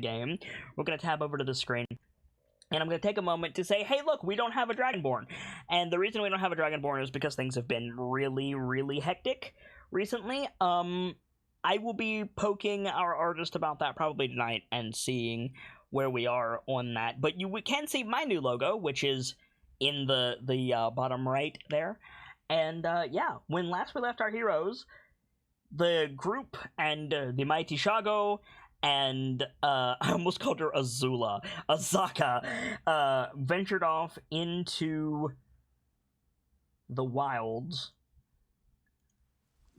game, we're going to tab over to the screen. And I'm going to take a moment to say, hey, look, we don't have a Dragonborn. And the reason we don't have a Dragonborn is because things have been really, really hectic recently. I will be poking our artist about that probably tonight and seeing where we are on that. But we can see my new logo, which is in the bottom right there. And yeah, when last we left our heroes, the group and the mighty Shago and I almost called her Azaka, ventured off into the wilds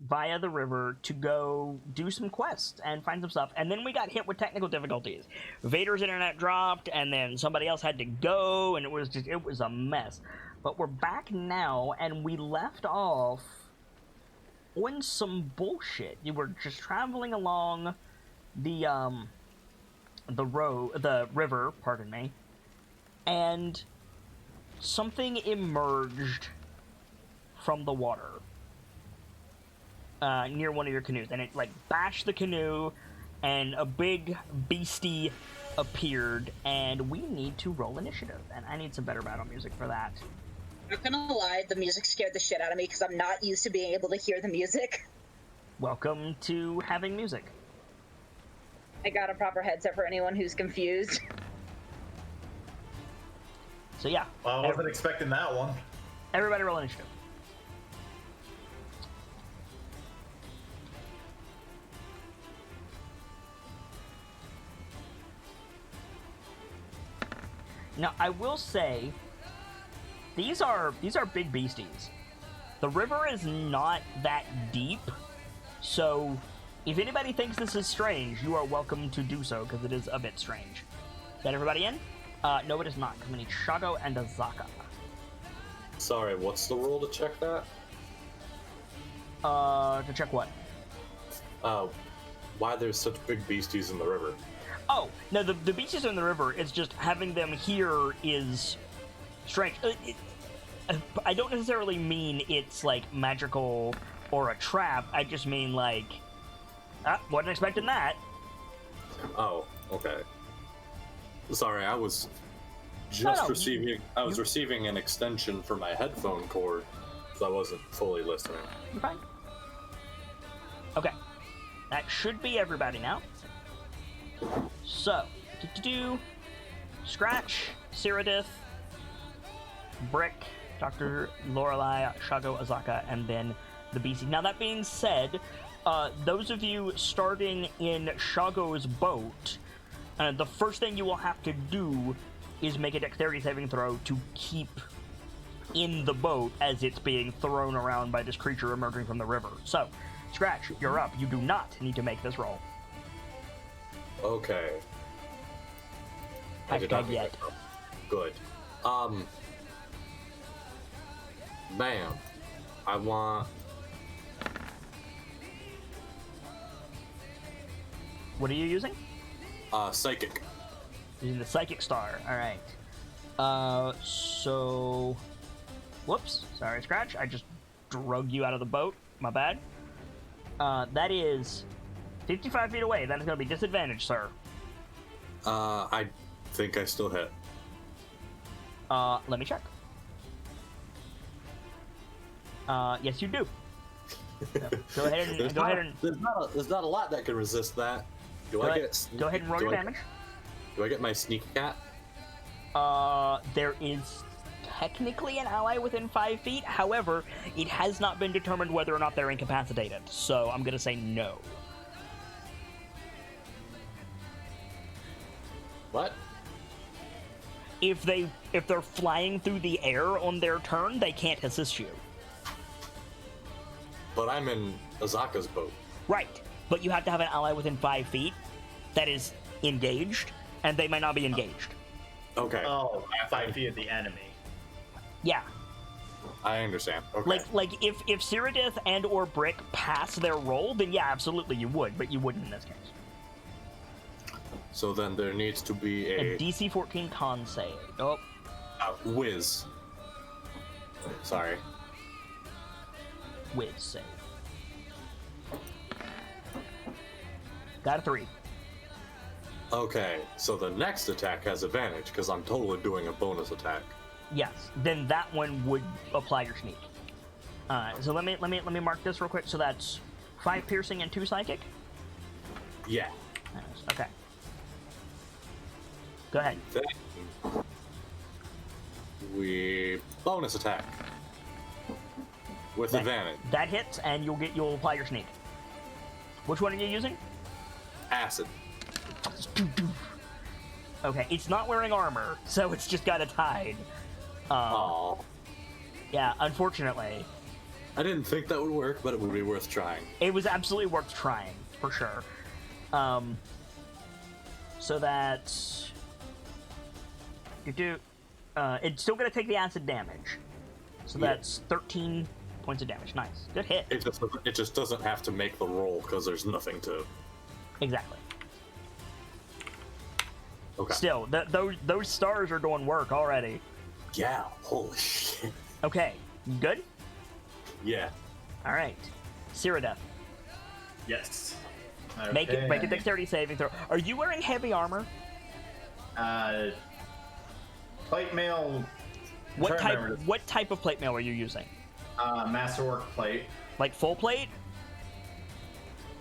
via the river to go do some quests and find some stuff. And then we got hit with technical difficulties. Vader's internet dropped, and then somebody else had to go, and it was a mess. But we're back now, and we left off on some bullshit. You were just traveling along the river, pardon me, and something emerged from the water near one of your canoes, and it like bashed the canoe, and a big beastie appeared, and we need to roll initiative, and I need some better battle music for that. I'm not gonna lie, the music scared the shit out of me because I'm not used to being able to hear the music. Welcome to having music. I got a proper headset for anyone who's confused. So yeah. Well, I wasn't expecting that one. Everybody roll initiative. Now, I will say, these are big beasties. The river is not that deep, so if anybody thinks this is strange, you are welcome to do so, because it is a bit strange. Is that everybody in? No, it is not, because we need Shago and Azaka. Sorry, what's the rule to check that? To check what? Why there's such big beasties in the river. Oh, no, the beasties in the river, it's just having them here is strange. I don't necessarily mean it's, like, magical or a trap. I just mean, like, wasn't expecting that. Oh, okay. Sorry, I was just receiving an extension for my headphone cord, so I wasn't fully listening. You're fine. Okay. That should be everybody now. So, Scratch, Cyrodith, Brick, Dr. Lorelei, Shago, Azaka, and then the BC. Now, that being said, those of you starting in Shago's boat, the first thing you will have to do is make a dexterity saving throw to keep in the boat as it's being thrown around by this creature emerging from the river. So, Scratch, you're up. You do not need to make this roll. Okay. Hashtag yet. Good. Bam. I want... What are you using? Psychic. Using the Psychic Star. Alright. So... Whoops. Sorry, Scratch. I just drug you out of the boat. My bad. That is 55 feet away. That is going to be disadvantage, sir. I think I still hit. Let me check. Yes, you do. So, go ahead and There's not a lot that can resist that. Go ahead and roll your damage. Do I get my sneak cat? There is technically an ally within 5 feet. However, it has not been determined whether or not they're incapacitated. So I'm gonna say no. What? If they're flying through the air on their turn, they can't assist you. But I'm in Azaka's boat. Right, but you have to have an ally within 5 feet that is engaged, and they might not be engaged. Okay. Oh, 5 feet of the enemy. Yeah. I understand. Okay. Like if Cyrodith and or Brick pass their roll, then yeah, absolutely you would, but you wouldn't in this case. So then there needs to be a DC 14 con save. Oh. Whiz. Sorry. Whiz save. Got a 3. Okay, so the next attack has advantage because I'm totally doing a bonus attack. Yes, then that one would apply your sneak. So let me mark this real quick. So that's 5 piercing and 2 psychic. Yeah. Okay. Go ahead. Then we bonus attack with advantage. That hits, and you'll apply your sneak. Which one are you using? Acid. Okay, it's not wearing armor, so it's just got its hide. Aww. Yeah, unfortunately. I didn't think that would work, but it would be worth trying. It was absolutely worth trying, for sure. So that's... it's still going to take the acid damage. So that's 13 points of damage. Nice. Good hit. It just doesn't have to make the roll, because there's nothing to... Exactly. Okay. Still, those stars are doing work already. Yeah, holy shit. Okay, you good? Yeah. All right. Cyrodiil. Yes. Make a dexterity saving throw. Are you wearing heavy armor? Plate mail. What type of plate mail are you using? Masterwork plate. Like full plate?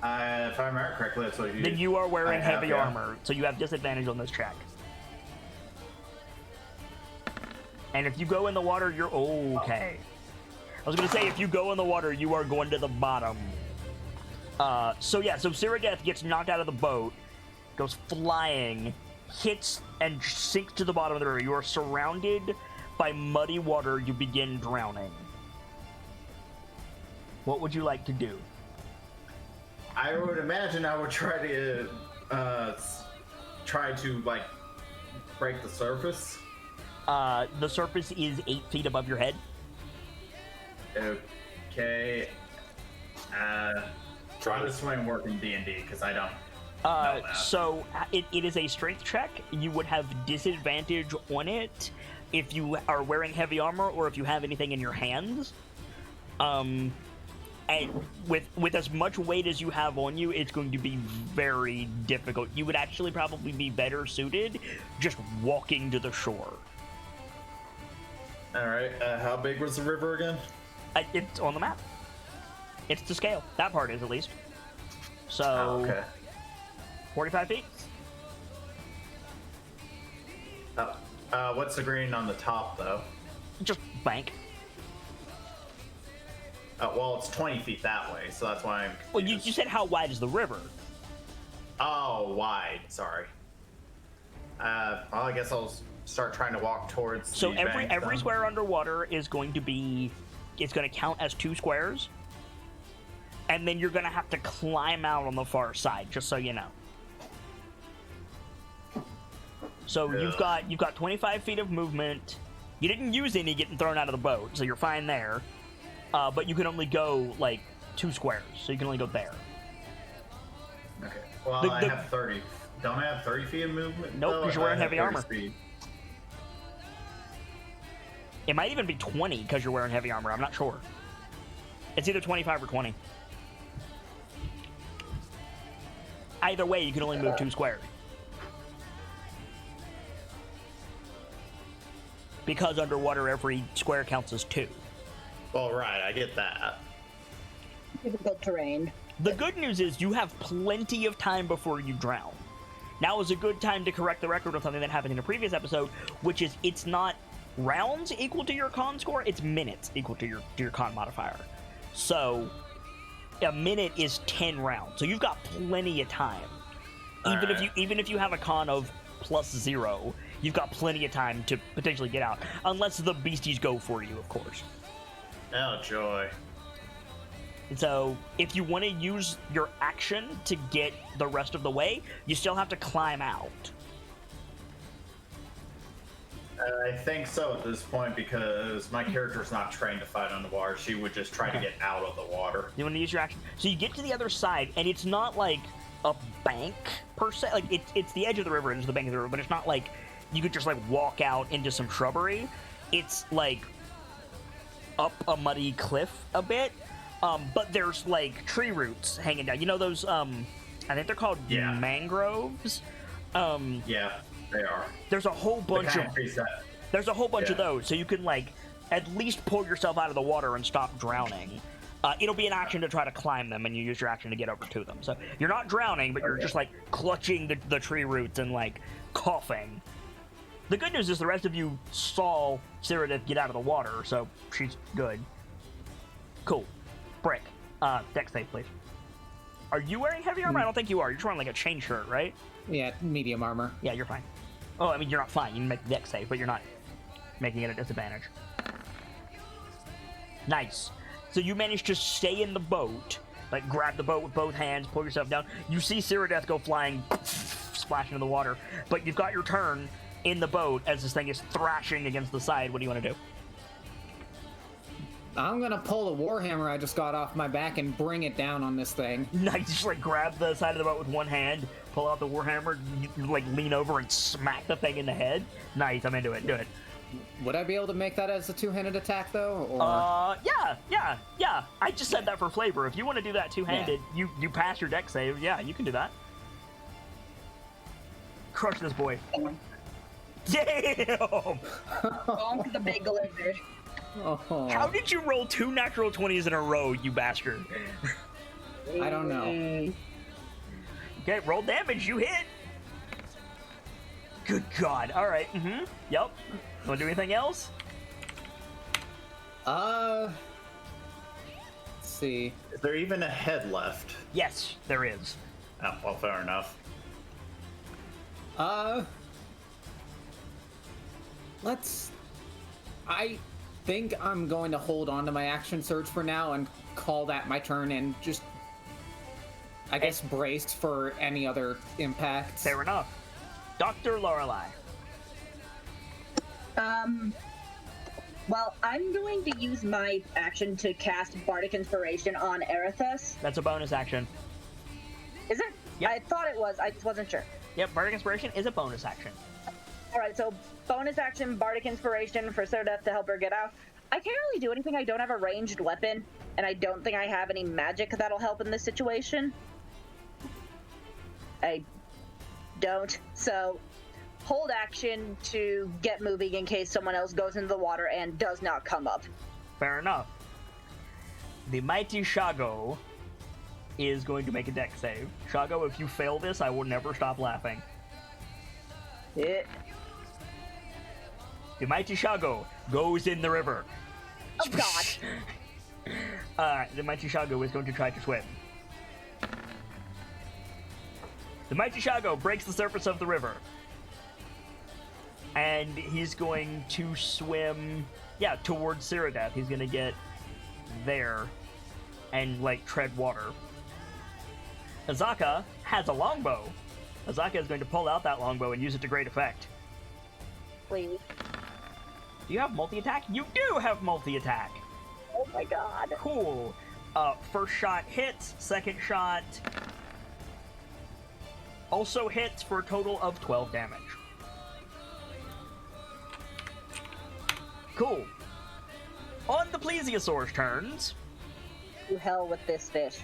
If I remember correctly, that's what you. Then you are wearing heavy yeah. armor, so you have disadvantage on this check. And if you go in the water, you're okay. I was gonna say, if you go in the water, you are going to the bottom. So Cyrodiil gets knocked out of the boat, goes flying, hits and sinks to the bottom of the river. You are surrounded by muddy water. You begin drowning. What would you like to do? I would imagine I would try to like break the surface. The surface is 8 feet above your head. Okay. Try to swing work in D&D because I don't. know that. So it is a strength check. You would have disadvantage on it if you are wearing heavy armor or if you have anything in your hands. And with as much weight as you have on you, it's going to be very difficult. You would actually probably be better suited just walking to the shore. All right. How big was the river again? It's on the map. It's to scale. That part is, at least. So, okay. 45 feet? What's the green on the top, though? Just bank. Well, it's 20 feet that way, so that's why I'm confused. Well, you said how wide is the river? Oh, wide. Sorry. Well, I guess I'll start trying to walk towards So the bank, every then. square underwater is going to be... It's going to count as 2 squares. And then you're going to have to climb out on the far side, just so you know. So you've got 25 feet of movement. You didn't use any getting thrown out of the boat, so you're fine there. But you can only go, like, 2 squares, so you can only go there. Okay. Well, I have 30. Don't I have 30 feet of movement? Nope, because you're wearing heavy armor. Speed. It might even be 20 because you're wearing heavy armor. I'm not sure. It's either 25 or 20. Either way, you can only move 2 squares. Because underwater, every square counts as 2. Well, right, I get that. Difficult terrain. The good news is you have plenty of time before you drown. Now is a good time to correct the record of something that happened in a previous episode, which is it's not rounds equal to your con score, it's minutes equal to your con modifier. So a minute is 10 rounds. So you've got plenty of time. Even if you have a con of +0, you've got plenty of time to potentially get out. Unless the beasties go for you, of course. Oh, joy. And so, if you want to use your action to get the rest of the way, you still have to climb out. I think so at this point because my character's not trained to fight underwater. She would just try to get out of the water. You want to use your action. So you get to the other side, and it's not like a bank, per se. Like, it's the edge of the river, and it's the bank of the river, but it's not like you could just, like, walk out into some shrubbery. It's, like, up a muddy cliff a bit. But there's, like, tree roots hanging down. You know those, I think they're called mangroves? Yeah, they are. There's a whole bunch of Yeah. those, so you can like at least pull yourself out of the water and stop drowning. It'll be an action to try to climb them, and you use your action to get over to them. So you're not drowning, but you're just like clutching the tree roots and like coughing. The good news is the rest of you saw Cyrodiil get out of the water, so she's good. Cool. Brick. Dex save, please. Are you wearing heavy armor? I don't think you are. You're just wearing like a chain shirt, right? Yeah, medium armor. Yeah, you're fine. Oh, I mean, you're not fine. You can make the dex save, but you're not making it a disadvantage. Nice. So you managed to stay in the boat, like grab the boat with both hands, pull yourself down. You see Cyrodiil go flying, splash into the water, but you've got your turn in the boat as this thing is thrashing against the side. What do you want to do? I'm gonna pull the warhammer I just got off my back and bring it down on this thing. Nice. Just like grab the side of the boat with one hand, pull out the warhammer, like lean over and smack the thing in the head. Nice. I'm into it. Do it. Would I be able to make that as a two-handed attack, though? Or... Yeah. I just said that for flavor. If you want to do that two-handed, you pass your dex save. Yeah, you can do that. Crush this boy. Damn! Bonk the big lizard. Oh. How did you roll 2 natural 20s in a row, you bastard? I don't know. Okay, roll damage. You hit. Good God. All right. Yep. Want to do anything else? Let's see. Is there even a head left? Yes, there is. Oh, well, fair enough. I think I'm going to hold on to my action surge for now and call that my turn and just, I guess, braced for any other impacts. Fair enough. Dr. Lorelei. Well, I'm going to use my action to cast Bardic Inspiration on Erithus. That's a bonus action. Is it? Yep. I thought it was. I just wasn't sure. Yep, Bardic Inspiration is a bonus action. Alright, so bonus action, Bardic Inspiration for Cyrodiil to help her get out. I can't really do anything. I don't have a ranged weapon, and I don't think I have any magic that'll help in this situation. I don't. So, hold action to get moving in case someone else goes into the water and does not come up. Fair enough. The mighty Shago is going to make a dex save. Shago, if you fail this, I will never stop laughing. Yeah. The mighty Shago goes in the river. Oh God. The mighty Shago is going to try to swim. The mighty Shago breaks the surface of the river. And he's going to swim, towards Cyrodiil. He's going to get there and, like, tread water. Azaka has a longbow. Azaka is going to pull out that longbow and use it to great effect. Please. Do you have multi-attack? You do have multi-attack! Oh my God. Cool. First shot hits, second shot also hits for a total of 12 damage. Cool. On the Plesiosaur's turns. To hell with this fish.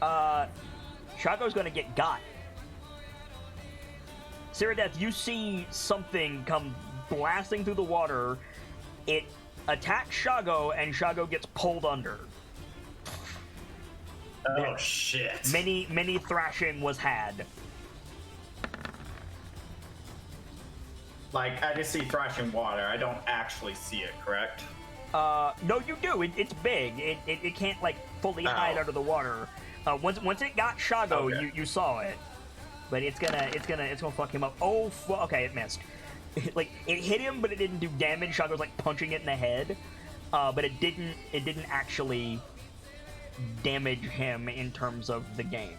Shago's gonna get got. Cyrodiil, you see something come blasting through the water. It attacks Shago, and Shago gets pulled under. Oh, shit. Many thrashing was had. Like, I just see thrashing water. I don't actually see it, correct? No, you do. It's big. It can't, like, fully hide under the water. Once it got Shago, Okay. you saw it. But it's gonna fuck him up. Oh, okay, it missed. Like, it hit him, but it didn't do damage. Shago's, like, punching it in the head. But it didn't actually damage him in terms of the game.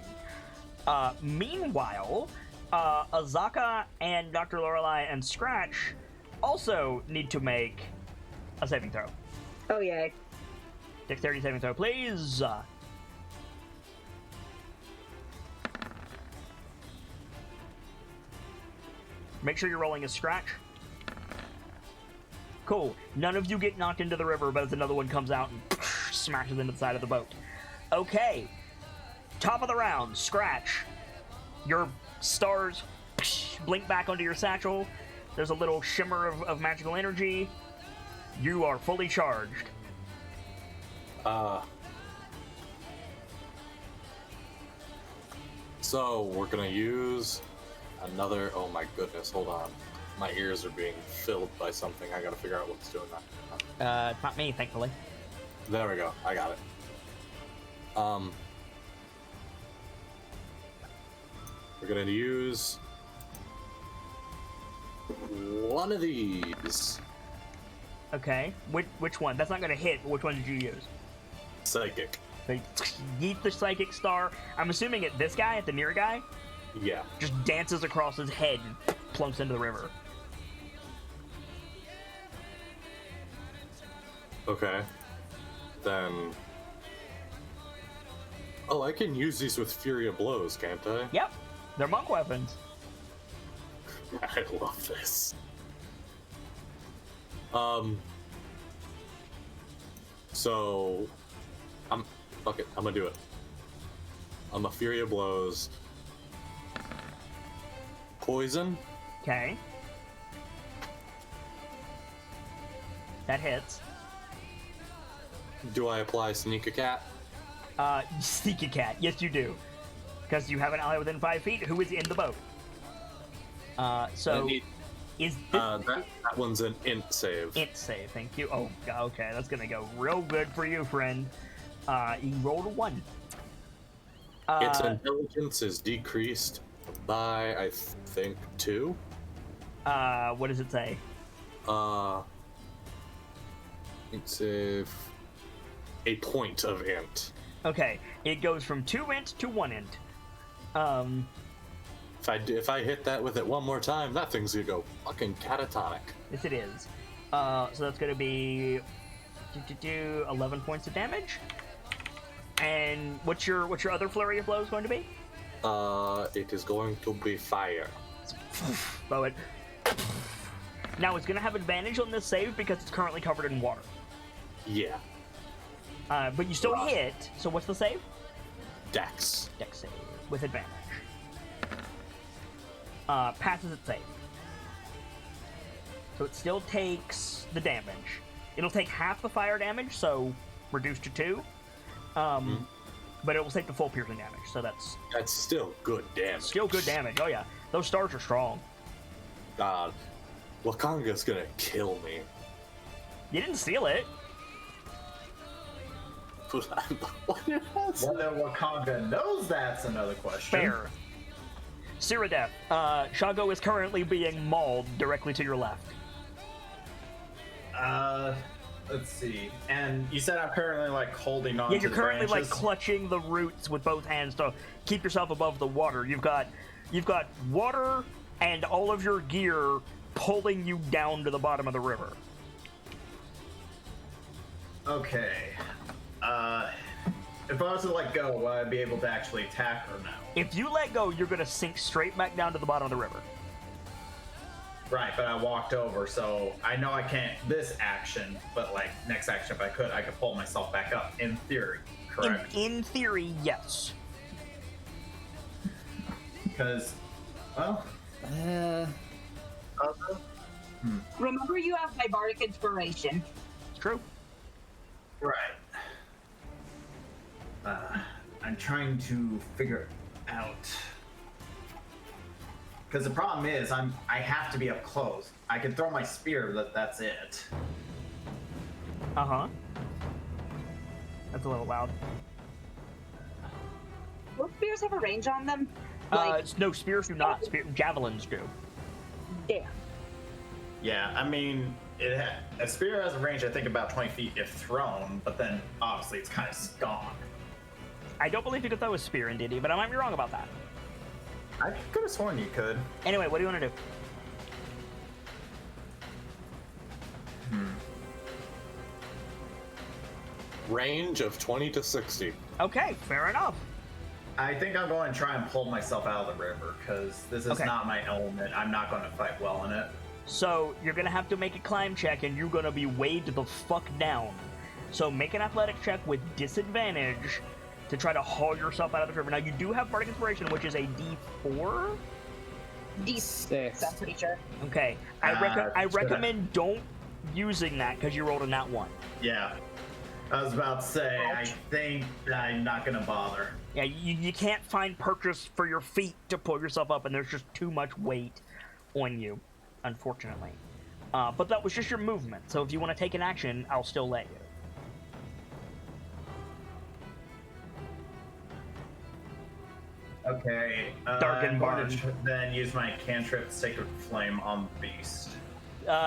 Meanwhile, Azaka and Dr. Lorelei and Scratch also need to make a saving throw. Oh, yay. Dexterity saving throw, please. Make sure you're rolling a Scratch. Cool. None of you get knocked into the river, but as another one comes out and smashes into the side of the boat. Okay. Top of the round, Scratch. You're stars blink back onto your satchel. There's a little shimmer of magical energy. You are fully charged. So we're gonna use another. Oh my goodness! Hold on, my ears are being filled by something. I gotta figure out what's doing that. It's not me, thankfully. There we go. I got it. We're gonna use one of these. Okay. Which one? That's not gonna hit. But which one did you use? Psychic. So you yeet the psychic star. I'm assuming at this guy, at the near guy, Yeah. just dances across his head and plunks into the river. Okay. Then. Oh, I can use these with Fury of Blows, can't I? Yep. They're monk weapons. I love this. So, fuck it, I'm gonna do it. I'm a Fury of Blows. Poison. Okay. That hits. Do I apply Sneak a Cat? Sneaky cat. Yes, you do. Because you have an ally within 5 feet who is in the boat. So, is this... that one's an int save. Int save, thank you. Oh, okay, that's gonna go real good for you, friend. You rolled a 1. Its intelligence is decreased by, I think, 2. What does it say? Int save... a point of int. Okay, it goes from 2 int to 1 int. If I hit that with it one more time, that thing's gonna go fucking catatonic. Yes, it is. So that's gonna be 11 points of damage. And what's your other flurry of blows going to be? It is going to be fire. Blow it. Now it's gonna have advantage on this save because it's currently covered in water. Yeah. But you still hit. So what's the save? Dex. Dex save with advantage. Passes its save. So it still takes the damage. It'll take half the fire damage, so reduced to 2. But it will take the full piercing damage, so that's still good damage. Still good damage. Oh yeah, those stars are strong. God, Wakanga's gonna kill me. You didn't steal it. Whether Wakanga knows that's another question. Fair. Cyrodiil, Shago is currently being mauled directly to your left. Let's see. And you said I'm currently like holding on. Yeah, you're to currently branches. like clutching the roots with both hands to keep yourself above the water. You've got water and all of your gear pulling you down to the bottom of the river. Okay. If I was to let go, would I be able to actually attack or no? If you let go, you're gonna sink straight back down to the bottom of the river. Right, but I walked over, so I know I can't this action, but like next action, if I could pull myself back up. In theory, correct? In theory, yes. Because, well, Remember, you have my bardic inspiration. It's true. right. I'm trying to figure out. Because the problem is, I have to be up close. I can throw my spear, but that's it. Uh-huh. That's a little loud. Will spears have a range on them? No, spears do not. Javelins do. Damn. Yeah, I mean, a spear has a range, I think, about 20 feet if thrown, but then obviously it's kind of gone. I don't believe you could throw a spear in D&D, but I might be wrong about that. I could have sworn you could. Anyway, what do you want to do? Range of 20 to 60. Okay, fair enough. I think I'm going to try and pull myself out of the river, because this is Okay. not my element. I'm not going to fight well in it. So, you're gonna have to make a climb check, and you're gonna be weighed the fuck down. So make an athletics check with disadvantage to try to haul yourself out of the river. Now, you do have Bardic Inspiration, which is a D4? D6, I'm pretty sure. Okay. I recommend don't using that because you rolled a nat 1. Yeah. I was about to say, I think I'm not going to bother. Yeah, you can't find purchase for your feet to pull yourself up, and there's just too much weight on you, unfortunately. But that was just your movement, so if you want to take an action, I'll still let you. Okay. Darkened I'm going Barn. to then use my cantrip Sacred Flame on the beast.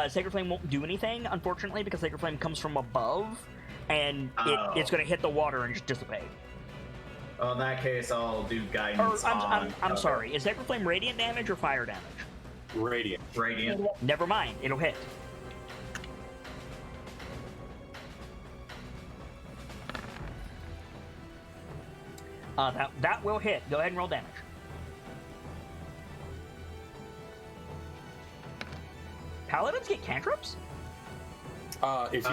Sacred Flame won't do anything, unfortunately, because Sacred Flame comes from above, and Oh. it's going to hit the water and just dissipate. Well, in that case, I'll do guidance Or, on... I'm sorry, is Sacred Flame radiant damage or fire damage? Radiant. Radiant. Never mind, it'll hit. That will hit. Go ahead and roll damage. Paladins get cantrips? If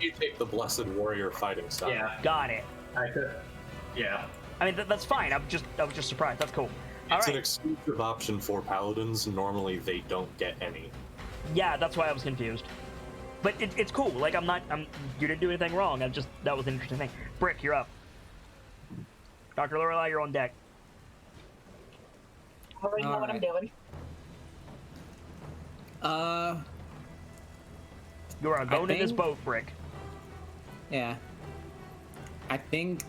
you take the Blessed Warrior fighting style. Yeah. Got it. I could... Yeah. I mean, that's fine. I was just surprised. That's cool. It's an Alright. exclusive option for paladins. Normally, they don't get any. Yeah, that's why I was confused. But it's cool. Like, you didn't do anything wrong. That was an interesting thing. Brick, you're up. Dr. Lorelei, you're on deck. I already know what I'm doing. You are alone in this think- boat, Brick. Yeah. I think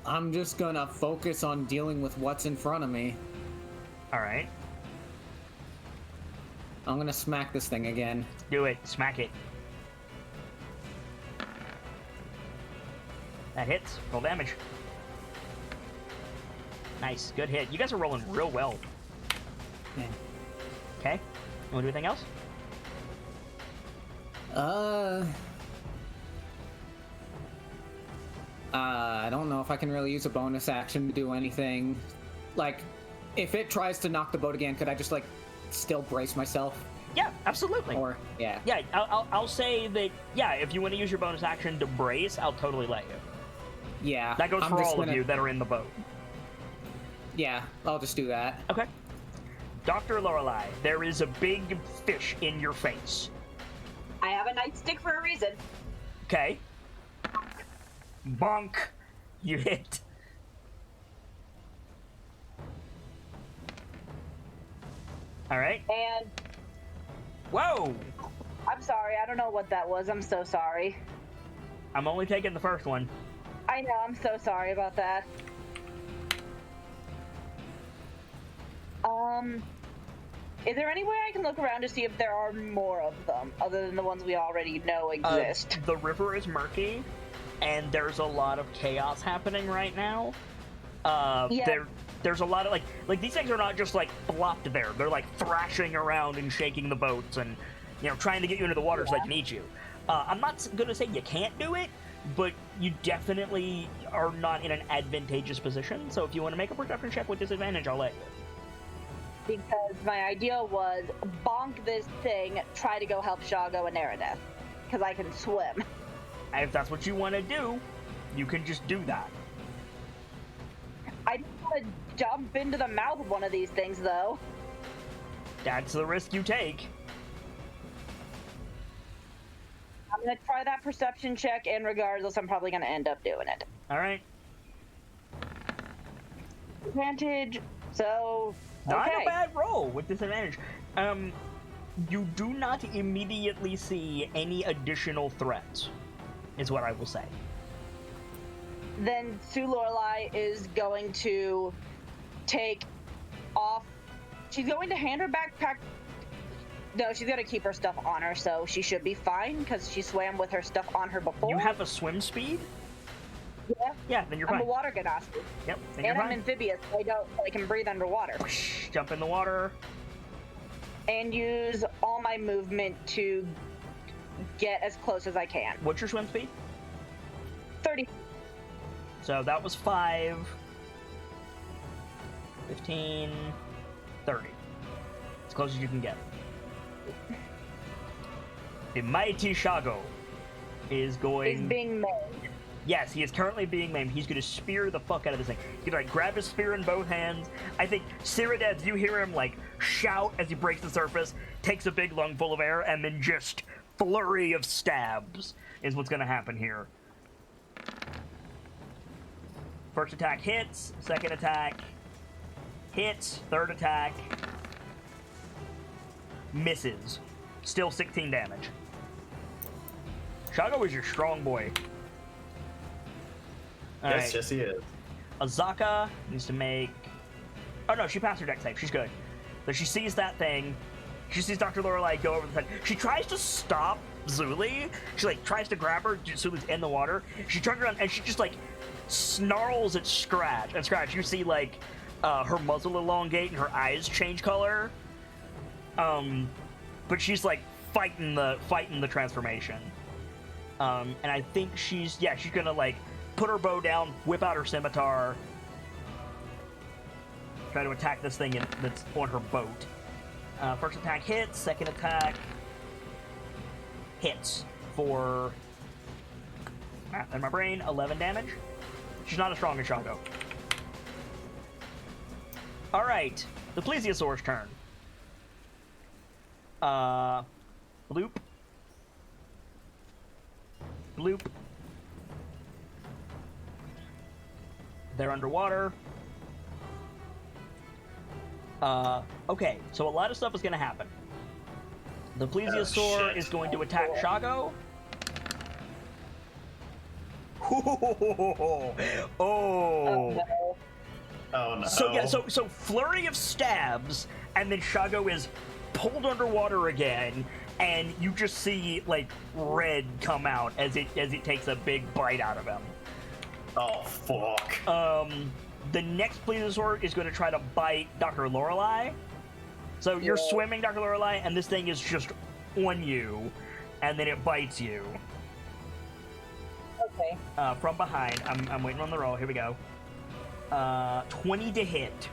I'm just gonna focus on dealing with what's in front of me. Alright. I'm gonna smack this thing again. Do it. Smack it. That hits. Roll damage. Nice. Good hit. You guys are rolling real well. Yeah. Okay. You want to do anything else? I don't know if I can really use a bonus action to do anything. Like, if it tries to knock the boat again, could I just, like, still brace myself? Yeah, absolutely. Or, yeah. Yeah, I'll say that, yeah, if you want to use your bonus action to brace, I'll totally let you. Yeah. That goes I'm for just all of gonna- you that are in the boat. Yeah, I'll just do that. Okay. Dr. Lorelei, there is a big fish in your face. I have a nightstick for a reason. Okay. Bonk. You hit. Alright. And Whoa! I'm sorry, I don't know what that was. I'm so sorry. I'm only taking the first one. I know, I'm so sorry about that. Is there any way I can look around to see if there are more of them, other than the ones we already know exist? The river is murky, and there's a lot of chaos happening right now. Yeah. There's a lot of, like these things are not just, like, flopped there. They're, like, thrashing around and shaking the boats and, you know, trying to get you into the water so they can eat you. I'm not going to say you can't do it, but you definitely are not in an advantageous position. So if you want to make a perception check with disadvantage, I'll let you. Because my idea was bonk this thing, try to go help Shago and Araneth. Because I can swim. And if that's what you want to do, you can just do that. I don't want to jump into the mouth of one of these things, though. That's the risk you take. I'm going to try that perception check, and regardless, I'm probably going to end up doing it. All right. Advantage, so... Not okay. a bad roll with disadvantage. You do not immediately see any additional threats, is what I will say. Then Sue Lorelei is going to take off. She's going to hand her backpack. No, she's going to keep her stuff on her, so she should be fine because she swam with her stuff on her before. You have a swim speed? Yeah. Yeah, then you're I'm fine. a water ganassi. Yep, then And you're I'm fine. amphibious, so I can breathe underwater. Jump in the water. And use all my movement to get as close as I can. What's your swim speed? 30. So that was 5, 15, 30. As close as you can get. The mighty Shago is Is going... being made. Yes, he is currently being maimed. He's going to spear the fuck out of this thing. He's going to grab his spear in both hands. I think Cyrodiil, you hear him like shout as he breaks the surface, takes a big lungful of air, and then just flurry of stabs is what's going to happen here. First attack hits, second attack hits, third attack misses. Still 16 damage. Shago is your strong boy. Yes, he is. Azaka needs to make... Oh no, she passed her deck save. She's good. So she sees that thing. She sees Dr. Lorelei go over the thing. She tries to stop Zuli. She like tries to grab her. Zuli's in the water. She turns around and she just like snarls at Scratch. And Scratch, you see like her muzzle elongate and her eyes change color. But she's like fighting the transformation. And I think she's gonna like put her bow down, whip out her scimitar, try to attack this thing that's on her boat. First attack hits, second attack hits for, in my brain, 11 damage. She's not as strong as Shago. Alright, the Plesiosaur's turn. Bloop. Bloop. They're underwater. Okay, so a lot of stuff is going to happen. The Plesiosaur is going to attack Shago. Oh. Oh no. So flurry of stabs, and then Shago is pulled underwater again, and you just see like red come out as it takes a big bite out of him. Oh fuck. The next Plesiosaur is going to try to bite Dr. Lorelei. So you're swimming, Dr. Lorelei, and this thing is just on you, and then it bites you. Okay. From behind. I'm waiting on the roll. Here we go. 20 to hit.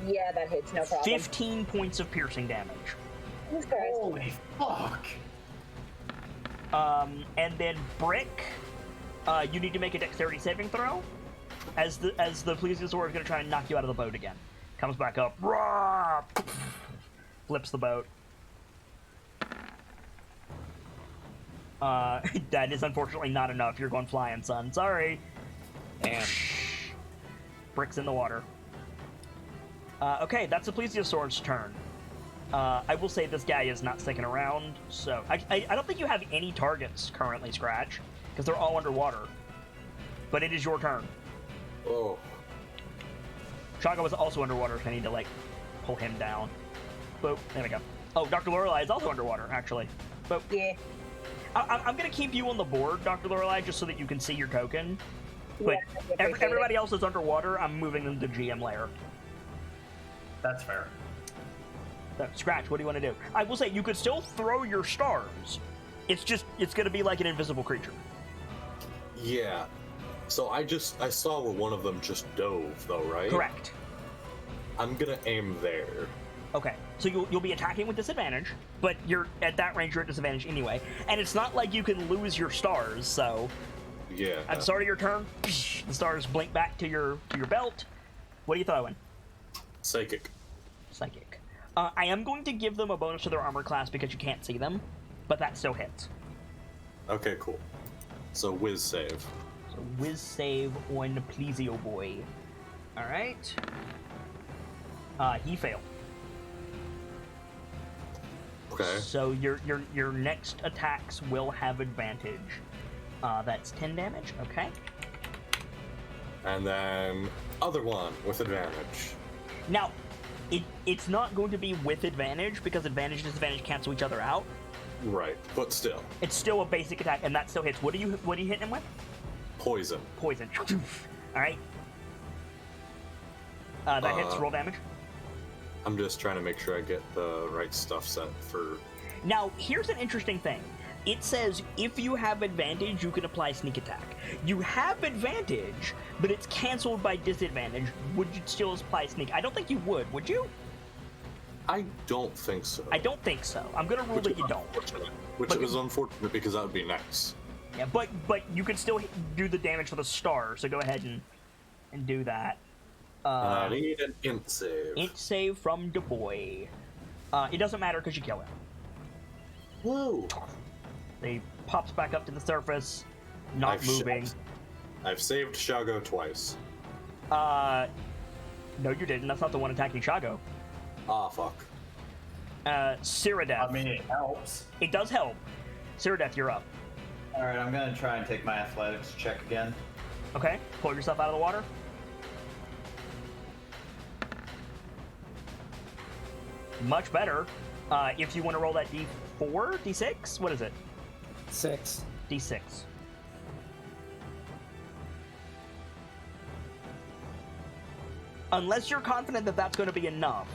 Yeah, that hits, no problem. 15 points of piercing damage. Holy fuck. And then Brick, you need to make a dexterity saving throw. As the Plesiosaur is going to try and knock you out of the boat again. Comes back up. Rah! Flips the boat. That is unfortunately not enough. You're going flying, son. Sorry. Damn. Brick's in the water. Okay, that's the Plesiosaur's turn. I will say this guy is not sticking around, so... I don't think you have any targets currently, Scratch, because they're all underwater. But it is your turn. Oh. Shago is also underwater, so I need to, like, pull him down. Boop. There we go. Oh, Dr. Lorelei is also underwater, actually. Boop. Yeah. I'm going to keep you on the board, Dr. Lorelei, just so that you can see your token. But Yeah, everybody else is underwater. I'm moving them to GM layer. That's fair. So, Scratch, what do you want to do? I will say, you could still throw your stars. It's going to be like an invisible creature. Yeah. So I saw where one of them just dove, though, right? Correct. I'm gonna aim there. Okay, so you'll be attacking with disadvantage, but you're at that range, you're at disadvantage anyway. And it's not like you can lose your stars, so... Yeah. At the start of your turn, the stars blink back to your belt. What are you throwing? Psychic. Psychic. I am going to give them a bonus to their armor class because you can't see them, but that still hits. Okay, cool. So whiz save. So whiz save on Plesio boy. Alright. He failed. Okay. So your next attacks will have advantage. That's 10 damage, okay. And then other one with advantage. Now, it's not going to be with advantage because advantage and disadvantage cancel each other out. Right, but still. It's still a basic attack, and that still hits. What are you hitting him with? Poison. Poison. All right. That hits. Roll damage. I'm just trying to make sure I get the right stuff set for... Now, here's an interesting thing. It says if you have advantage, you can apply sneak attack. You have advantage, but it's canceled by disadvantage. Would you still apply sneak? I don't think you would you? I don't think so. I don't think so. I'm going to rule that you don't. Which is unfortunate because that would be nice. Yeah, but you can still do the damage for the star, so go ahead and do that. I need an int save. Int save from the boy. It doesn't matter because you kill him. Woo! He pops back up to the surface, not moving. I've saved Shago twice. No, you didn't. That's not the one attacking Shago. Ah, fuck. Cyrodiil. I mean, it helps. It does help. Cyrodiil, you're up. All right, I'm gonna try and take my athletics check again. Okay, pull yourself out of the water. Much better. If you want to roll that D4, D6, what is it? 6. D6. Unless you're confident that that's going to be enough.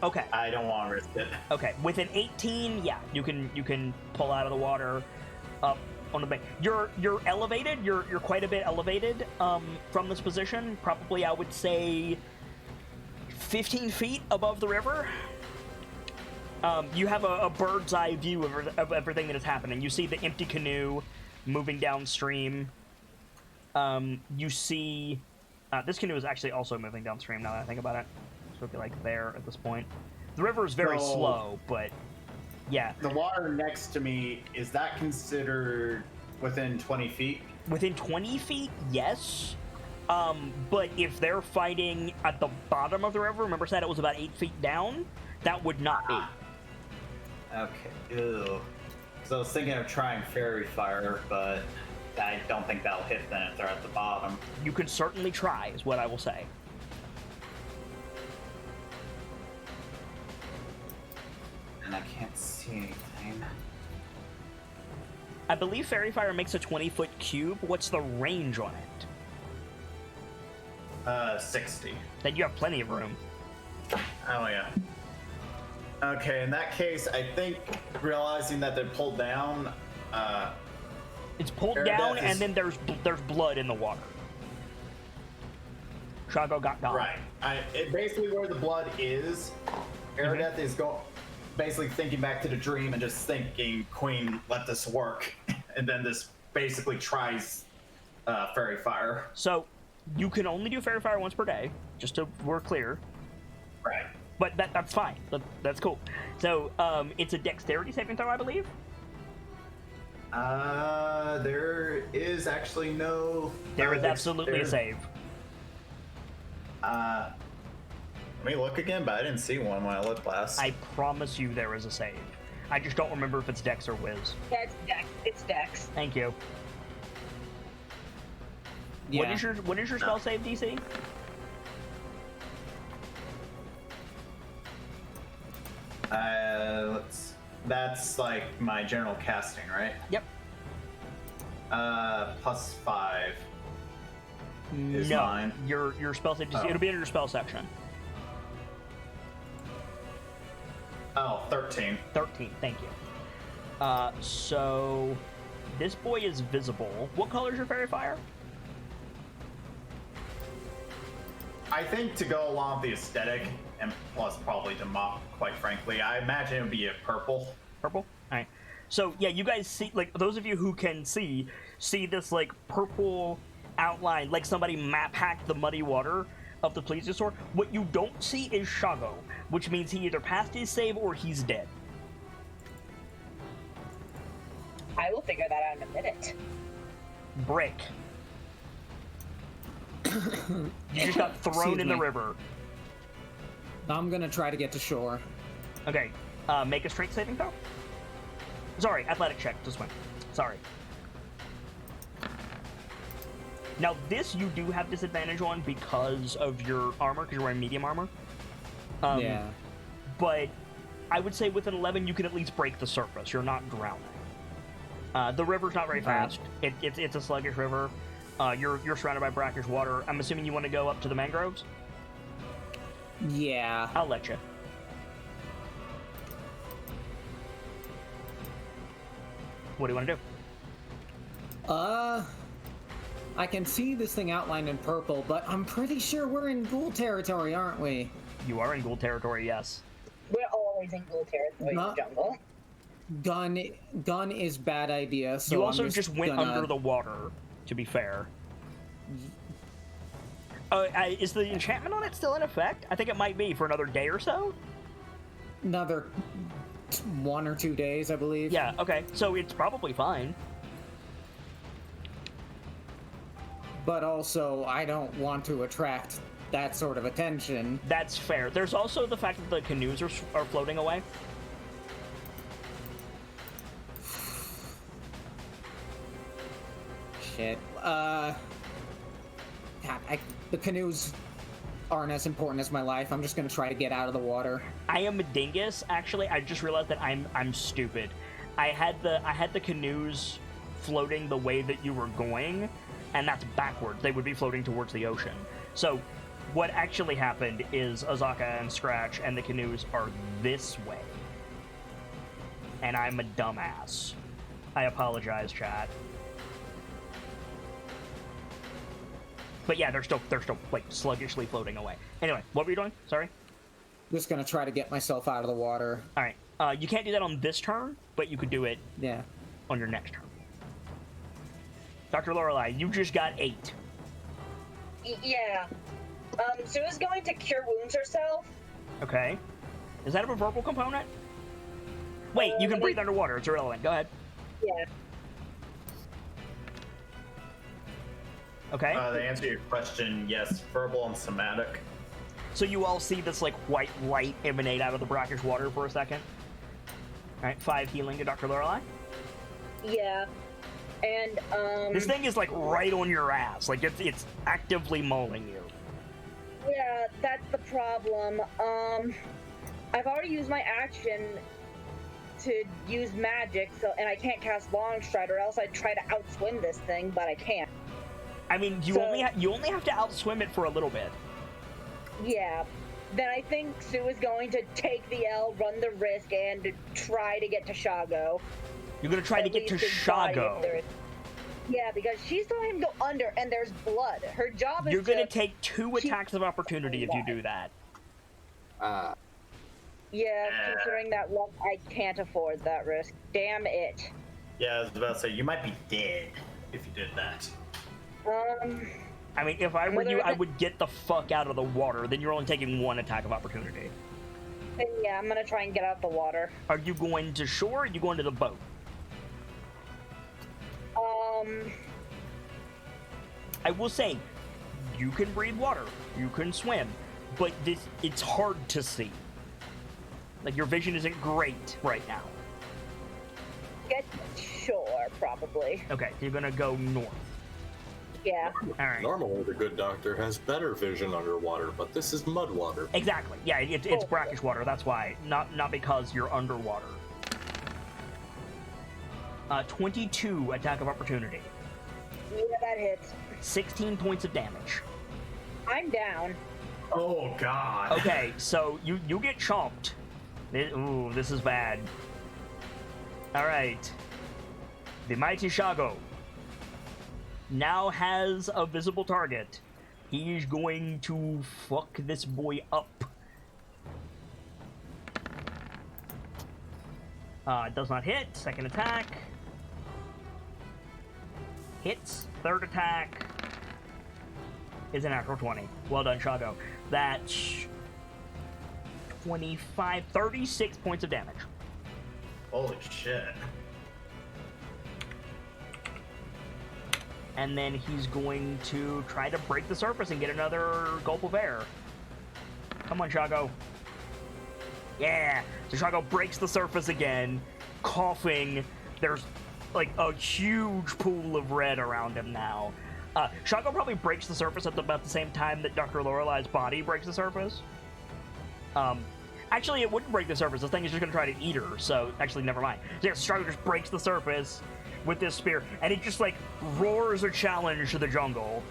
Okay. I don't want to risk it. Okay. With an 18, yeah, you can pull out of the water, up on the bank. You're elevated. You're quite a bit elevated from this position. Probably, I would say, 15 feet above the river. You have a bird's eye view of everything that is happening. You see the empty canoe moving downstream. You see... this canoe is actually also moving downstream, now that I think about it. So it'd be like there at this point. The river is very slow, but yeah. The water next to me, is that considered within 20 feet? Within 20 feet, yes. But if they're fighting at the bottom of the river, remember I said it was about 8 feet down? That would not be. Okay, ew. Because I was thinking of trying Fairy Fire, but I don't think that'll hit them if they're at the bottom. You can certainly try, is what I will say. And I can't see anything. I believe Fairy Fire makes a 20-foot cube. What's the range on it? 60. Then you have plenty of room. Oh, yeah. Okay, in that case, I think realizing that they're pulled down, It's pulled Air down, Death and is- then there's blood in the water. Shago got gone. right. Basically where the blood is, Aerodeth is basically thinking back to the dream and just thinking, Queen, let this work. And then this basically tries Fairy Fire. So you can only do Fairy Fire once per day, just so we're clear. Right. But that's fine. That's cool. So it's a dexterity saving throw, I believe. There is actually no... There is absolutely a save. Let me look again, but I didn't see one when I looked last. I promise you there is a save. I just don't remember if it's dex or whiz. Yeah, it's Dex. It's Dex. Thank you. Yeah. What is your spell save DC? That's like my general casting, right? Yep. +5 is No, mine. your spell save DC. Oh. It'll be under your spell section. Oh, 13. 13. Thank you. So this boy is visible. What color is your fairy fire? I think to go along with the aesthetic, and plus probably to mock, quite frankly, I imagine it would be a purple. Purple. All right. So yeah, you guys see, like, those of you who can see this like purple outline, like somebody map hacked the muddy water of the plesiosaur. What you don't see is Shago, which means he either passed his save or he's dead. I will figure that out in a minute. Brick. You just got thrown Excuse in the me. river. I'm gonna try to get to shore. Okay, make a strength saving throw. Sorry, athletic check to swim. Sorry. Now this you do have disadvantage on because of your armor, because you're wearing medium armor. Yeah. But I would say with an 11 you can at least break the surface. You're not drowning. The river's not very fast. It's a sluggish river. You're surrounded by brackish water. I'm assuming you want to go up to the mangroves? Yeah. I'll let you. What do you want to do? I can see this thing outlined in purple, but I'm pretty sure we're in ghoul territory, aren't we? You are in ghoul territory, yes. We're always in ghoul territory, Huh? jungle. gun is bad idea. So you also I'm just went gonna... under the water, to be fair. Is the enchantment on it still in effect? I think it might be for another day or so. Another 1 or 2 days, I believe. Yeah, okay. So it's probably fine. But also, I don't want to attract that sort of attention. That's fair. There's also the fact that the canoes are floating away. Shit. The canoes aren't as important as my life. I'm just gonna try to get out of the water. I am a dingus, actually. I just realized that I'm stupid. I had the canoes floating the way that you were going, and that's backwards. They would be floating towards the ocean. So what actually happened is Azaka and Scratch and the canoes are this way. And I'm a dumbass. I apologize, chat. But yeah, they're still like sluggishly floating away. Anyway, what were you doing? Sorry. Just gonna try to get myself out of the water. All right. You can't do that on this turn, but you could do it Yeah. on your next turn. Dr. Lorelei, you just got 8. Yeah. Sue is going to cure wounds herself. Okay. Is that a verbal component? Wait, you can breathe underwater. It's irrelevant. Go ahead. Yeah. Okay. To answer your question, yes, verbal and somatic. So you all see this like white light emanate out of the brackish water for a second. All right, 5 healing to Dr. Lorelei. Yeah. And This thing is like right on your ass. Like it's actively mauling you. yeah, that's the problem. I've already used my action to use magic, and I can't cast Long Stride, or else I'd try to outswim this thing, but I can't. I mean, you only have to outswim it for a little bit. Yeah. Then I think Sue is going to take the L, run the risk, and try to get to Shago. You're gonna try to get to Shago. Yeah, because she saw him go under, and there's blood. Her job is You're gonna take 2 attacks of opportunity if you do that. Yeah, considering that luck, I can't afford that risk. Damn it. Yeah, I was about to say, you might be dead if you did that. I mean, if I were you, I would get the fuck out of the water. Then you're only taking 1 attack of opportunity. Then yeah, I'm gonna try and get out the water. Are you going to shore or are you going to the boat? I will say, you can breathe water, you can swim, but it's hard to see. Like, your vision isn't great right now. Get shore, probably. Okay, you're gonna go north. Yeah. Alright. Normally, the good doctor has better vision underwater, but this is mud water. Exactly. Yeah, it's brackish water, that's why. Not because you're underwater. 22 attack of opportunity. Yeah, that hits. 16 points of damage. I'm down. Oh, God. Okay, so you get chomped. Ooh, this is bad. Alright. The mighty Shago now has a visible target. He's going to fuck this boy up. Does not hit. Second attack. Hits. Third attack is a natural 20. Well done, Shago. That's 25, 36 points of damage. Holy shit. And then he's going to try to break the surface and get another gulp of air. Come on, Shago. Yeah! So Shago breaks the surface again, coughing. There's like a huge pool of red around him now. Shago probably breaks the surface at about the same time that Dr. Lorelei's body breaks the surface. Actually, it wouldn't break the surface. This thing is just going to try to eat her, so actually, never mind. So yeah, Shago just breaks the surface with this spear, and it just like roars a challenge to the jungle.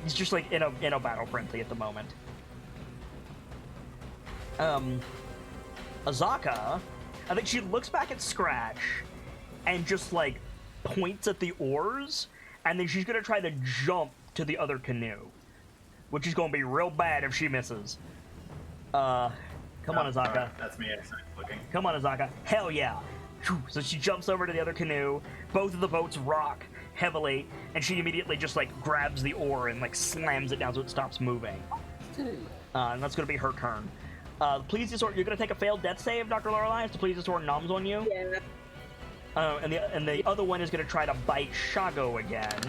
He's just like in a battle frenzy at the moment. Azaka, I think she looks back at Scratch and just like points at the oars, and then she's gonna try to jump to the other canoe, which is gonna be real bad if she misses. Come on, Azaka. That's me actually looking. Come on, Azaka. Hell yeah. So she jumps over to the other canoe. Both of the boats rock heavily, and she immediately just like grabs the oar and like slams it down so it stops moving. And that's going to be her turn. Please Disorder, you're going to take a failed death save, Dr. Lorelei, if the Please Disorder noms on you. Yeah. And the other one is going to try to bite Shago again.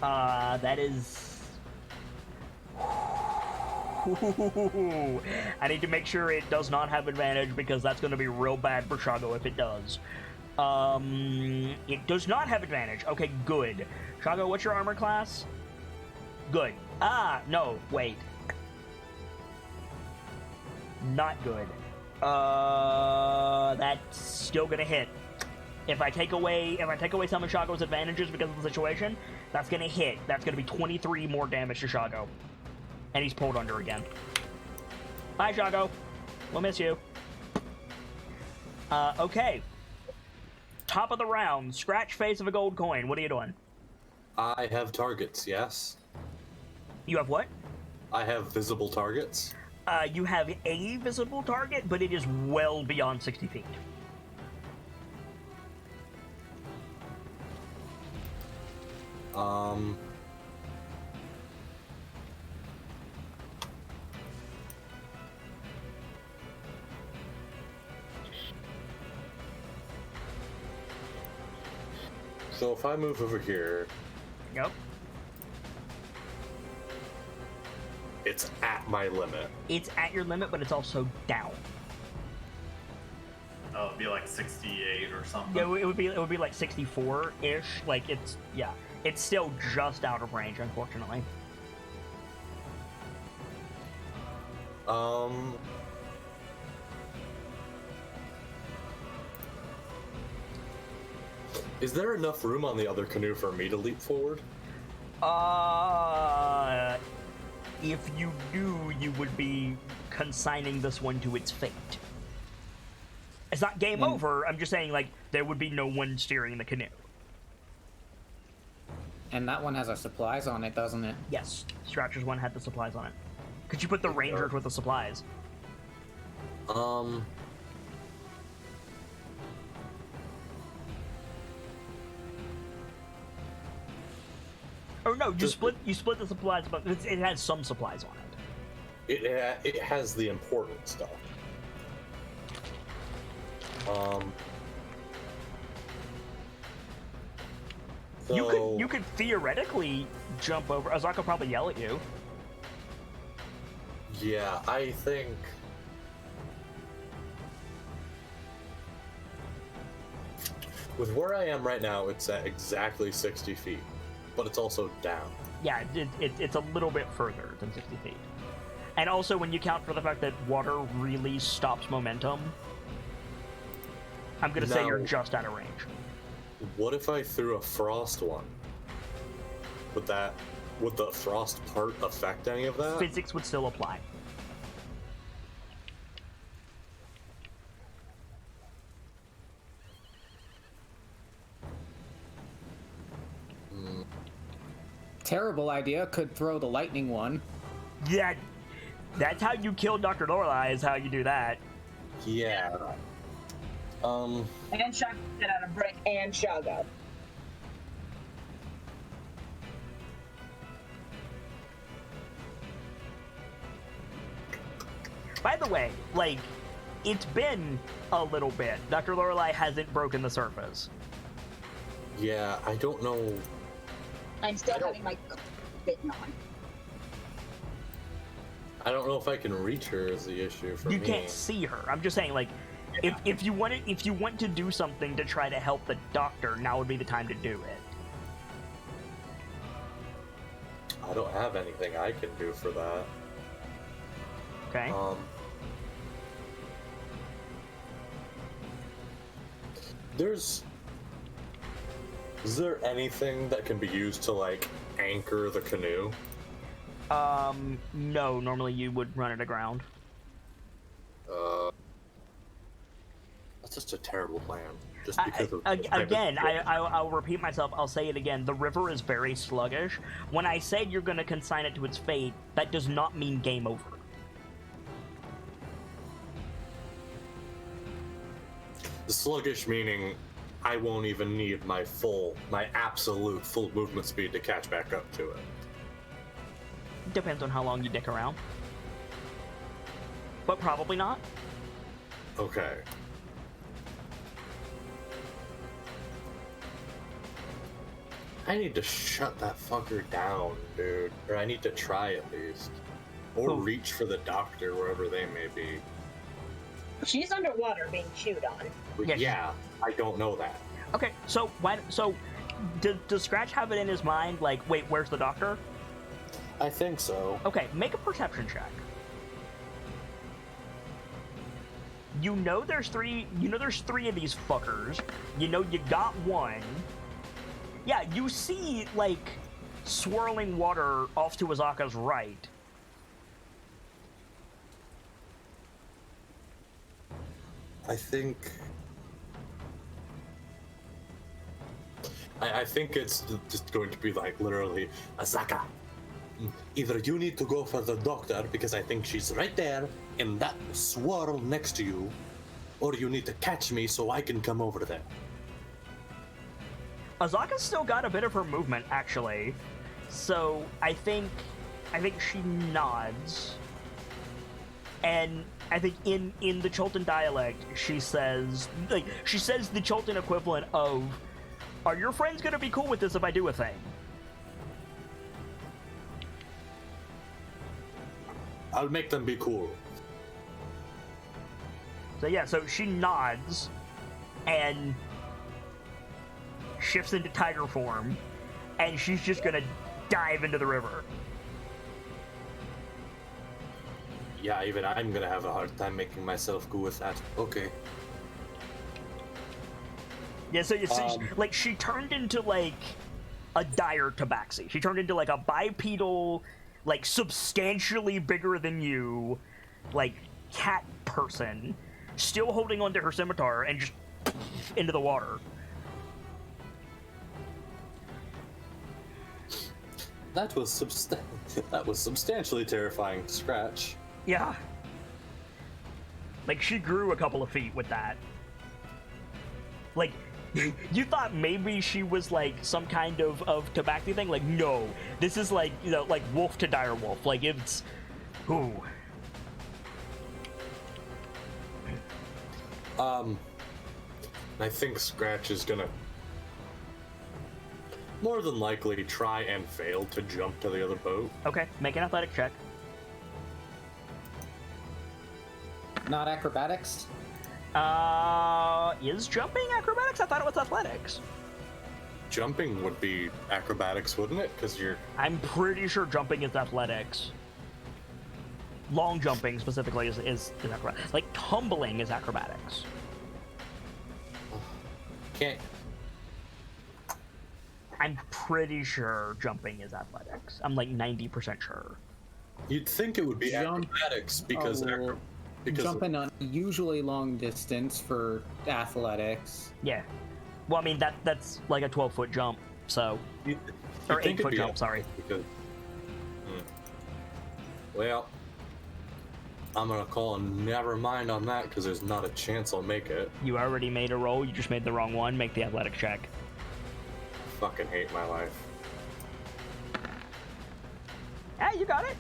That is... I need to make sure it does not have advantage because that's going to be real bad for Shago if it does. It does not have advantage. Okay, good. Shago, what's your armor class? Good. No, wait. Not good. That's still gonna hit. If I take away some of Shago's advantages because of the situation, that's gonna hit. That's gonna be 23 more damage to Shago. And he's pulled under again. Bye, Shago. We'll miss you. Okay. Top of the round. Scratch face of a gold coin. What are you doing? I have targets, yes. You have what? I have visible targets. You have a visible target, but it is well beyond 60 feet. So if I move over here, Yep. it's at my limit. It's at your limit, but it's also down. Oh, it'd be like 68 or something. Yeah, it would be like 64-ish. Like it's still just out of range, unfortunately. Is there enough room on the other canoe for me to leap forward? If you do, you would be consigning this one to its fate. It's not game over. I'm just saying, like, there would be no one steering the canoe. And that one has our supplies on it, doesn't it? Yes, Stratcher's one had the supplies on it. Could you put the Rangers with the supplies? Or no, you split the supplies, but it has some supplies on it. It has the important stuff. So You could theoretically jump over. Azaka will probably yell at you. yeah, I think with where I am right now, it's at exactly 60 feet, but it's also down. Yeah, it's a little bit further than 60 feet. And also, when you count for the fact that water really stops momentum, I'm going to say you're just out of range. What if I threw a frost one? Would the frost part affect any of that? Physics would still apply. Terrible idea. Could throw the lightning one. Yeah, that's how you kill Dr. Lorelei, is how you do that. Yeah. And Shago get out of break and Shago. By the way, like, it's been a little bit. Dr. Lorelei hasn't broken the surface. Yeah, I don't know. I'm still having my bitten on. I don't know if I can reach her is the issue for me. You can't see her. I'm just saying, like, if you want to do something to try to help the doctor, now would be the time to do it. I don't have anything I can do for that. Okay. Is there anything that can be used to, like, anchor the canoe? No. Normally you would run it aground. That's just a terrible plan. Just because of again, I'll repeat myself. I'll say it again. The river is very sluggish. When I said you're going to consign it to its fate, that does not mean game over. Sluggish meaning I won't even need my absolute full movement speed to catch back up to it. Depends on how long you dick around. But probably not. Okay. I need to shut that fucker down, dude. Or I need to try at least. Or reach for the doctor wherever they may be. She's underwater being chewed on. Yes. Yeah, I don't know that. Okay, so does Scratch have it in his mind, like, wait, where's the doctor? I think so. Okay, make a perception check. You know there's three of these fuckers. You know you got one. Yeah, you see, like, swirling water off to Azaka's right. I think it's just going to be like literally, Azaka, either you need to go for the doctor because I think she's right there in that swirl next to you, or you need to catch me so I can come over there. Azaka's still got a bit of her movement, actually. So I think she nods. And I think in the Cholton dialect, she says the Cholton equivalent of, "Are your friends gonna be cool with this if I do a thing?" I'll make them be cool. So yeah, so she nods and shifts into tiger form, and she's just gonna dive into the river. Yeah, even I'm gonna have a hard time making myself go with that. Okay. Yeah, so like she turned into like a dire tabaxi. She turned into like a bipedal, like substantially bigger than you, like cat person, still holding onto her scimitar and just into the water. That was substantially terrifying. Scratch. Yeah. Like, she grew a couple of feet with that. Like, you thought maybe she was, like, some kind of tabaxi thing? Like, no. This is, like, you know, like, wolf to dire wolf. Like, it's... Ooh. I think Scratch is gonna more than likely try and fail to jump to the other boat. Okay, make an athletic check. Not acrobatics? Is jumping acrobatics? I thought it was athletics. Jumping would be acrobatics, wouldn't it? Because you're... I'm pretty sure jumping is athletics. Long jumping, specifically, is acrobatics. Like, tumbling is acrobatics. Can't... I'm pretty sure jumping is athletics. I'm like 90% sure. You'd think it would be acrobatics because... Jumping on usually long distance for athletics. Yeah. Well, I mean, that's like a 12-foot jump, so... Or 8-foot jump, sorry. Because... Well... I'm gonna call a never mind on that because there's not a chance I'll make it. You already made a roll, you just made the wrong one. Make the athletic check. Fucking hate my life. Yeah, you got it.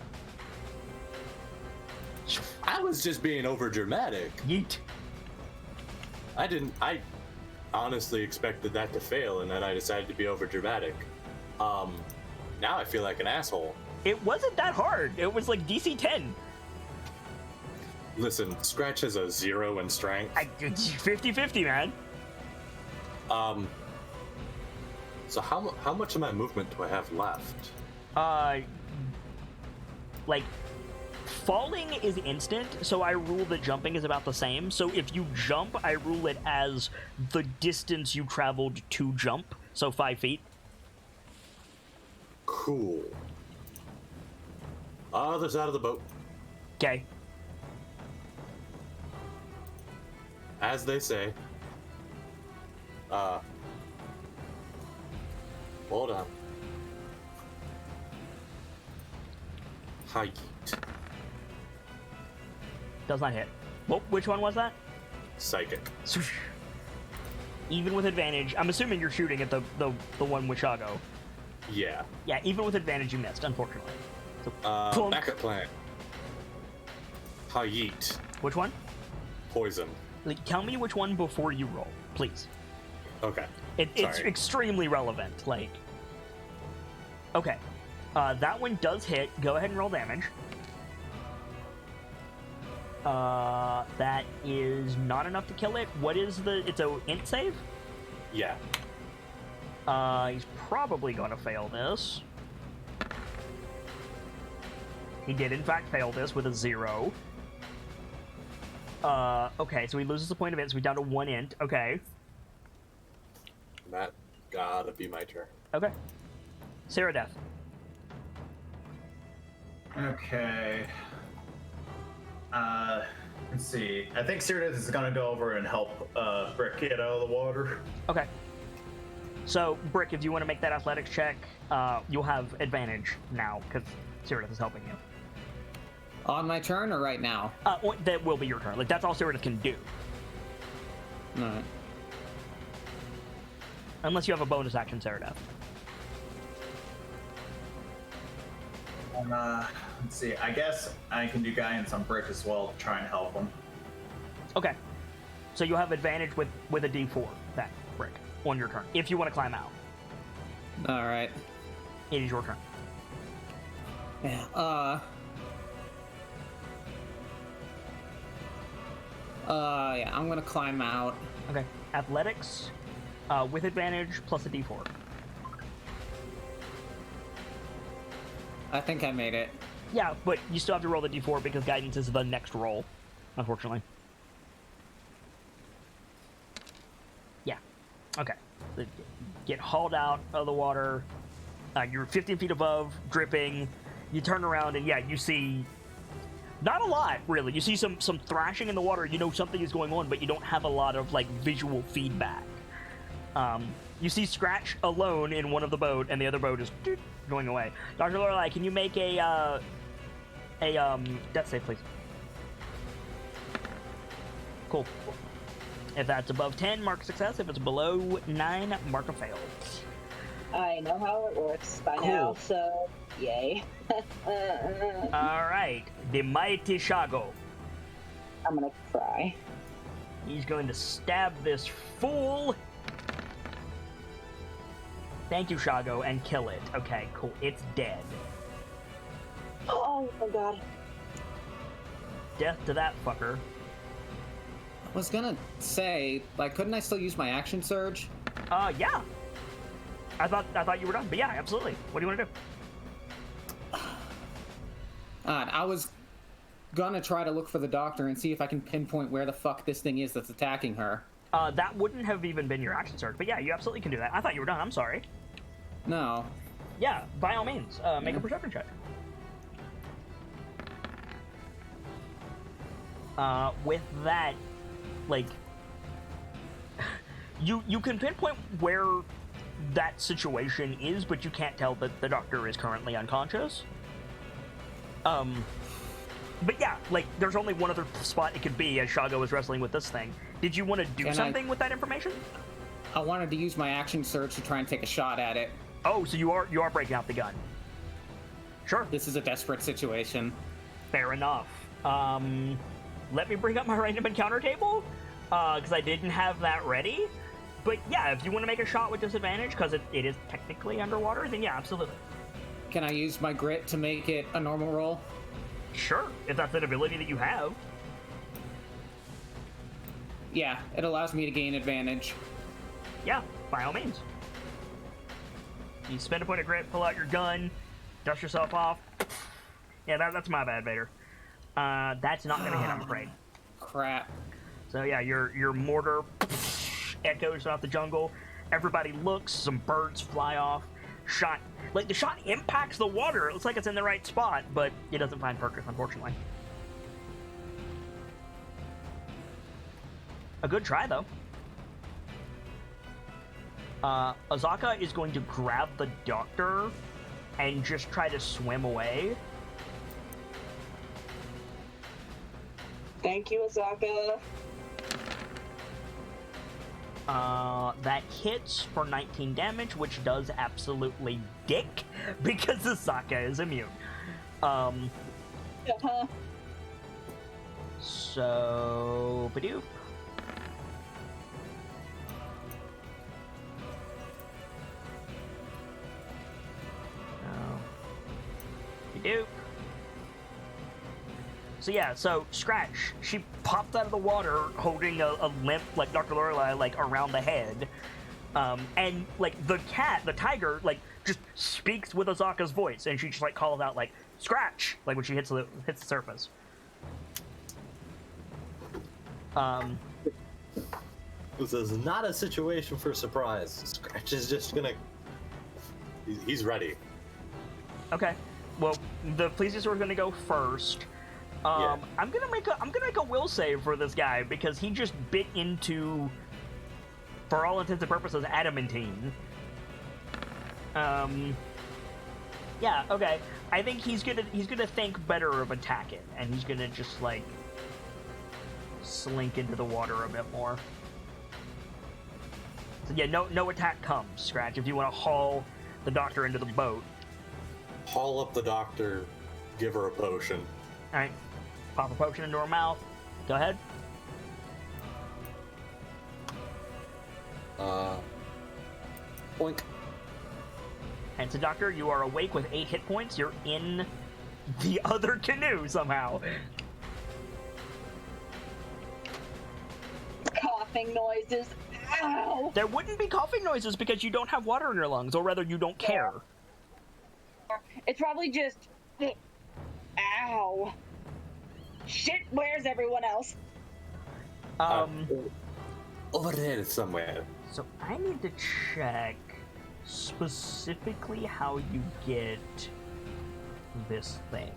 I was just being over dramatic. Yeet. I honestly expected that to fail, and then I decided to be over dramatic. Now I feel like an asshole. It wasn't that hard. It was like DC 10. Listen, Scratch has a 0 in strength. 50-50, man. So how much of my movement do I have left? Like, falling is instant, so I rule that jumping is about the same. So if you jump, I rule it as the distance you traveled to jump, so 5 feet. Cool. Other side of the boat. Okay. As they say. Hold on. Height. Does not hit. Well, which one was that? Psychic. even with advantage, I'm assuming you're shooting at the one with Shago. Yeah. Yeah, even with advantage, you missed, unfortunately. So, plunk. Backup plan. Yeet. Which one? Poison. Like, tell me which one before you roll, please. Okay. It's extremely relevant. Like, okay, that one does hit. Go ahead and roll damage. That is not enough to kill it. What is the? It's a int save. Yeah. He's probably going to fail this. He did, in fact, fail this with a 0. Okay, so he loses a point of int, so we're down to 1 int. Okay. That gotta be my turn. Okay. Sarah Death. Okay. Let's see. I think Cyrus is gonna go over and help Brick get out of the water. Okay. So, Brick, if you want to make that athletics check, you'll have advantage now, because Cyrus is helping you. On my turn or right now? That will be your turn. Like, that's all Cyrus can do. Alright. Unless you have a bonus action, Cyrus. Let's see. I guess I can do guidance on Brick as well to try and help him. Okay. So you'll have advantage with a D4, that, Brick, on your turn, if you want to climb out. Alright. It is your turn. Yeah, yeah, I'm gonna climb out. Okay. Athletics, with advantage, plus a D4. I think I made it. Yeah, but you still have to roll the D4 because guidance is the next roll, unfortunately. Yeah. Okay. So get hauled out of the water. You're 15 feet above, dripping. You turn around and, yeah, you see... Not a lot, really. You see some thrashing in the water. You know something is going on, but you don't have a lot of, like, visual feedback. You see Scratch alone in one of the boat, and the other boat is going away. Dr. Lorelei, can you make a death save, please? Cool. If that's above 10, mark a success. If it's below 9, mark a fail. I know how it works by now, so yay. Alright, the mighty Shago. I'm gonna cry. He's going to stab this fool. Thank you, Shago, and kill it. Okay, cool. It's dead. Oh my god. Death to that fucker. I was gonna say, like, couldn't I still use my action surge? Yeah. I thought you were done, but yeah, absolutely. What do you want to do? I was gonna try to look for the doctor and see if I can pinpoint where the fuck this thing is that's attacking her. That wouldn't have even been your action surge, but yeah, you absolutely can do that. I thought you were done. I'm sorry. No. Yeah, by all means, make a perception check. With that, like, you can pinpoint where that situation is, but you can't tell that the doctor is currently unconscious. But yeah, like, there's only one other spot it could be as Shago is wrestling with this thing. Did you want to do something with that information? I wanted to use my action surge to try and take a shot at it. Oh, so you are breaking out the gun. Sure. This is a desperate situation. Fair enough. Let me bring up my random encounter table, because I didn't have that ready. But yeah, if you want to make a shot with disadvantage, because it is technically underwater, then yeah, absolutely. Can I use my grit to make it a normal roll? Sure, if that's an ability that you have. Yeah, it allows me to gain advantage. Yeah, by all means. You spend a point of grit, pull out your gun, dust yourself off. Yeah, that's my bad, Vader. That's not going to hit, I'm afraid. Crap. So yeah, your mortar echoes throughout the jungle. Everybody looks, some birds fly off. The shot impacts the water. It looks like it's in the right spot, but it doesn't find Perkins, unfortunately. A good try, though. Azaka is going to grab the doctor and just try to swim away. Thank you, Azaka. That hits for 19 damage, which does absolutely dick because Asaka is immune. Uh-huh. So, Badoop. Badoop. So yeah, so Scratch, she popped out of the water holding a limp, like Dr. Lorelei, like around the head. And like the cat, the tiger, like just speaks with Asaka's voice, and she just like calls out like Scratch, like when she hits the surface. This is not a situation for surprise. Scratch is just gonna. He's ready. Okay. Well, the plesiosaur is gonna go first. Yeah. I'm gonna make a will save for this guy because he just bit into, for all intents and purposes, adamantine. Yeah. Okay. I think he's gonna think better of attacking, and he's gonna just like slink into the water a bit more. So yeah, no attack comes, Scratch. If you want to haul the doctor into the boat. Haul up the doctor, give her a potion. Alright. Pop a potion into her mouth. Go ahead. Boink. And so, Doctor, you are awake with 8 hit points. You're in the other canoe somehow. Coughing noises. Ow! There wouldn't be coughing noises because you don't have water in your lungs, or rather, you don't care. It's probably just... Ow. Shit, where's everyone else? Over there somewhere. So I need to check specifically how you get this thing.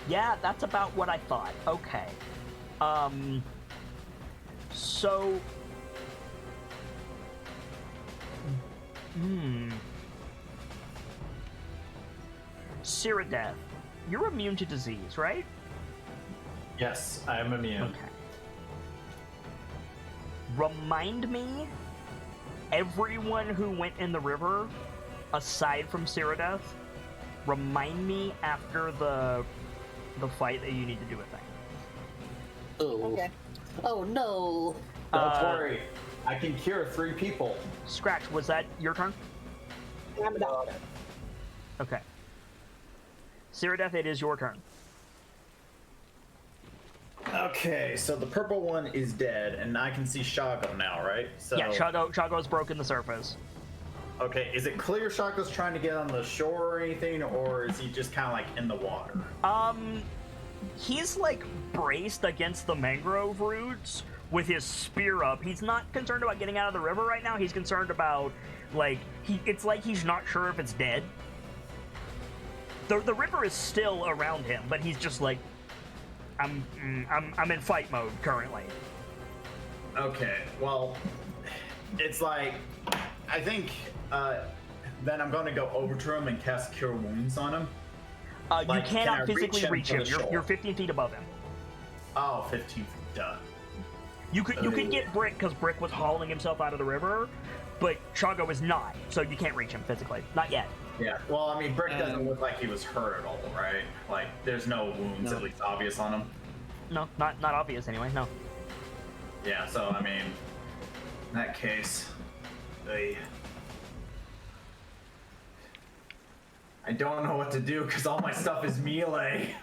Yeah, that's about what I thought. Okay. So... Cyrodiil, you're immune to disease, right? Yes, I am immune. Okay. Remind me, everyone who went in the river, aside from Cyrodiil, remind me after the fight that you need to do a thing. Oh. Okay. Oh no. Don't worry, I can cure 3 people. Scratch, was that your turn? I'm a doctor. Okay. Cyrodiil, it is your turn. Okay, so the purple one is dead, and I can see Shago now, right? So, Yeah, Shago's broken the surface. Okay, is it clear Shago's trying to get on the shore or anything, or is he just kind of like in the water? He's like braced against the mangrove roots with his spear up. He's not concerned about getting out of the river right now. He's concerned about like it's like he's not sure if it's dead. The river is still around him, but he's just like I'm in fight mode currently. Okay, well, it's like I think then I'm going to go over to him and cast Cure Wounds on him. You Like, can I cannot physically reach reach him him. to the shore? You're 15 feet above him. Oh, 15 done. You could get Brick because Brick was hauling himself out of the river, but Chago is not, so you can't reach him physically. Not yet. Yeah, well, I mean, Brick doesn't look like he was hurt at all, right? Like, there's no wounds No. at least obvious on him. No, not obvious anyway. No. Yeah, so I mean, in that case, I don't know what to do because all my stuff is melee,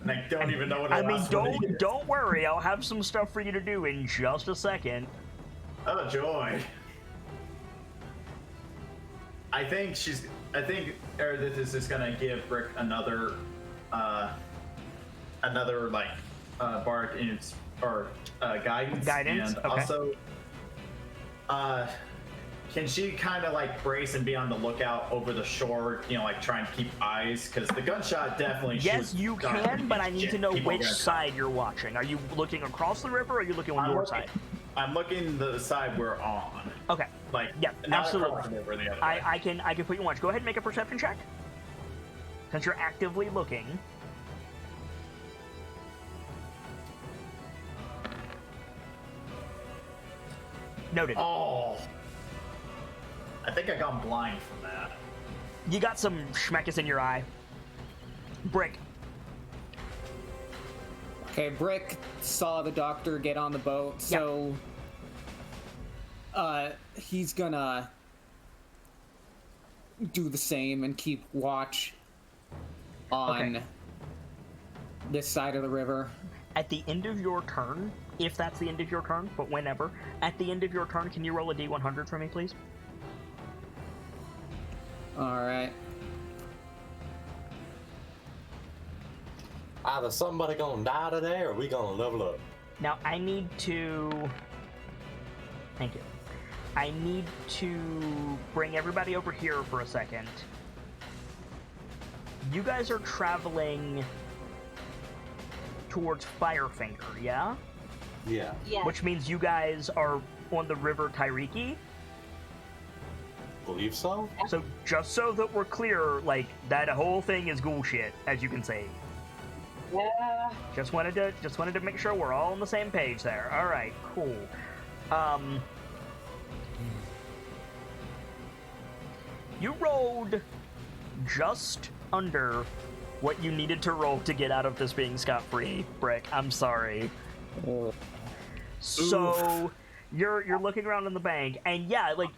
and I don't even know what. I mean, don't worry. I'll have some stuff for you to do in just a second. Oh joy! I think Erudith is just gonna give Brick another like bark in or guidance. Guidance, and okay. also can she kind of like brace and be on the lookout over the shore, you know, like trying to keep eyes? Because the gunshot definitely Yes, shoots you dark can, but I need to know people which gonna- side you're watching. Are you looking across the river, or are you looking on I'm your looking- side? I'm looking the side we're on. Okay. Like, Yeah, not absolutely. across the river, the other way. I can put you on watch. Go ahead and make a perception check. since you're actively looking. Noted. Oh. I think I got blind from that. You got some schmeckus in your eye. Brick. Okay, Brick saw the doctor get on the boat, so he's gonna do the same and keep watch on this side of the river. At the end of your turn, if that's the end of your turn, but whenever, at the end of your turn, can you roll a D100 for me, please? Alright. Either somebody gonna die today or we gonna level up. Now, I need to... Thank you. I need to bring everybody over here for a second. You guys are traveling towards Firefinger, yeah? Yeah. Yeah. Which means you guys are on the river Tairiki. Believe so? So just so that we're clear, like, that whole thing is ghoul shit, as you can see. Yeah. Just wanted to make sure we're all on the same page there. All right, cool. You rolled just under what you needed to roll to get out of this being scot-free, Brick. I'm sorry. So you're looking around on the bank, and yeah, like,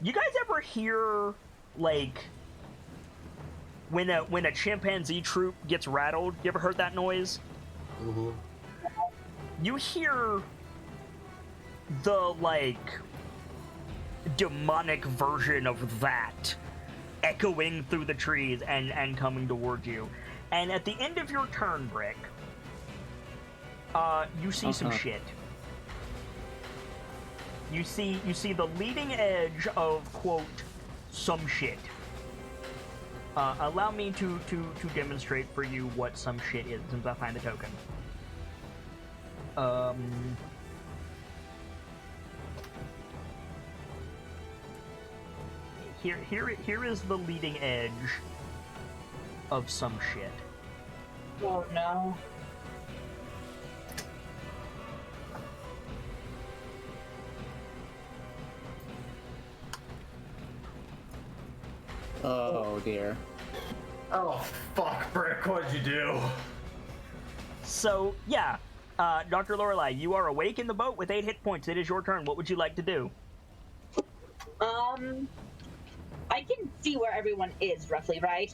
you guys ever hear like when a chimpanzee troop gets rattled? You ever heard that noise? Mm-hmm. You hear the like demonic version of that echoing through the trees and coming towards you. And at the end of your turn, Brick, you see some shit. You see the leading edge of, quote, some shit. Allow me to demonstrate for you what some shit is, since I find the token. Here is the leading edge of some shit. Oh no. Oh dear. Oh, fuck, Brick, what'd you do? So, yeah, Dr. Lorelei, you are awake in the boat with 8 hit points. It is your turn. What would you like to do? I can see where everyone is roughly, right?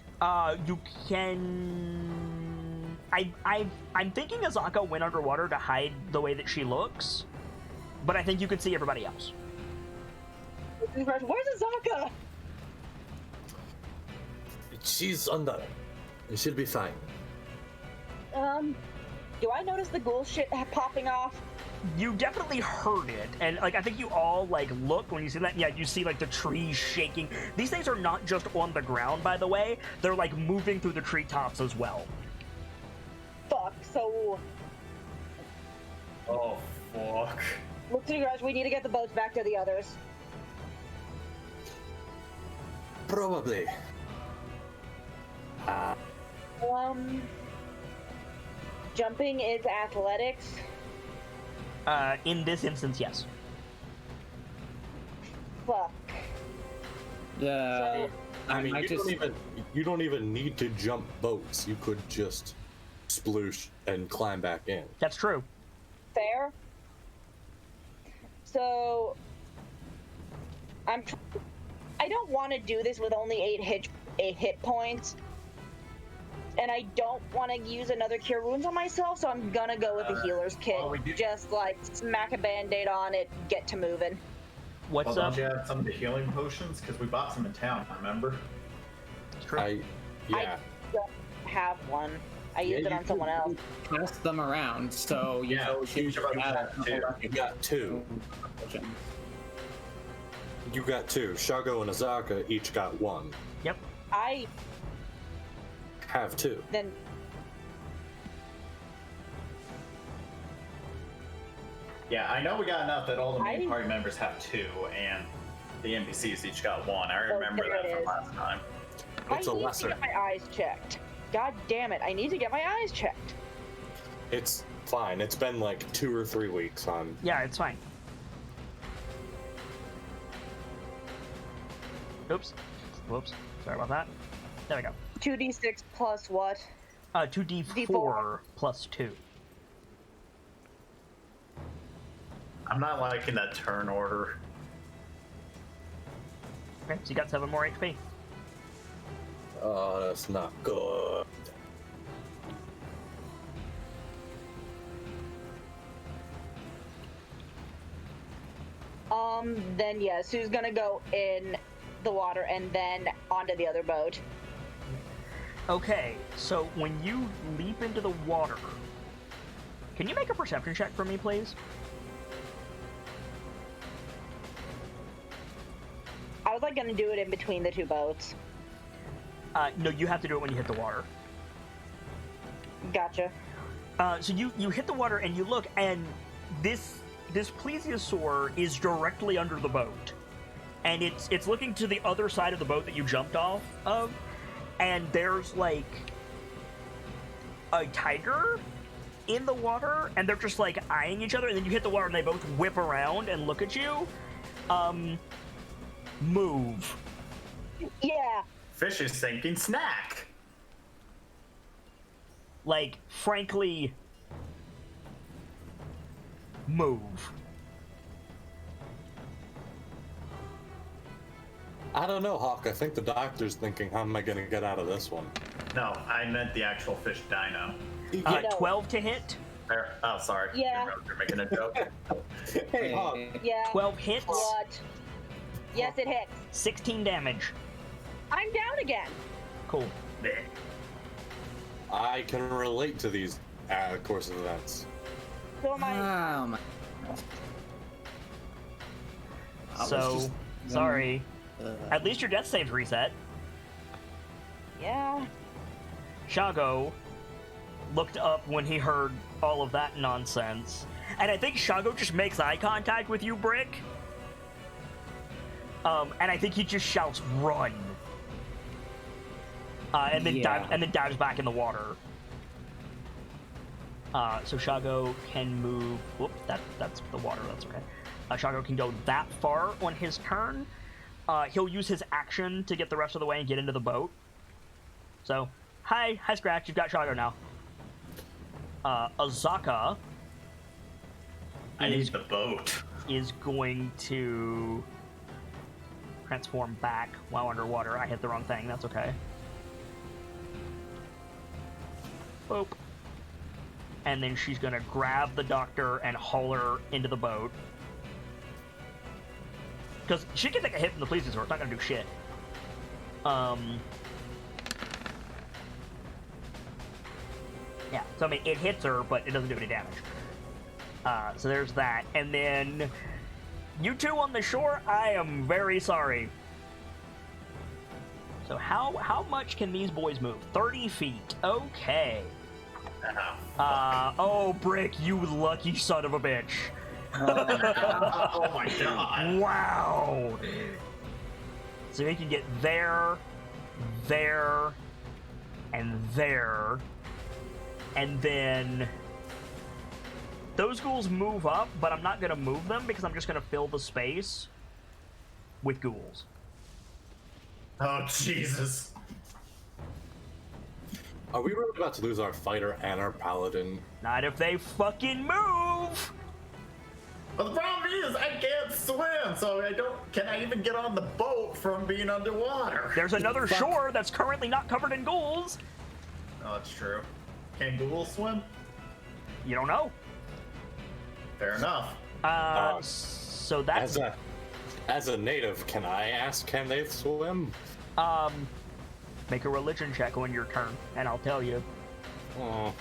You can... I'm thinking Azaka went underwater to hide the way that she looks, but I think you can see everybody else. Where's Azaka? She's under. She'll be fine. Do I notice the ghoul shit popping off? You definitely heard it, and like I think you all like look when you see that. Yeah, you see like the trees shaking. These things are not just on the ground, by the way. They're like moving through the treetops as well. Fuck, so... Oh, fuck. Look to you guys, we need to get the boats back to the others. Probably. Jumping is athletics. In this instance, yes. Fuck. Yeah. So- I mean, might you don't even need to jump boats. You could just sploosh and climb back in. That's true. Fair. So... I don't want to do this with only 8 hit points. And I don't want to use another Cure Wounds on myself, so I'm gonna go with the Healer's Kit. well, we do- Just, like, smack a Band-Aid on it, get to moving. What's Well, up? don't you have some of the healing potions? Because we bought some in town, remember? It's true. I don't have one. I used it on someone else. Pass them around, so you Yeah, know we each of us have two. You got two. You got two. Shago and Azaka each got one. Yep. I Have two. then Yeah, I know we got enough that all the main I- party members have two, and the NPCs each got one. I Oh, remember there that it from is. last time. It's a I need lesser. to get my eyes checked. God damn it! I need to get my eyes checked. It's fine. It's been like 2 or 3 weeks on. Yeah, it's fine. Oops. Whoops. Sorry about that. There we go. 2d6 plus what? 2d4 D4. plus 2. I'm not liking that turn order. Okay, so you got 7 more HP. Oh, that's not good. Then yeah, Sue's gonna go in the water and then onto the other boat. Okay, so when you leap into the water, can you make a perception check for me, please? I was like gonna do it in between the two boats. No, you have to do it when you hit the water. Gotcha. So you hit the water and you look, and this plesiosaur is directly under the boat, and it's looking to the other side of the boat that you jumped off of, and there's like a tiger in the water, and they're just like eyeing each other, and then you hit the water and they both whip around and look at you. Move. Yeah. Fish is sinking. Snack. Like, frankly, move. I don't know, Hawk. I think the doctor's thinking, how am I going to get out of this one? No, I meant the actual fish dino. No. 12 to hit. Oh, sorry. Yeah. You're making a joke. Hey, Hawk. Yeah. 12 hits. What? Yes, it hits. 16 damage. I'm down again. Cool. I can relate to these course of events. So am I. Oh my. I was So, just- sorry. At least your death save's reset. Yeah. Shago looked up when he heard all of that nonsense. And I think Shago just makes eye contact with you, Brick. And I think he just shouts, "Run!" And then dives back in the water. So Shago can move. Whoops, that's the water. That's okay. Shago can go that far on his turn. He'll use his action to get the rest of the way and get into the boat. So, hi Scratch. You've got Shago now. Azaka. I need the boat. Is going to transform back while underwater. I hit the wrong thing. That's okay. Boop. And then she's gonna grab the doctor and haul her into the boat. Because she can take a hit from the plesiosaur. It's not gonna do shit. Yeah, so I mean, it hits her, but it doesn't do any damage. So there's that. And then, you two on the shore, I am very sorry. So how much can these boys move? 30 feet. Okay. Oh, Brick, you lucky son of a bitch. Oh my god. Wow. So he can get there, there, and there. And then those ghouls move up, but I'm not going to move them because I'm just going to fill the space with ghouls. Oh, Jesus. Are we really about to lose our fighter and our paladin? Not if they fucking move! But the problem is, I can't swim, so can I even get on the boat from being underwater? There's another shore that's currently not covered in ghouls. Oh, that's true. Can ghouls swim? You don't know. Fair enough. So that's... As a native, can I ask, can they swim? Make a religion check on your turn, and I'll tell you. Oh,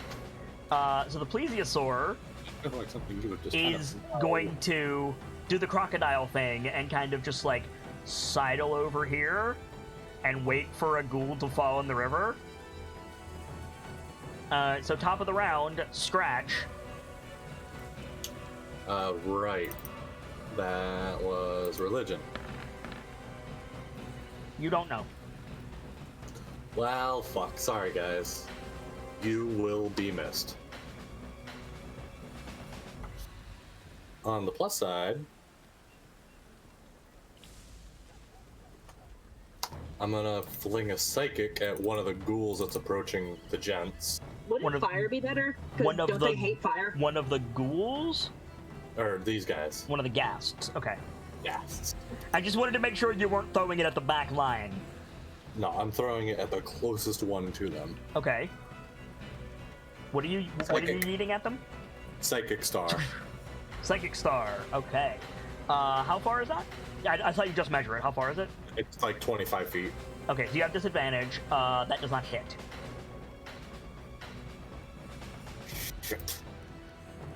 So the plesiosaur I feel like something you would just is going to do the crocodile thing and kind of just like sidle over here and wait for a ghoul to fall in the river. So top of the round, Scratch. Right. That was religion. You don't know. Well, fuck. Sorry, guys. You will be missed. On the plus side, I'm gonna fling a psychic at one of the ghouls that's approaching the gents. Wouldn't fire be better? Because don't they hate fire? One of the ghouls? Or these guys. One of the ghasts. Okay. Ghasts. I just wanted to make sure you weren't throwing it at the back line. No, I'm throwing it at the closest one to them. Okay. What are you eating at them? Psychic star. Psychic star. Okay. How far is that? I thought you just measure it. How far is it? It's like 25 feet. Okay, so you have disadvantage. That does not hit. Shit.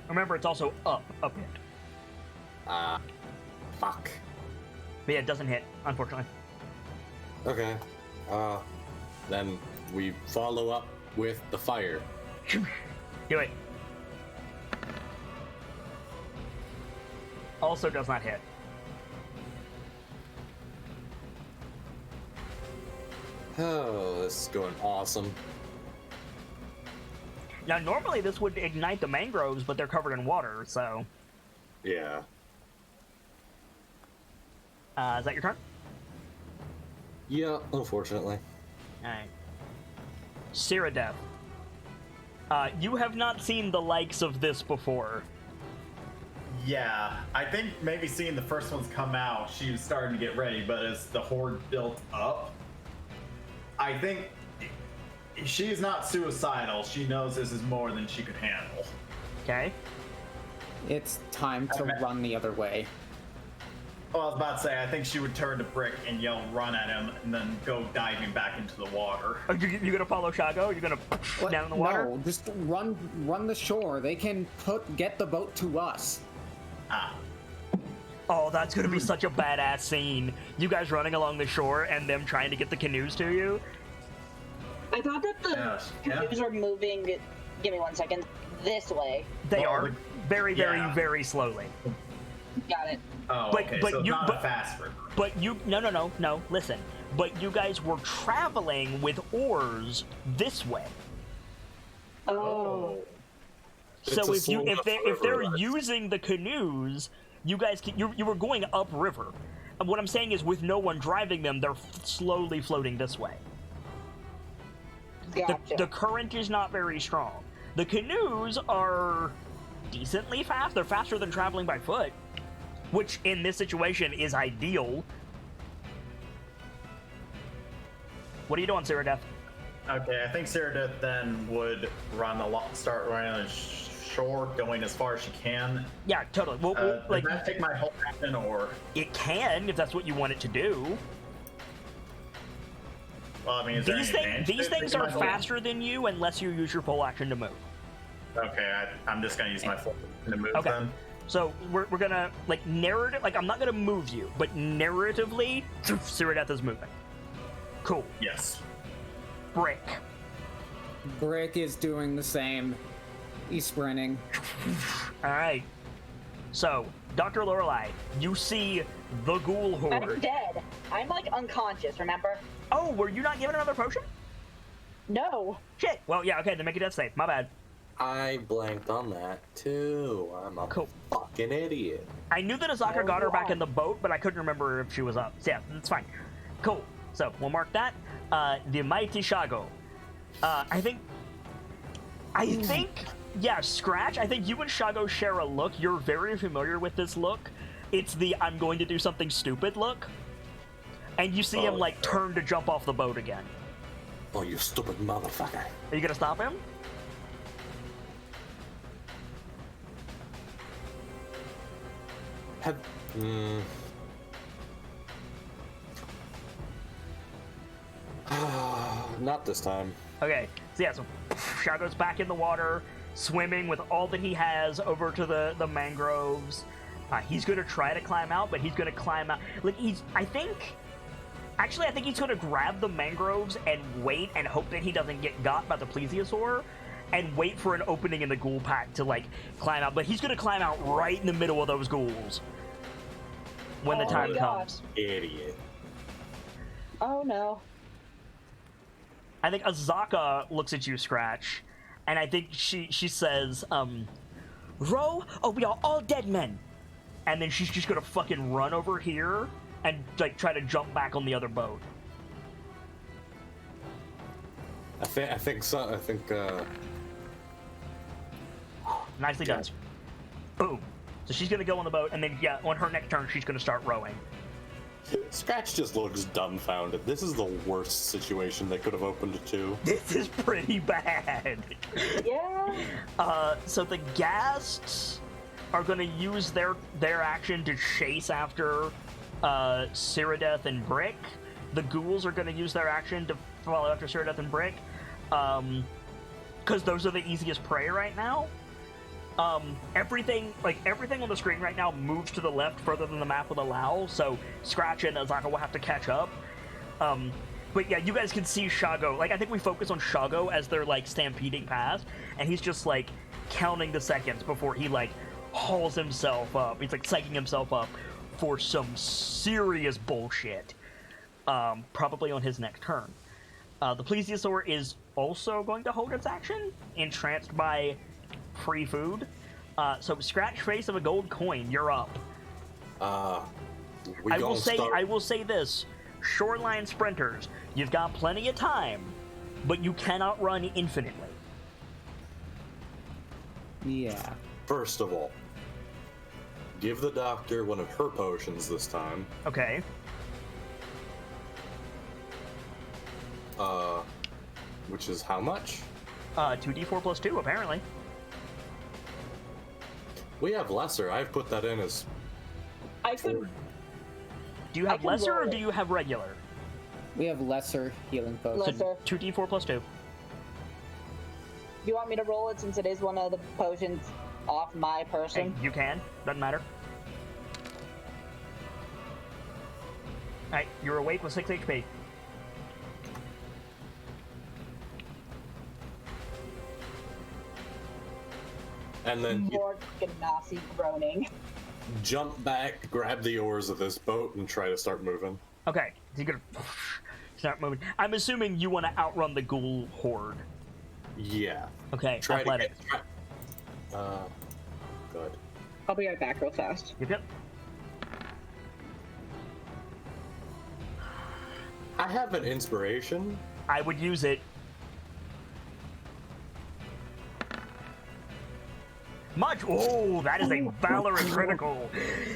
Remember, it's also up hit. Fuck. But yeah, it doesn't hit, unfortunately. Okay. Then we follow up with the fire. Do it. Also does not hit. Oh, this is going awesome. Now, normally this would ignite the mangroves, but they're covered in water, so... Yeah. Is that your turn? Yeah, unfortunately. Alright. Cyrodiil. You have not seen the likes of this before. Yeah, I think maybe seeing the first ones come out, she was starting to get ready, but as the horde built up, I think she's not suicidal. She knows this is more than she could handle. Okay. It's time to run the other way. Well, I was about to say, I think she would turn to Brick and yell, "Run at him," and then go diving back into the water. Are you gonna follow Shago? You're gonna down in the water? No, just run the shore. They can get the boat to us. Ah. Oh, that's gonna be such a badass scene. You guys running along the shore and them trying to get the canoes to you. I thought that the canoes were moving. Give me 1 second. This way. They are very, very slowly. Got it. Oh, okay. So it's not a fast river. But you no. Listen, but you guys were traveling with oars this way. Oh. So if they're using the canoes, you guys you were going upriver. And what I'm saying is, with no one driving them, they're slowly floating this way. Gotcha. The current is not very strong. The canoes are decently fast. They're faster than traveling by foot, which in this situation is ideal. What are you doing, Cyrodiil? Okay, I think Cyrodiil then would start running on the shore, going as far as she can. Yeah, totally. Well, does that take my whole action, or? It can, if that's what you want it to do. Well, I mean, these things are faster than you unless you use your full action to move. Okay, I'm just gonna use my full action to move then. So we're gonna narrative. I'm not gonna move you, but narratively, Cyrodiil is moving. Cool. Yes. Brick. Brick is doing the same. He's sprinting. All right. So, Dr. Lorelei, you see the ghoul horde. I'm dead. I'm unconscious. Remember? Oh, were you not given another potion? No. Shit. Well, yeah. Okay, then make a death save. My bad. I blanked on that too. I'm a fucking idiot. I knew that Azaka got her back in the boat, but I couldn't remember if she was up. So yeah, that's fine. Cool. So we'll mark that. The mighty Shago. I think. Yeah, Scratch. I think you and Shago share a look. You're very familiar with this look. It's the "I'm going to do something stupid" look. And you see him turn to jump off the boat again. Oh, you stupid motherfucker! Are you gonna stop him? Not this time. Okay, so yeah, so Shago's back in the water, swimming with all that he has over to the mangroves. He's gonna try to climb out, but he's gonna climb out. I think he's gonna grab the mangroves and wait and hope that he doesn't get got by the plesiosaur, and wait for an opening in the ghoul pack to climb out. But he's gonna climb out right in the middle of those ghouls when the time comes. Idiot. Oh no. I think Azaka looks at you, Scratch, and I think she says, row or we are all dead men. And then she's just gonna fucking run over here and like try to jump back on the other boat. I think so. I think. Nicely done. Boom. So she's gonna go on the boat, and then yeah, on her next turn, she's gonna start rowing. Scratch just looks dumbfounded. This is the worst situation they could have opened to. This is pretty bad. Yeah. So the ghasts are gonna use their action to chase after Cyrodiil and Brick. The ghouls are gonna use their action to follow after Cyrodiil and Brick, because those are the easiest prey right now. Everything on the screen right now moves to the left further than the map would allow, so Scratch and Azaka will have to catch up. But yeah, you guys can see Shago. Like, I think we focus on Shago as they're, like, stampeding past, and he's just, like, counting the seconds before he, like, hauls himself up. He's, like, psyching himself up for some serious bullshit. Probably on his next turn. The Plesiosaur is also going to hold its action, entranced by free food. So Scratch face of a gold coin, you're up. I will say this. Shoreline sprinters, you've got plenty of time, but you cannot run infinitely. Yeah. First of all, give the doctor one of her potions this time. Okay. Which is how much? 2d4 plus 2, apparently. We have lesser. I've put that in as... I could. Do you have lesser or roll do it. you have regular? We have lesser healing potions. Lesser. 2d4 plus 2. Do you want me to roll it since it is one of the potions off my person? Hey, you can. Doesn't matter. Alright, you're awake with 6 HP. And then you More Ganassi groaning. jump back, grab the oars of this boat, and try to start moving. Okay, so you're gonna start moving. I'm assuming you want to outrun the ghoul horde. Yeah. Okay, Try athletic. to get... Good. I'll be right back real fast. Yep. I have an inspiration. I would use it. Much. Oh, that is a valorous critical.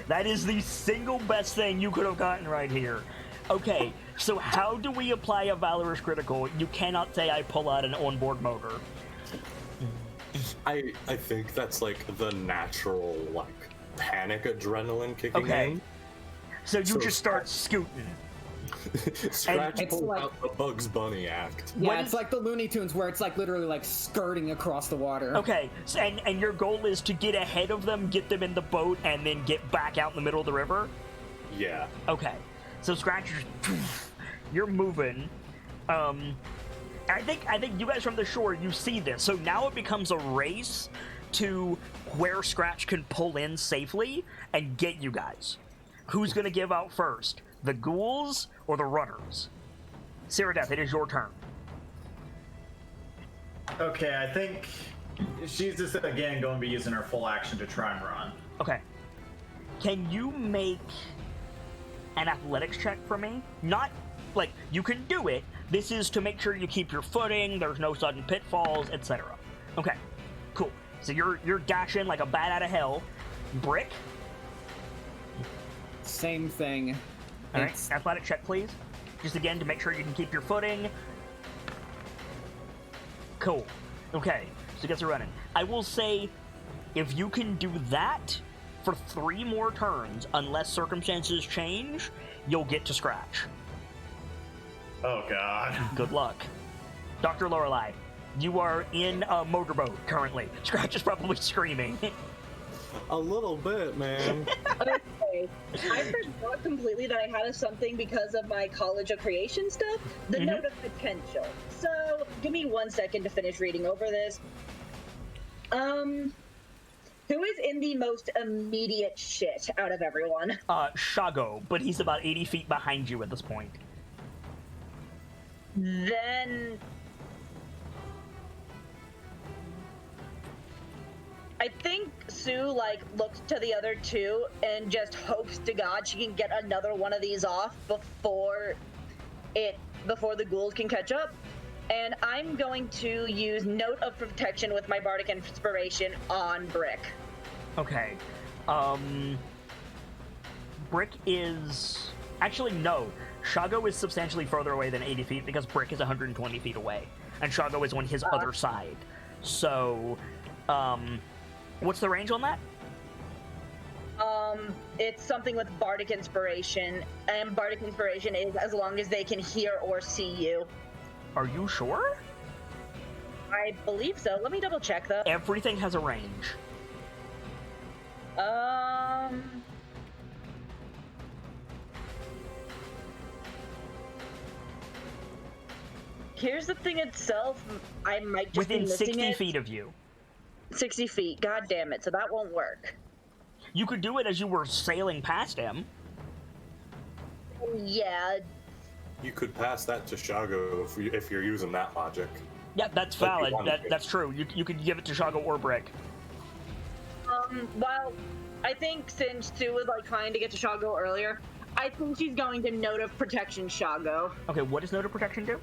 That is the single best thing you could have gotten right here. Okay, so how do we apply a valorous critical? You cannot say I pull out an onboard motor. I think that's like the natural like panic adrenaline kicking Okay. in. So you So just start scooting. Scratch it's pulled like- out the Bugs Bunny act. Yeah, What it's is- like the Looney Tunes where it's like literally like skirting across the water. Okay, so, and your goal is to get ahead of them, get them in the boat, and then get back out in the middle of the river? Yeah. Okay, so Scratch, you're moving. I think you guys from the shore, you see this. So now it becomes a race to where Scratch can pull in safely and get you guys. Who's gonna give out first? The ghouls or the runners? Cyrodiil, it is your turn. Okay, I think she's just again going to be using her full action to try and run. Okay. Can you make an athletics check for me? Not, like, you can do it. This is to make sure you keep your footing, there's no sudden pitfalls, etc. Okay, cool. So you're dashing like a bat out of hell. Brick? Same thing. Alright, It's- athletic check, please. Just again, to make sure you can keep your footing. Cool. Okay, so you guys are running. I will say, if you can do that for 3 more turns, unless circumstances change, you'll get to Scratch. Oh god. Good luck. Dr. Lorelei, you are in a motorboat currently. Scratch is probably screaming. A little bit, man. Okay. I forgot completely that I had something because of my College of Creation stuff. The note of potential. So, give me 1 second to finish reading over this. Who is in the most immediate shit out of everyone? Shago, but he's about 80 feet behind you at this point. then I think Sue like looks to the other two and just hopes to God she can get another one of these off before the ghouls can catch up. And I'm going to use Note of Protection with my Bardic Inspiration on Brick. Okay. Brick is... Actually, no. Shago is substantially further away than 80 feet because Brick is 120 feet away. And Shago is on his other side. So, what's the range on that? It's something with Bardic Inspiration. And Bardic Inspiration is as long as they can hear or see you. Are you sure? I believe so. Let me double check though. Everything has a range. Here's the thing itself. I might just Within be missing 60 it. feet of you. 60 feet. God damn it. So that won't work. You could do it as you were sailing past him. Yeah. You could pass that to Shago if you're using that logic. Yeah, that's Like you valid. wanted to. That's true. You could give it to Shago or Brick. Well, I think since Sue was like trying to get to Shago earlier, I think she's going to Note of Protection Shago. Okay, what does Note of Protection do?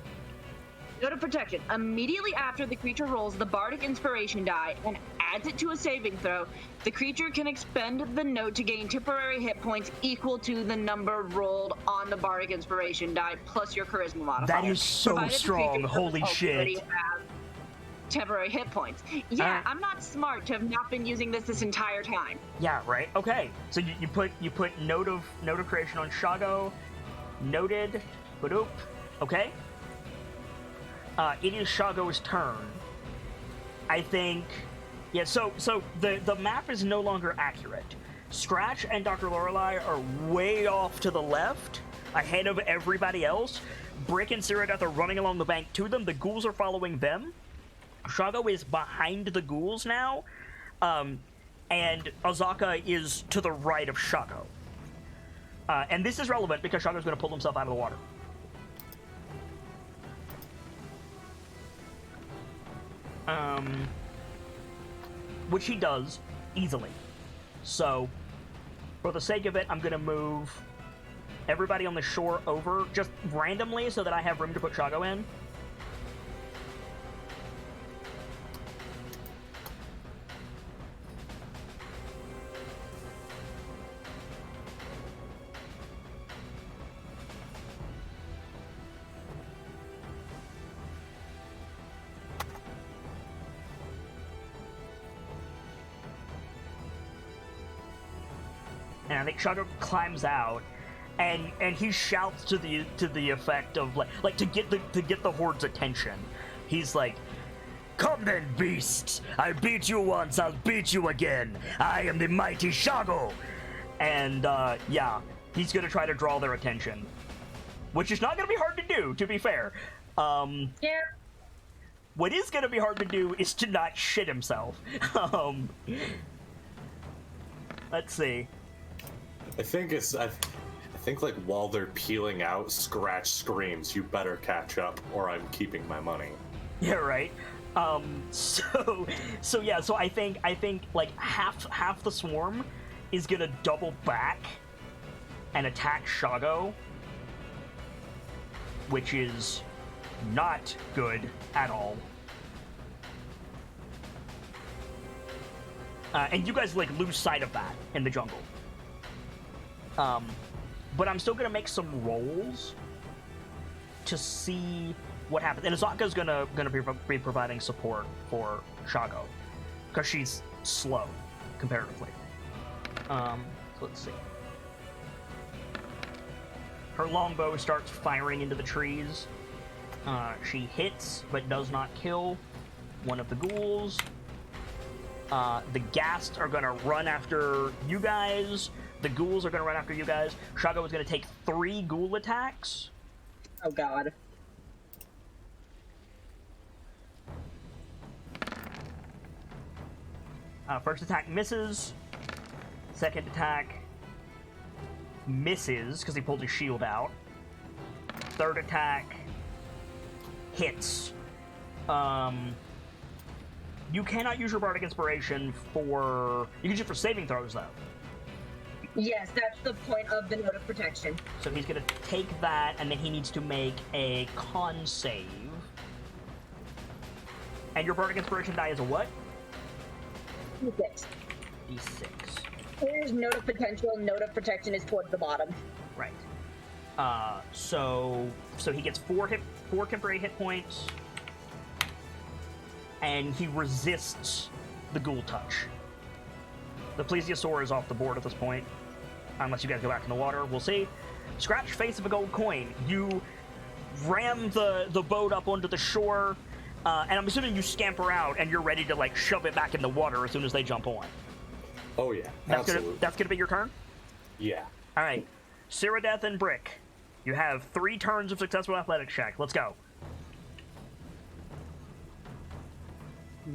Note of Protection. Immediately after the creature rolls the Bardic Inspiration die and adds it to a saving throw, the creature can expend the note to gain temporary hit points equal to the number rolled on the Bardic Inspiration die plus your Charisma modifier. That is so Provided the strong. creature Holy doesn't already shit. have temporary hit points. Yeah, I'm not smart to have not been using this entire time. Yeah, right. Okay, so you put note of creation on Shago. Noted. Badoop. Okay. It is Shago's turn. I think. Yeah. So the map is no longer accurate. Scratch and Dr. Lorelei are way off to the left, ahead of everybody else. Brick and Cyrodiil are running along the bank to them. The ghouls are following them. Shago is behind the ghouls now, and Azaka is to the right of Shago. And this is relevant because Shago's going to pull himself out of the water. Which he does easily. So, for the sake of it, I'm going to move everybody on the shore over just randomly so that I have room to put Shago in. And I think Shago climbs out, and he shouts to the effect of like to get the horde's attention. He's like, "Come then, beasts! I beat you once, I'll beat you again. I am the mighty Shago!" And yeah, he's gonna try to draw their attention, which is not gonna be hard to do. To be fair, Yeah. what is gonna be hard to do is to not shit himself. Let's see. I think like while they're peeling out, Scratch screams, "You better catch up, or I'm keeping my money." Yeah, right. So I think like half the swarm is gonna double back and attack Shago, which is not good at all. And you guys like lose sight of that in the jungle. But I'm still gonna make some rolls to see what happens. And Azaka's gonna be providing support for Shago because she's slow comparatively. So let's see. Her longbow starts firing into the trees. She hits but does not kill one of the ghouls. The Ghast are gonna run after you guys. The ghouls are gonna run after you guys. Shago is gonna take 3 ghoul attacks. Oh god. First attack misses. Second attack misses because he pulled his shield out. Third attack hits. You cannot use your bardic inspiration for... You can use it for saving throws, though. Yes, that's the point of the note of protection. So he's going to take that, and then he needs to make a con save. And your bardic inspiration die is a what? D6. D6. Here's note of potential. Note of protection is towards the bottom. Right. So he gets 4 temporary hit points, and he resists the ghoul touch. The plesiosaur is off the board at this point, unless you guys go back in the water. We'll see. Scratch face of a gold coin. You ram the boat up onto the shore, and I'm assuming you scamper out and you're ready to like shove it back in the water as soon as they jump on. Oh yeah, That's absolutely. that's gonna be your turn. Yeah. All right, Cyrodiil and Brick. You have 3 turns of successful athletics check. Let's go.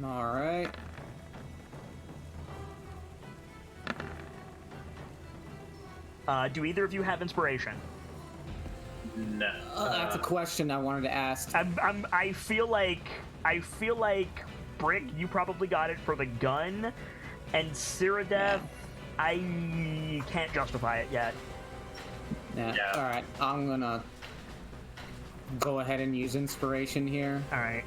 All right. Do either of you have inspiration? No. That's a question I wanted to ask. I feel like Brick, you probably got it for the gun, and Cyrodiil, Yeah. I can't justify it yet. Yeah. Yeah. All right. I'm gonna go ahead and use inspiration here. All right.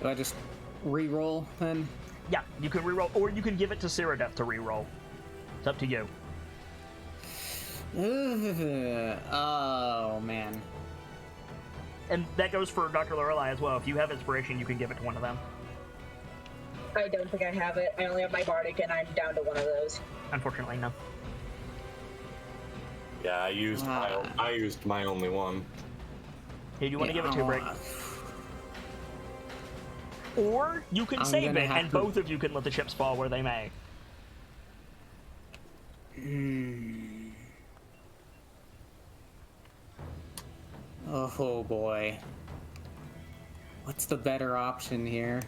Do I just re-roll then? Yeah, you can reroll, or you can give it to Cyrodiil to reroll. It's up to you. Oh man. And that goes for Dr. Lorelei as well. If you have inspiration, you can give it to one of them. I don't think I have it. I only have my bardic, and I'm down to one of those. Unfortunately, no. Yeah, I used my only one. Who do you want to Yeah, give it to, Brick? Or you can I'm save gonna it, have and to- both of you can let the chips fall where they may. Oh boy. What's the better option here?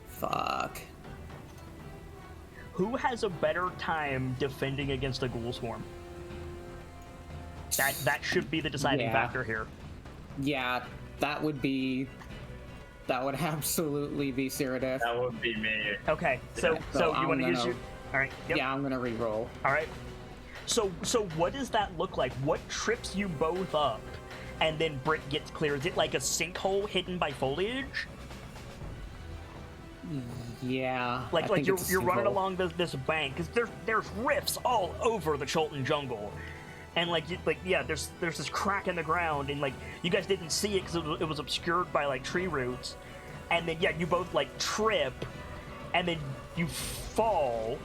Fuck. Who has a better time defending against a ghoul swarm? That should be the deciding Yeah. factor here. Yeah, that would absolutely be Cyrodiil. That would be me. Okay, so So you I'm want to use gonna- your... All right, yep. Yeah, I'm gonna re-roll. All right. So what does that look like? What trips you both up, and then Brick gets clear? Is it like a sinkhole hidden by foliage? Yeah. I Like think you're it's a you're running sinkhole. along this bank because there's rifts all over the Cholton jungle, and there's this crack in the ground, and like you guys didn't see it because it was obscured by like tree roots, and then you both like trip, and then you fall.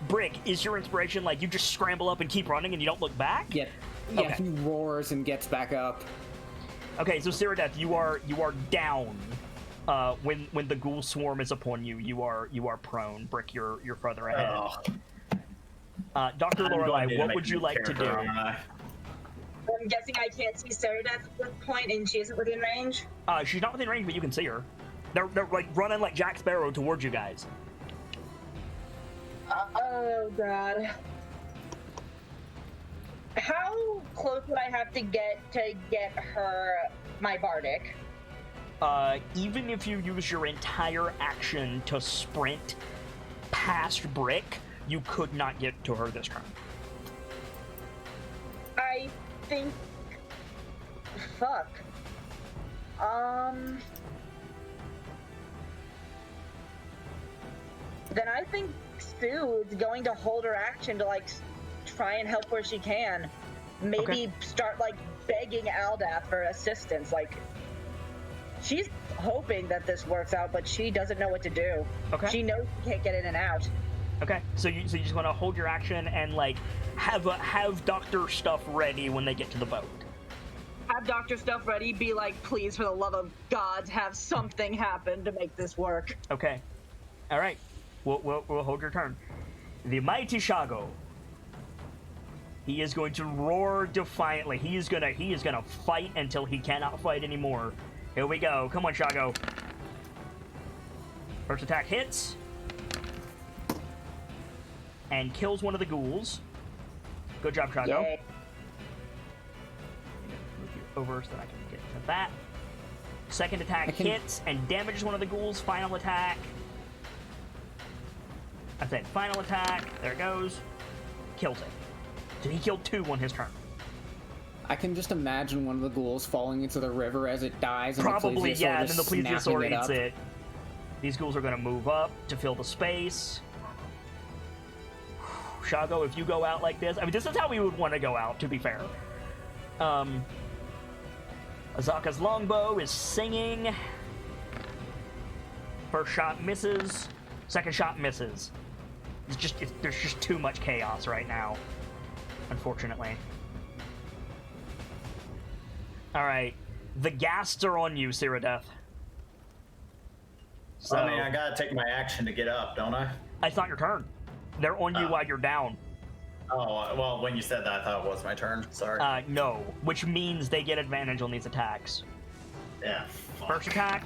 Brick, is your inspiration like you just scramble up and keep running and you don't look back? Yeah, Okay. he roars and gets back up. Okay, so Cyrodiil, you are down. When the ghoul swarm is upon you, you are prone. Brick, you're further ahead. Oh, Dr. I'm going Lorelei, to what make would you a like to do? character, aren't I? I'm guessing I can't see Cyrodiil at this point, and she isn't within range. She's not within range, but you can see her. They're like running like Jack Sparrow towards you guys. Oh god. How close would I have to get her my bardic? Even if you use your entire action to sprint past Brick, you could not get to her this turn. I think. Fuck. Then I think Sue is going to hold her action to like try and help where she can. Maybe Okay. start like begging Aldath for assistance. Like she's hoping that this works out, but she doesn't know what to do. Okay. She knows she can't get in and out. Okay, so you just want to hold your action and like have doctor stuff ready when they get to the boat. Have doctor stuff ready. Be like, please, for the love of God, have something happen to make this work. Okay, all right, we'll hold your turn. The mighty Shago. He is going to roar defiantly. He is gonna fight until he cannot fight anymore. Here we go. Come on, Shago. First attack hits. And kills one of the ghouls. Good job, Shago. Yay. over so that I can get to that. Second attack hits and damages one of the ghouls. Final attack. I said final attack. There it goes. Kills it. So he killed 2 on his turn. I can just imagine one of the ghouls falling into the river as it dies. And Probably, the yeah, and then the plesiosaur eats up. it. These ghouls are going to move up to fill the space. Shago, if you go out like this... I mean, this is how we would want to go out, to be fair. Azaka's longbow is singing. First shot misses. Second shot misses. There's just too much chaos right now, unfortunately. All right, the ghasts are on you, Cyrodiil. So, I mean, I gotta take my action to get up, don't I? It's not your turn. They're on you while you're down. Oh, well, when you said that, I thought it was my turn. Sorry. No, which means they get advantage on these attacks. Yeah. Fuck. First attack,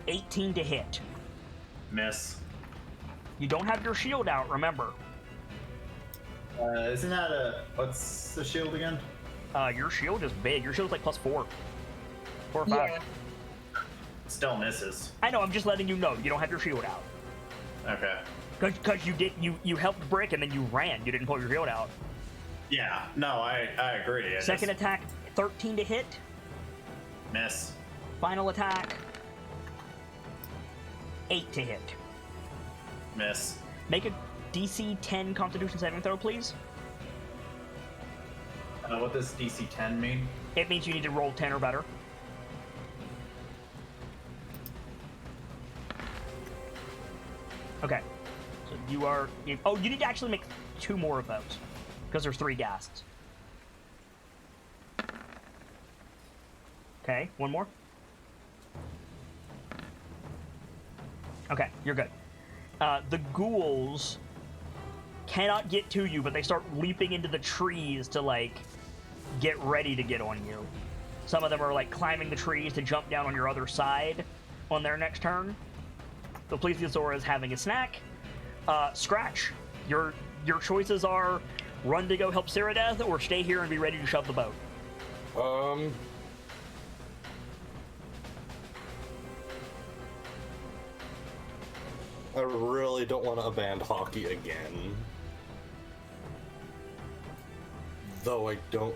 18 to hit. Miss. You don't have your shield out, remember. Isn't that what's the shield again? Your shield is big. Your shield's like +4. 4 or 5. Yeah. Still misses. I know, I'm just letting you know. You don't have your shield out. Okay. Because you helped Brick and then you ran. You didn't pull your shield out. Yeah. No, I agree. Second attack, 13 to hit. Miss. Final attack, 8 to hit. Miss. Make a DC 10 Constitution saving throw, please. What does DC 10 mean? It means you need to roll 10 or better. Okay. So you need to actually make 2 more of those. Because there's 3 ghasts. Okay, 1 more. Okay, you're good. The ghouls cannot get to you, but they start leaping into the trees to, like, get ready to get on you. Some of them are, like, climbing the trees to jump down on your other side on their next turn. The plesiosaur is having a snack. Scratch. Your choices are run to go help Cyrodiil or stay here and be ready to shove the boat. I really don't want to abandon hockey again. Though I don't...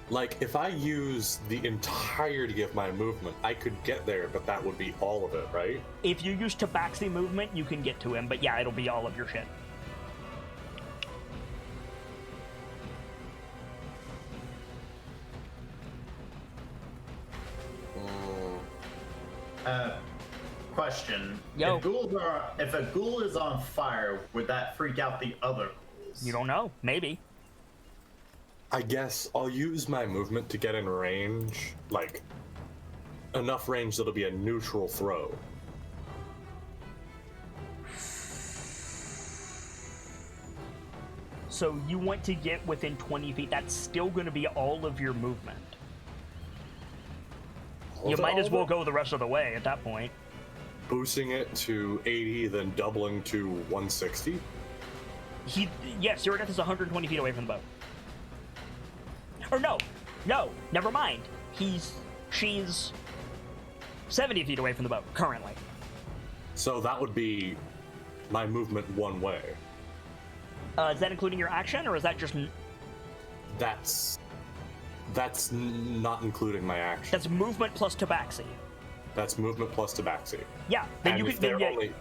Like, if I use the entirety of my movement, I could get there, but that would be all of it, right? If you use Tabaxi movement, you can get to him, but yeah, it'll be all of your shit. Question. Yo. If a ghoul is on fire, would that freak out the other ghouls? You don't know. Maybe. I guess I'll use my movement to get in range, like, enough range that'll be a neutral throw. So you want to get within 20 feet. That's still going to be all of your movement. You might as well go the rest of the way at that point. Boosting it to 80, then doubling to 160? Yes, Cyrodiil is 120 feet away from the boat. Or no, never mind. She's 70 feet away from the boat, currently. So that would be my movement one way. Is that including your action, or is that just... That's not including my action. That's movement plus Tabaxi. That's movement plus Tabaxi. Yeah, then And you if can...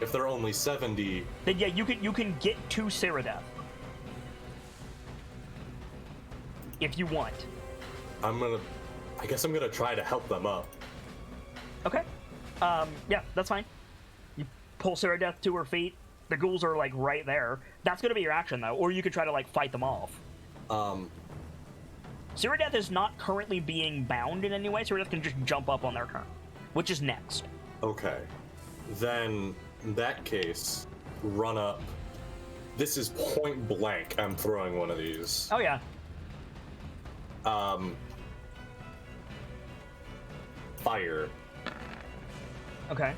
if they're only 70... Then yeah, you can get to Cyrodiil. If you want. I guess I'm gonna try to help them up. Okay. Yeah, that's fine. You pull Cyrodiil to her feet. The ghouls are, like, right there. That's gonna be your action, though. Or you could try to, like, fight them off. Cyrodiil is not currently being bound in any way. Cyrodiil can just jump up on their turn, which is next. Okay. Then, in that case, run up. This is point blank. I'm throwing one of these. Oh, yeah. Fire. Okay.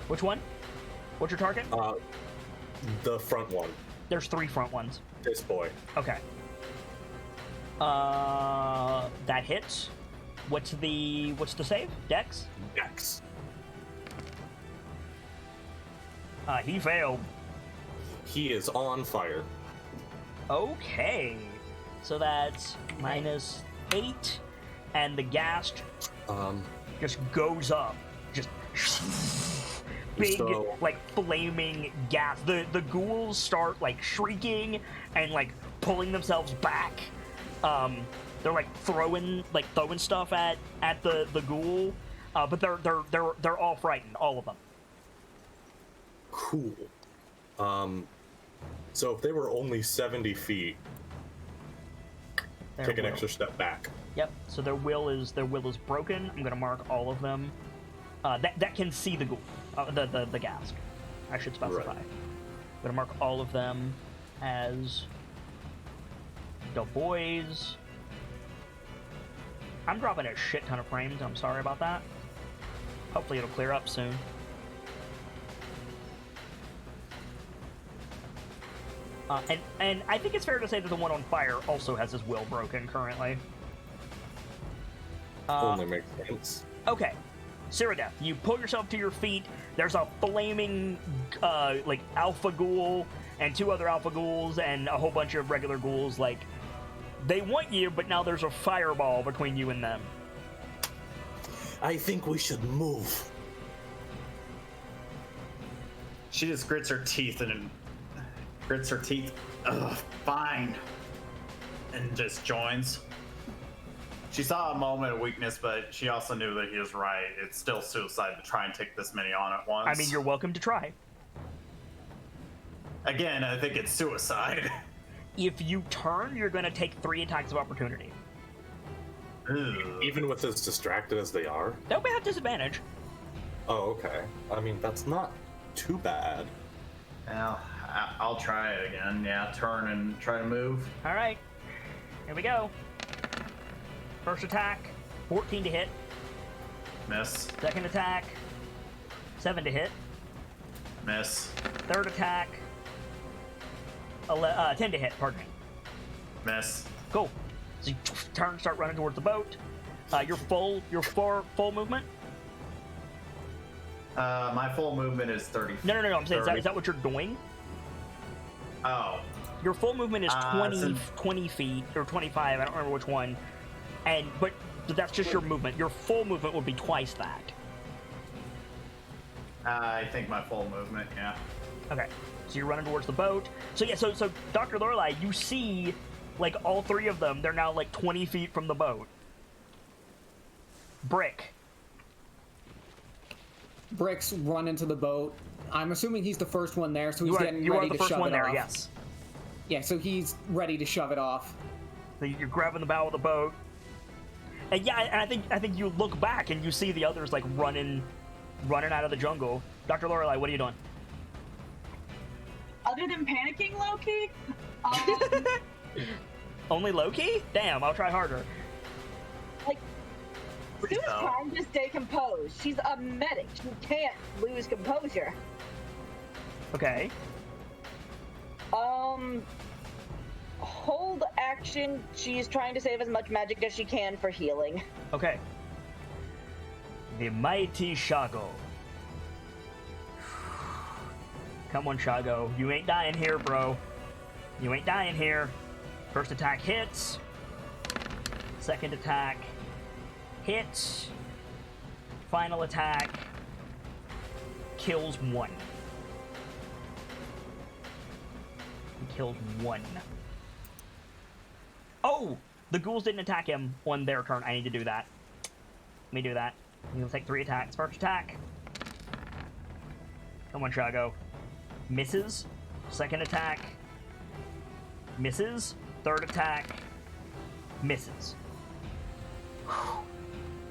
Which one? What's your target? The front one. There's 3 front ones. This boy. Okay. That hits. What's the save? Dex? Dex. He failed. He is on fire. Okay. So that's -8, and the ghast just goes up. Just big, like, flaming gas. The ghouls start, like, shrieking and, like, pulling themselves back. They're, like, throwing stuff at the ghoul, but they're all frightened, all of them. Cool. So if they were only 70 feet, take an extra step back. Yep. So their will is broken. I'm gonna mark all of them. That can see the ghoul, the ghast. I should specify. Right. I'm gonna mark all of them as the boys. I'm dropping a shit ton of frames. I'm sorry about that. Hopefully it'll clear up soon. And I think it's fair to say that the one on fire also has his will broken currently. Only makes sense. Okay. Cyrodiil, you pull yourself to your feet. There's a flaming, like, alpha ghoul and 2 other alpha ghouls and a whole bunch of regular ghouls. Like, they want you, but now there's a fireball between you and them. I think we should move. She just grits her teeth. Ugh, fine. And just joins. She saw a moment of weakness, but she also knew that he was right. It's still suicide to try and take this many on at once. I mean, you're welcome to try. Again, I think it's suicide. If you turn, you're going to take 3 attacks of opportunity. Ugh. Even with as distracted as they are? They'll be at disadvantage. Oh, okay. I mean, that's not too bad. Well, I'll try it again. Yeah, turn and try to move. All right. Here we go. First attack, 14 to hit. Miss. Second attack, 7 to hit. Miss. Third attack, 10 to hit, pardon me. Miss. Cool. So you turn, start running towards the boat. Your full movement? My full movement is 30 feet. No. I'm saying, is that what you're doing? Oh. Your full movement is 20 feet, or 25, I don't remember which one. But that's just your movement. Your full movement would be twice that. I think my full movement, yeah. Okay. So you're running towards the boat. So yeah, so Dr. Lorelei, you see, like, all 3 of them, they're now, like, 20 feet from the boat. Brick's run into the boat. I'm assuming he's the first one there, so he's getting ready to shove it off. You are the first one there, yes. Yeah, so he's ready to shove it off. So you're grabbing the bow of the boat. And yeah, and I think you look back and you see the others, like, running out of the jungle. Dr. Lorelei, what are you doing? Other than panicking, Loki, Only Loki? Damn, I'll try harder. like, Sue's trying to stay composed. She's a medic. She can't lose composure. Okay. Hold action. She's trying to save as much magic as she can for healing. Okay. The mighty Shago. Come on, Shago. You ain't dying here, bro. You ain't dying here. First attack hits. Second attack hits. Final attack kills 1. He kills 1. Oh! The ghouls didn't attack him on their turn. I need to do that. Let me do that. He'll take 3 attacks. First attack. Come on, Shago. Misses. Second attack. Misses. Third attack. Misses.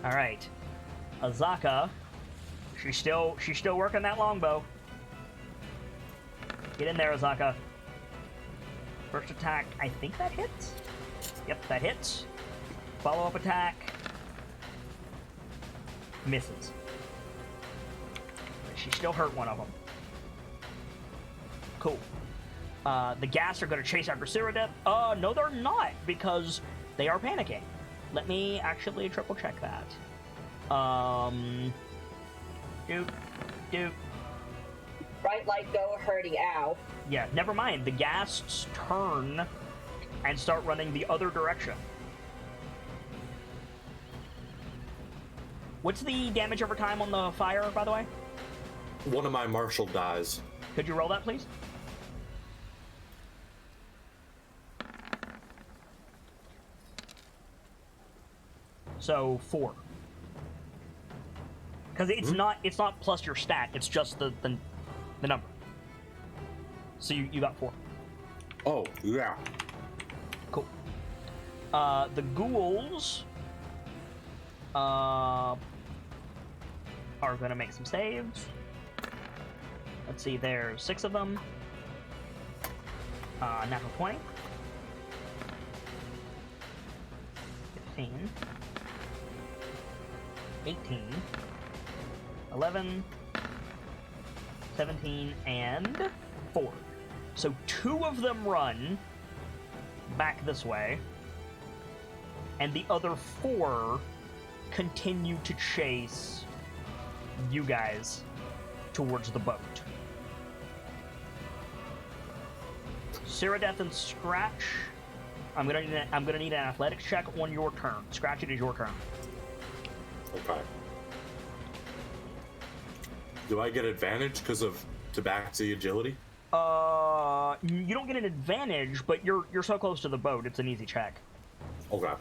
Alright. Azaka. She's still working that longbow. Get in there, Azaka. First attack, I think that hits? Yep, that hits. Follow-up attack. Misses. She still hurt one of them. Cool. The gas are going to chase after Cyrodiil. No, they're not, because they are panicking. Let me actually triple check that. Doop, doop. Right, like go hurdy, ow. Yeah, never mind. The ghasts turn and start running the other direction. What's the damage over time on the fire, by the way? One of my marshal dies. Could you roll that, please? So 4. Because it's not plus your stat. It's just the number. So you got 4. Oh, yeah. Cool. The ghouls are going to make some saves. Let's see, there's 6 of them. Natural 20. 15. 18. 11. 17, and 4. So 2 of them run back this way, and the other 4 continue to chase you guys towards the boat. Cyrodiil and Scratch, I'm gonna need an athletics check on your turn. Scratch, it is your turn. Okay. Do I get advantage because of Tabaxi agility? You don't get an advantage, but you're so close to the boat, it's an easy check. Okay.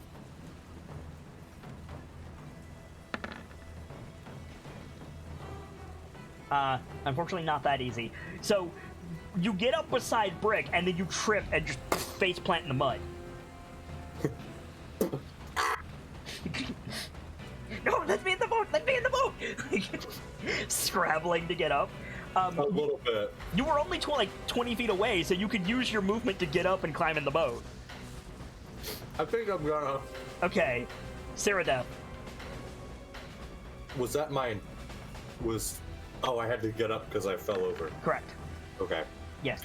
Unfortunately not that easy. So, you get up beside Brick, and then you trip and just face plant in the mud. No, let me in the boat! Let me in the boat! Scrabbling to get up. A little bit. You were only 20 feet away, so you could use your movement to get up and climb in the boat. I think I'm gonna... Okay. Cyrodiil. Was that mine? Oh, I had to get up because I fell over. Correct. Okay. Yes.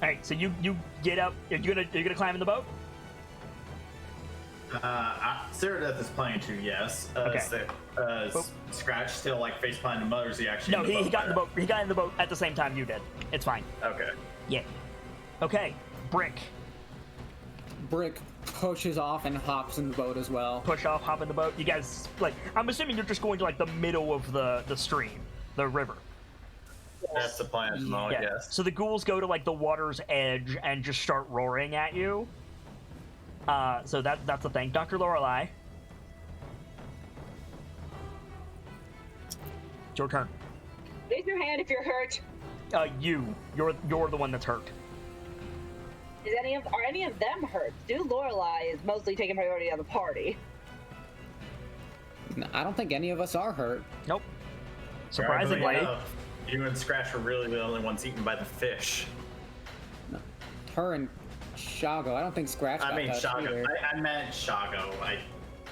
Alright, so you get up. You're gonna climb in the boat? Cyrodiil is planning to, yes. Okay. Scratch still like face planted mud, or is he actually? No, he got in the boat. He got in the boat at the same time you did. It's fine. Okay. Yeah. Okay. Brick. Brick pushes off and hops in the boat as well. Push off, hop in the boat. You guys, I'm assuming you're just going to the middle of the stream, the river. That's the plan at the moment, Yeah. yes. So the ghouls go to the water's edge and just start roaring at you. So that's the thing. Dr. Lorelei. It's your turn. Raise your hand if you're hurt. You're the one that's hurt. Are any of them hurt? Dude, Lorelei is mostly taking priority of the party. I don't think any of us are hurt. Nope. Surprisingly. You and Scratch were really the only ones eaten by the fish. Her and Shago. I don't think Scratch got touched either. I meant Shago. I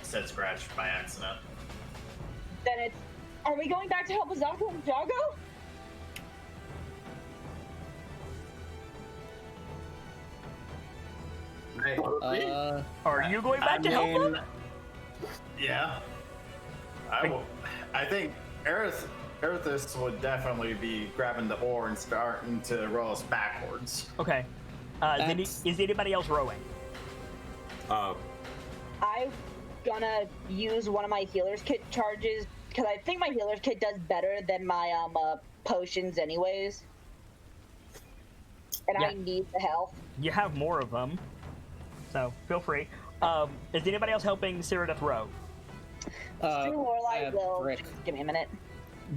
said Scratch by accident. Then are we going back to help Azako and Shago? Are you going back to help them? Yeah. I think Erithus would definitely be grabbing the oar and starting to row us backwards. Okay. Is anybody else rowing? I'm gonna use one of my healer's kit charges because I think my healer's kit does better than my potions anyways. And yeah. I need the health. You have more of them, so feel free. Is anybody else helping Cyrodiil row? Lorelei will. Just give me a minute.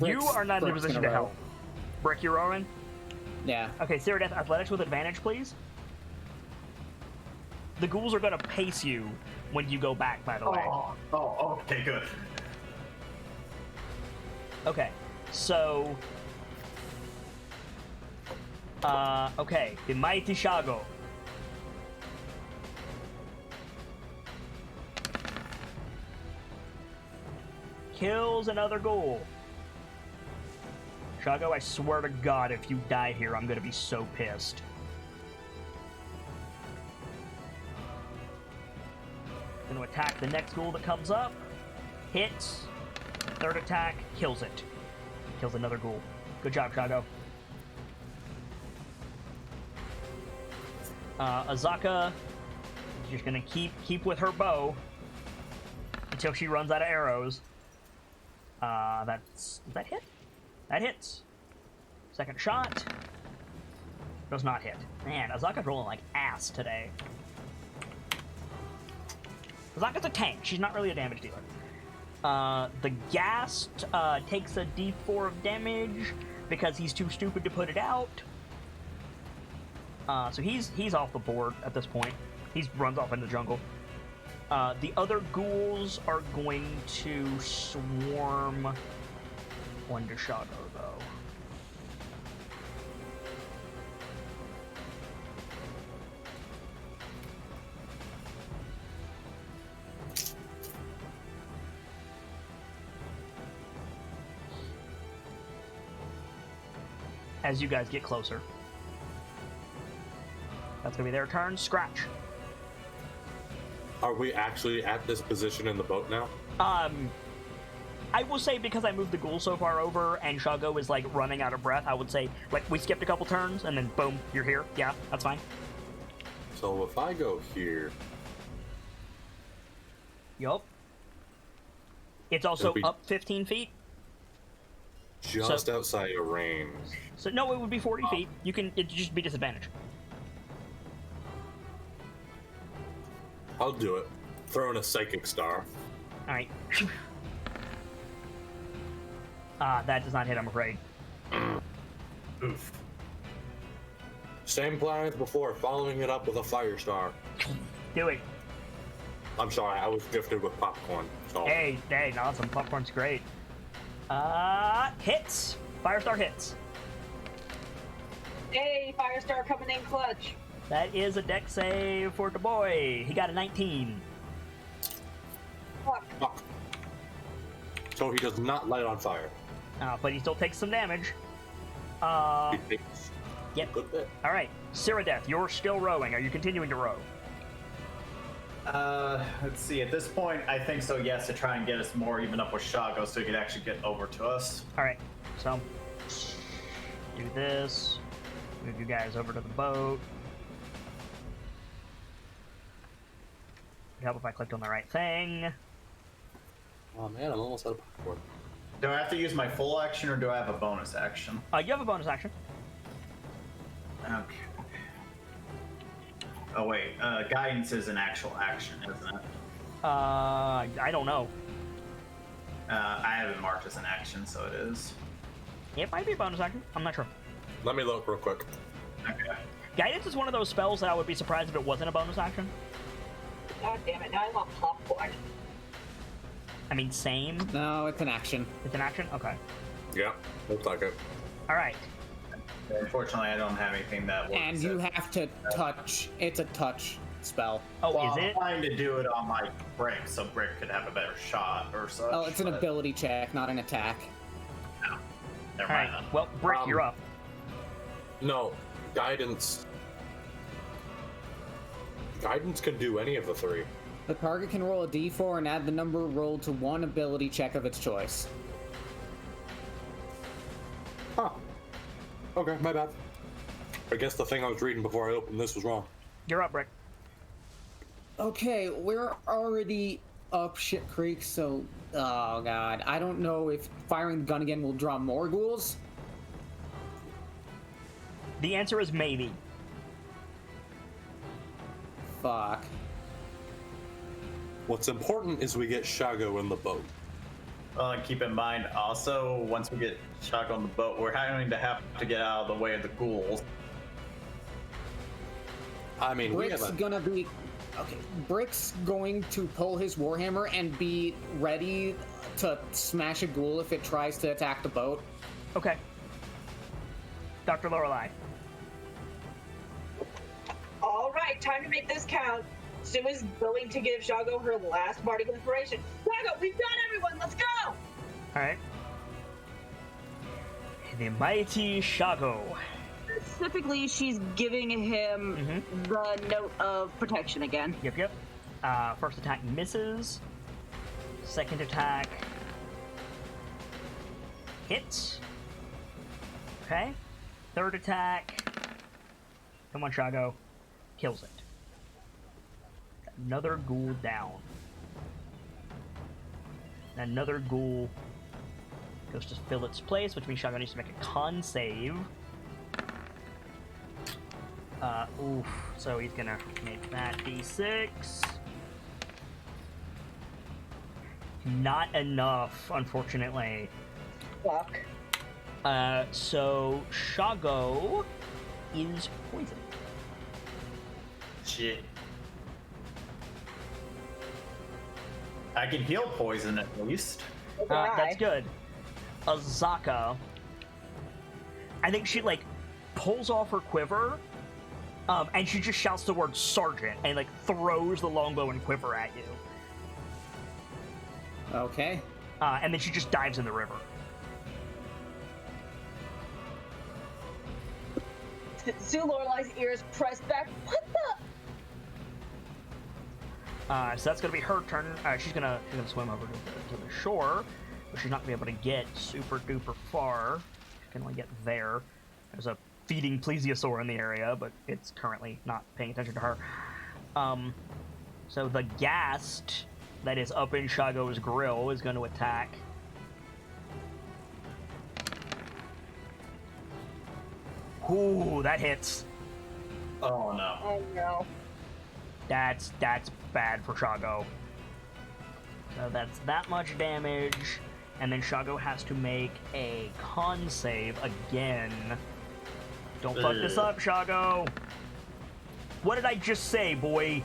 You are not in a position to help. Brick, you're rowing? Yeah. Okay, Cyrodiil, athletics with advantage, please. The ghouls are going to pace you when you go back, by the way. Oh, okay, good. Okay, so... okay, the mighty Shago. Kills another ghoul. Shago, I swear to God, if you die here, I'm gonna be so pissed. going to attack the next ghoul that comes up. Hits. Third attack, kills it. Kills another ghoul. Good job, Shago. Azaka is just gonna keep with her bow until she runs out of arrows. Does that hit? That hits. Second shot. Does not hit. Man, Azaka's rolling like ass today. Azaka's a tank. She's not really a damage dealer. The Ghast takes a d4 of damage because he's too stupid to put it out. So he's off the board at this point. He runs off into the jungle. The other ghouls are going to swarm onto Shadow, though. As you guys get closer. That's gonna be their turn. Scratch. Are we actually at this position in the boat now? I will say because I moved the ghoul so far over and Shago is like running out of breath, I would say like we skipped a couple turns and then boom, you're here. Yeah, that's fine. So if I go here, Yup. It's also It'll be- up 15 feet. just outside your range. So no, it would be 40 feet. It'd just be disadvantage. I'll do it. Throw in a psychic star. Alright. That does not hit, I'm afraid. Oof. Same plan as before, following it up with a fire star. Do it. I'm sorry, I was gifted with popcorn. So Hey, awesome. Popcorn's great. Hits. Firestar hits. Hey, Firestar coming in clutch. That is a dex save for the boy. He got a 19. Fuck. fuck. So he does not light on fire. But he still takes some damage. He takes Yep. a good bit. All right. Cyrodieth, you're still rowing. Are you continuing to row? Let's see. At this point, I think so. Yes, to try and get us more even up with Shago, so he could actually get over to us. All right. So do this. Move you guys over to the boat. It'd help if I clicked on the right thing. Oh man, I'm almost out of popcorn. Do I have to use my full action or do I have a bonus action? You have a bonus action. Okay. Oh wait, guidance is an actual action, isn't it? I don't know. I have it marked as an action, so it is. It might be a bonus action. I'm not sure. Let me look real quick. Okay. Guidance is one of those spells that I would be surprised if it wasn't a bonus action. God damn it, now I want popcorn. I mean, same. No, it's an action. It's an action? Okay. Yeah, looks like it. All right. Unfortunately, I don't have anything that works. And you have to touch. It's a touch spell. Oh, Well, is I'm it? trying to do it on my Brick, so Brick could have a better shot or such. Oh, it's an but- ability check, not an attack. Never All mind right. then. Well, Brick, you're up. No, guidance. Guidance can do any of the three. The target can roll a d4 and add the number rolled to one ability check of its choice. Huh. Okay, my bad. I guess the thing I was reading before I opened this was wrong. You're up, Brick. Okay, we're already up shit creek, so... Oh god, I don't know if firing the gun again will draw more ghouls. The answer is maybe. Fuck. What's important is we get Shago in the boat. And keep in mind, also, once we get Shago on the boat, we're going to have to get out of the way of the ghouls. I mean, we have Brick's a... gonna be... Okay, Brick's going to pull his warhammer and be ready to smash a ghoul if it tries to attack the boat. Okay. Dr. Lorelei. All right, time to make this count. Sue is going to give Shago her last bardic inspiration. Shago, we've got everyone. Let's go. All right. The mighty Shago. Specifically, she's giving him the note of protection again. Yep, yep. First attack misses. Second attack hits. Okay. Third attack. Come on, Shago. Kills it. Another ghoul down. Another ghoul goes to fill its place, which means Shago needs to make a con save. Oof. So he's gonna make that d6. Not enough, unfortunately. Fuck. So Shago is poisoned. Shit. I can heal poison at least. That's good. Azaka, I think she like pulls off her quiver, and she just shouts the word sergeant and like throws the longbow and quiver at you. Okay. And then she just dives in the river. Sue Lorelai's ears pressed back. What the? So that's gonna be her turn. She's gonna swim over to the shore, but she's not gonna be able to get super duper far. She can only get there. There's a feeding plesiosaur in the area, but it's currently not paying attention to her. So the ghast that is up in Shago's grill is going to attack. Ooh, that hits. Oh no. Oh no. That's bad for Shago. So that's that much damage, and then Shago has to make a con save again. Don't fuck this up, Shago. What did I just say, boy?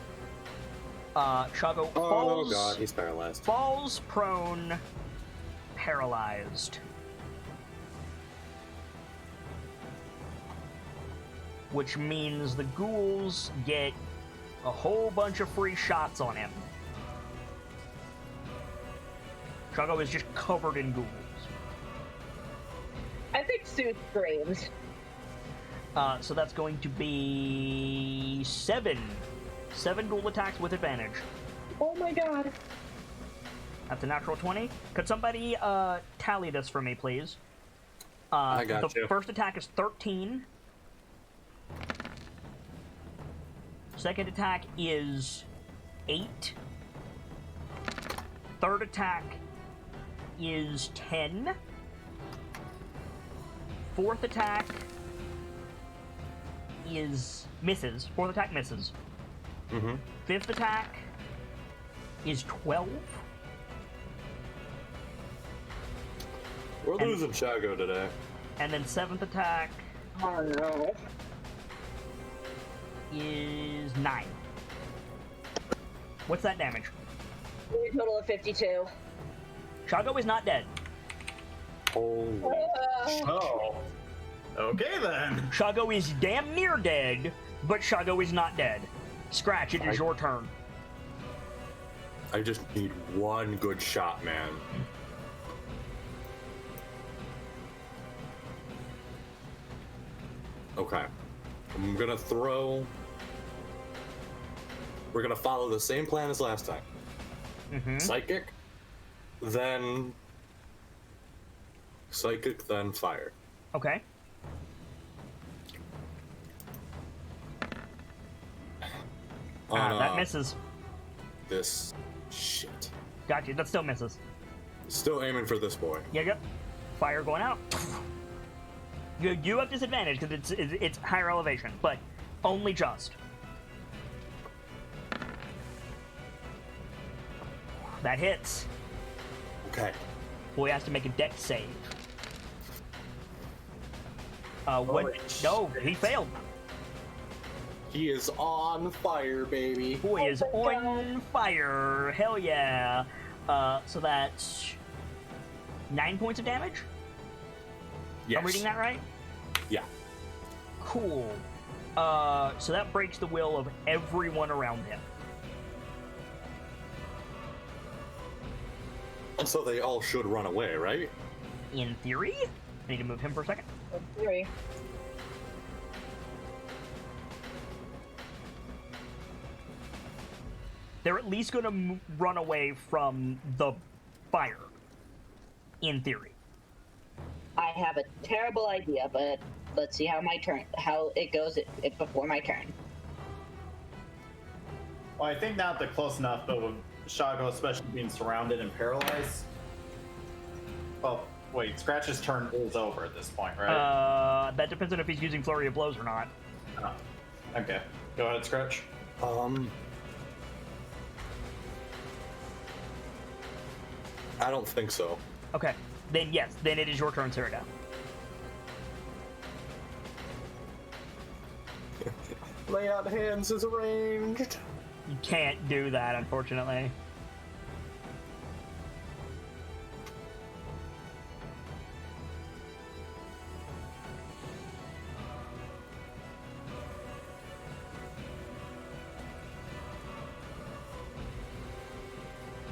Shago falls. Oh god, he's paralyzed. Falls prone, paralyzed. Which means the ghouls get a whole bunch of free shots on him. Shago is just covered in ghouls. I think Sue screams. So that's going to be 7 ghoul attacks with advantage. Oh my god. That's a natural 20. Could somebody tally this for me, please? I got the you. first attack is 13. Second attack is 8. Third attack is 10. Fourth attack is misses. Fourth attack misses. Mm-hmm. Fifth attack is 12. We're losing Shago today. And then seventh attack Oh no. is 9. What's that damage? A total of 52. Shago is not dead. Holy. Oh. Okay then. Shago is damn near dead, but Shago is not dead. Scratch, it is your turn. I just need one good shot, man. Okay. I'm gonna throw... We're gonna follow the same plan as last time. Mm-hmm. Psychic, then... Psychic, then fire. Okay. That misses. This shit. Got you. That still misses. Still aiming for this boy. Yep. Fire going out. You have disadvantage because it's higher elevation, but only just. That hits. Okay. Boy has to make a dex save. What? Holy No, shit. he failed. He is on fire, baby. Boy is Oh my on fire. Hell yeah. So that's 9 points of damage? Yes. I'm reading that right? Yeah. Cool. So that breaks the will of everyone around him. And so they all should run away, right? In theory. I need to move him for a second. 3. they're at least going to run away from the fire, in theory. I have a terrible idea, but let's see how it goes before my turn. Well, I think now they're close enough, but with Shago especially being surrounded and paralyzed. Well, wait, Scratch's turn is over at this point, right? That depends on if he's using Flurry of Blows or not. Oh, okay. Go ahead, Scratch. I don't think so. Okay, then yes, then it is your turn, Cyrida. Lay out hands is arranged. You can't do that, unfortunately.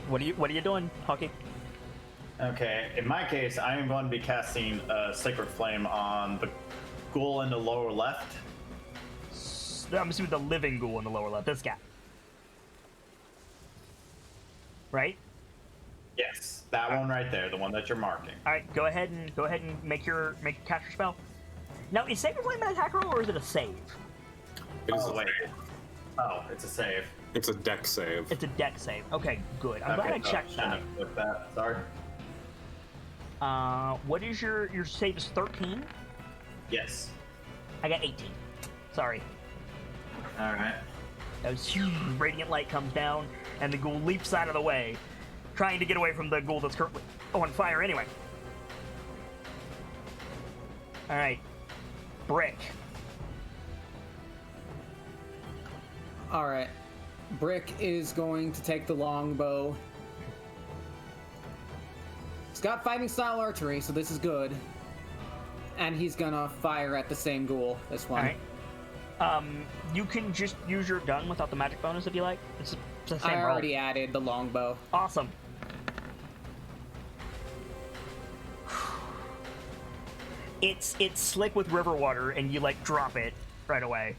What are you doing, Hockey? Okay, in my case, I am going to be casting Sacred Flame on the ghoul in the lower left. I'm assuming the living ghoul in the lower left. This guy, right? Yes, that one right there, the one that you're marking. All right, go ahead and make your cast your spell. Now, is Sacred Flame an attack roll or is it a save? Oh wait. Oh, it's a save. It's a deck save. It's a deck save. Okay, good. I'm glad I checked that. With that, sorry. What is your save? Is 13? Yes. I got 18. Sorry. All right. As huge radiant light comes down, and the ghoul leaps out of the way, trying to get away from the ghoul that's currently on fire anyway. All right, Brick. All right. Brick is going to take the longbow. He's got fighting style archery, so this is good. And he's gonna fire at the same ghoul, this one. All right. You can just use your gun without the magic bonus if you like. It's the same I roll. already added the longbow. Awesome. It's slick with river water, and you like drop it right away.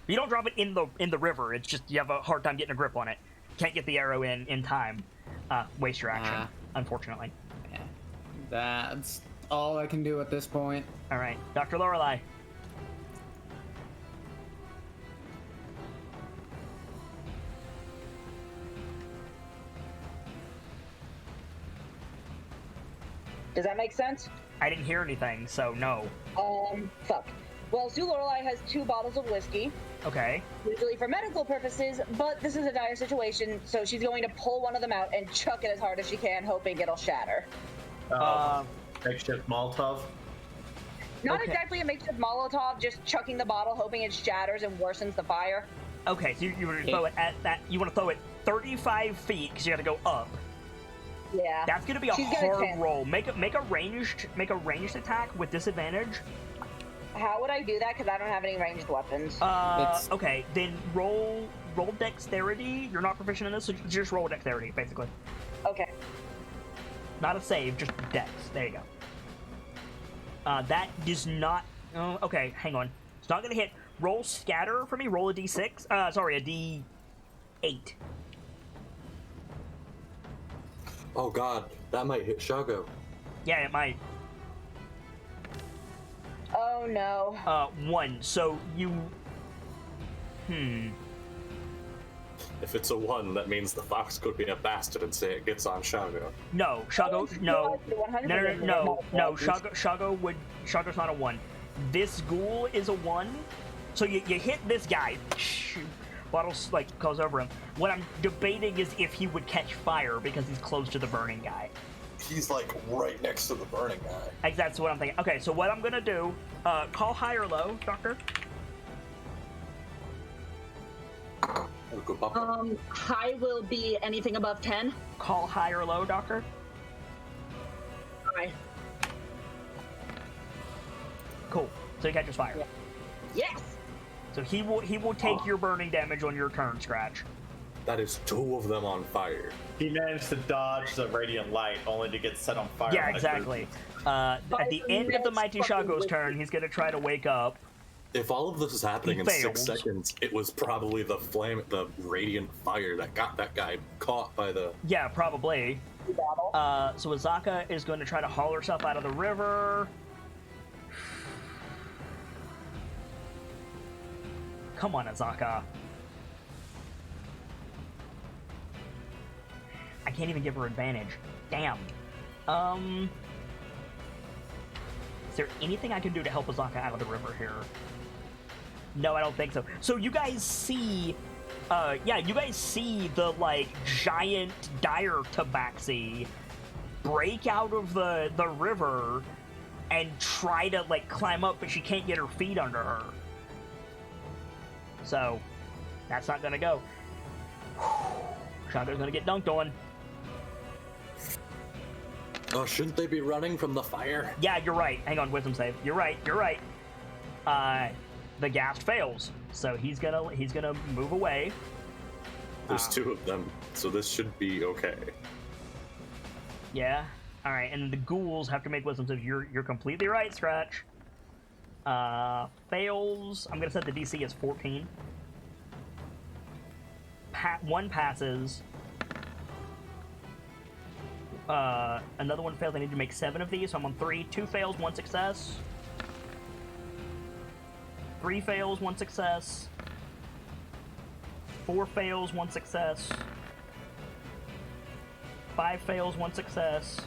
You don't drop it in the river. It's just you have a hard time getting a grip on it. Can't get the arrow in time. Waste your action, unfortunately. Yeah. That's all I can do at this point. All right, Dr. Lorelei. Does that make sense? I didn't hear anything, so no. Fuck. Well, Sue Lorelei has 2 bottles of whiskey, Okay. usually for medical purposes, but this is a dire situation, so she's going to pull one of them out and chuck it as hard as she can, hoping it'll shatter. Makeshift Molotov. Not Okay. exactly a makeshift Molotov, just chucking the bottle, hoping it shatters and worsens the fire. Okay, so you want to throw it at that. You want to throw it 35 feet because you got to go up. Yeah. That's gonna be a She's got a hard chance. roll. Make a ranged attack with disadvantage. How would I do that? Because I don't have any ranged weapons. It's- Okay, then roll dexterity. You're not proficient in this, so just roll dexterity, basically. Okay. Not a save, just dex. There you go. That does not. Okay, hang on. It's not gonna hit. Roll scatter for me. Roll a d6. Sorry, a d8. Oh god, that might hit Shago. Yeah, it might. Oh no. 1. So you. If it's a 1, that means the fox could be a bastard and say it gets on Shago. No, Shago. No. No. 100% Shago's not a 1. This ghoul is a 1. So you hit this guy. Bottles like goes over him. What I'm debating is if he would catch fire because he's close to the burning guy. He's like right next to the burning guy. That's what I'm thinking. Okay, so what I'm gonna do, call high or low, Doctor? High will be anything above 10. Call high or low, Doctor? High. Cool. So he catches fire. Yeah. Yes! So he will take your burning damage on your turn, Scratch. That is 2 of them on fire. He managed to dodge the radiant light, only to get set on fire. Yeah, by exactly. At the end of the Mighty Shago's turn, he's gonna try to wake up If all of this is happening He in fails. 6 seconds, it was probably the radiant fire that got that guy caught by the. Yeah, probably. So Azaka is going to try to haul herself out of the river. Come on, Azaka. I can't even give her advantage. Damn. Is there anything I can do to help Azaka out of the river here? No, I don't think so. So you guys see, you guys see the, like, giant dire tabaxi break out of the river and try to, like, climb up, but she can't get her feet under her. So, that's not gonna go. Shotgun's gonna get dunked on. Oh, shouldn't they be running from the fire? Yeah, you're right. Hang on, wisdom save. You're right. The ghast fails, so he's gonna move away. There's 2 of them, so this should be okay. Yeah. All right, and the ghouls have to make wisdom saves. You're completely right, Scratch. Fails. I'm gonna set the DC as 14. One passes. Another one fails. I need to make 7 of these, so I'm on 3. 2 fails, 1 success. 3 fails, 1 success. 4 fails, 1 success. 5 fails, 1 success.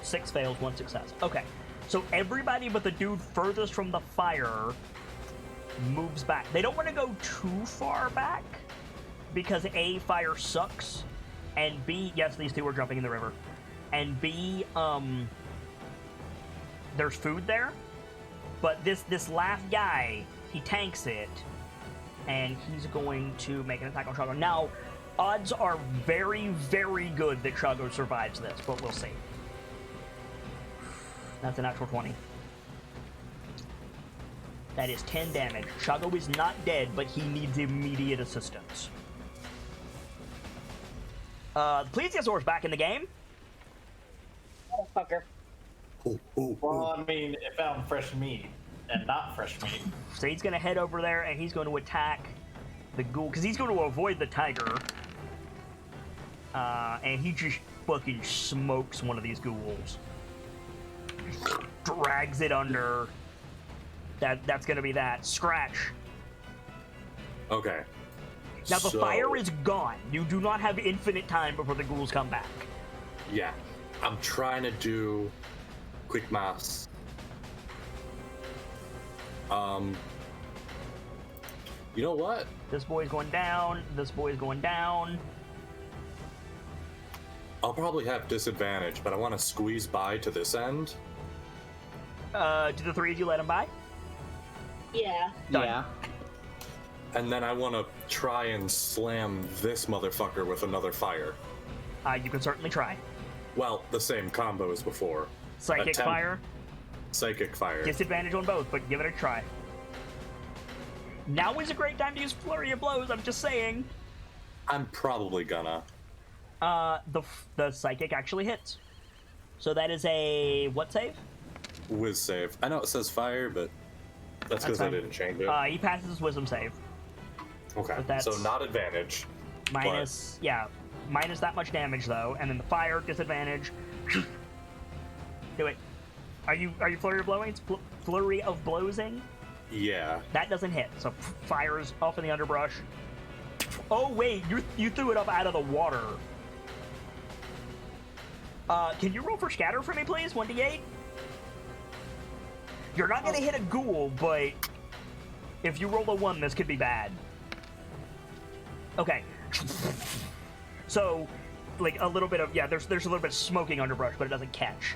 6 fails, 1 success. Okay, so everybody but the dude furthest from the fire moves back. They don't want to go too far back because A, fire sucks, and B, yes, these 2 are jumping in the river, and B, there's food there. But this last guy, he tanks it, and he's going to make an attack on Shago. Now, odds are very, very good that Shago survives this, but we'll see. That's a natural 20. That is 10 damage. Shago is not dead, but he needs immediate assistance. The Plesiosaur's back in the game. Motherfucker. Well, I mean, it found fresh meat and not fresh meat. So he's going to head over there, and he's going to attack the ghoul, because he's going to avoid the tiger. And he just fucking smokes one of these ghouls. Drags it under. That's going to be that. Scratch. Okay. Now, the fire is gone. You do not have infinite time before the ghouls come back. Yeah. I'm trying to do quick maths. You know what? This boy's going down. This boy's going down. I'll probably have disadvantage, but I want to squeeze by to this end. Do the 3 of you let him by? Yeah. Done. Yeah. And then I want to try and slam this motherfucker with another fire. You can certainly try. Well, the same combo as before. Psychic Attempt- fire. Psychic fire. Disadvantage on both, but give it a try. Now is a great time to use Flurry of Blows, I'm just saying. I'm probably gonna. The psychic actually hits. So that is a what save? Whiz save. I know it says fire, but that's because I fine. didn't change it. He passes his wisdom save. Okay, but that's- so not advantage. Minus, yeah, minus that much damage though, and then the fire disadvantage. Do it. Are you flurry of blowing? Flurry of blowsing? Yeah. That doesn't hit. So fires off in the underbrush. Oh wait, you threw it up out of the water. Can you roll for scatter for me, please? 1d8. You're not gonna hit a ghoul, but if you roll a 1, this could be bad. Okay. So, like a little bit of there's a little bit of smoking underbrush, but it doesn't catch.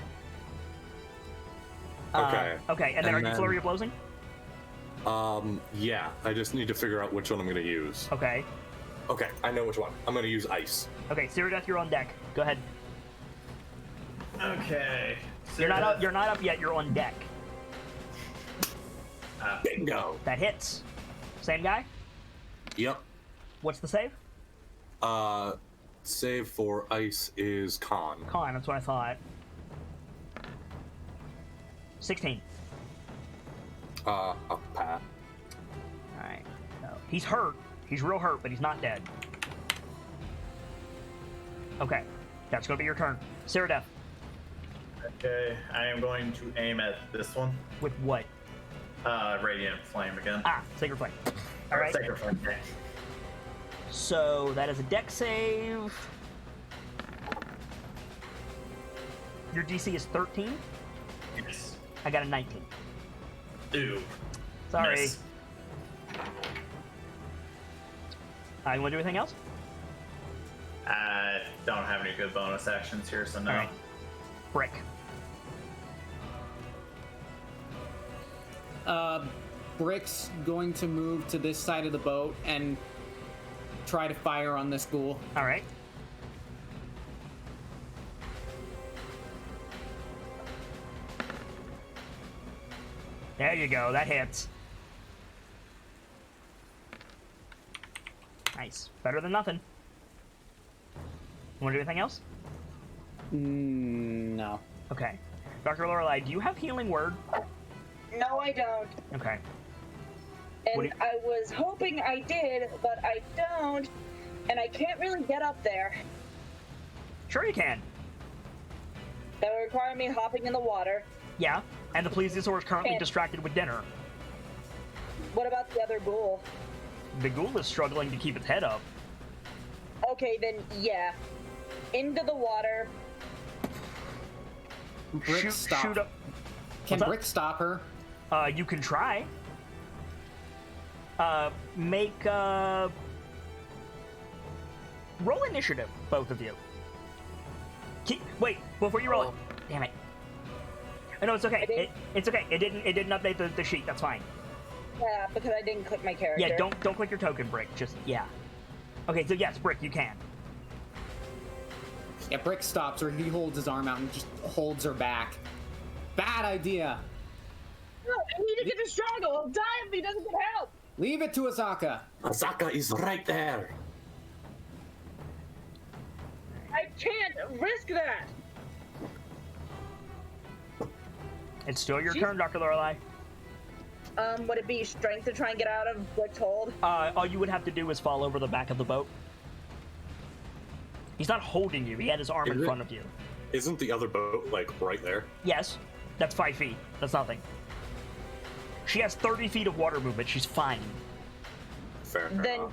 Okay. Okay, and then are you flurry of blowsing? Yeah. I just need to figure out which one I'm gonna use. Okay. Okay, I know which one. I'm gonna use ice. Okay, Cyrodiil, you're on deck. Go ahead. Okay. You're not up yet. You're on deck. Bingo. That hits. Same guy. Yep. What's the save? Save for ice is con. Con. That's what I thought. 16. I'll pass. Alright. So, he's hurt. He's real hurt, but he's not dead. Okay. That's going to be your turn. Cyrodiil. Okay, I am going to aim at this one. With what? Radiant Flame again. Ah, Sacred Flame. Alright. Sacred Flame. Okay. So, that is a dex save. Your DC is 13? Yes. I got a 19. Ooh. Sorry. Miss. You want to do anything else? I don't have any good bonus actions here, so no. Alright. Brick. Brick's going to move to this side of the boat and try to fire on this ghoul. Alright. There you go, that hits. Nice. Better than nothing. Want to do anything else? No. Okay. Dr. Lorelei, do you have Healing Word? No, I don't. Okay. And What do you- I was hoping I did, but I don't. And I can't really get up there. Sure you can. That would require me hopping in the water. Yeah. And the plesiosaur is currently And- distracted with dinner. What about the other ghoul? The ghoul is struggling to keep its head up. Okay, then yeah. Into the water. Brick, stop. Shoot up. Can What's up? Brick stop her? You can try. Make, roll initiative, both of you. Wait, before you roll it. Damn it. Oh, no, it's okay. It's okay. It didn't update the sheet. That's fine. Yeah, because I didn't click my character. Yeah, don't click your token, Brick. Just, yeah. Okay, so yes, Brick, you can. Yeah, Brick stops her. He holds his arm out and just holds her back. Bad idea. No, I need to get to Strago. I'll die if he doesn't get help. Leave it to Azaka. Azaka is right there. I can't risk that. It's still your Jeez. turn, Dr. Lorelei. Would it be strength to try and get out of Brick's hold? All you would have to do is fall over the back of the boat. He's not holding you. He had his arm in Is it? front of you. Isn't the other boat, like, right there? Yes, that's 5 feet. That's nothing. She has 30 feet of water movement. She's fine. Fair Then, enough.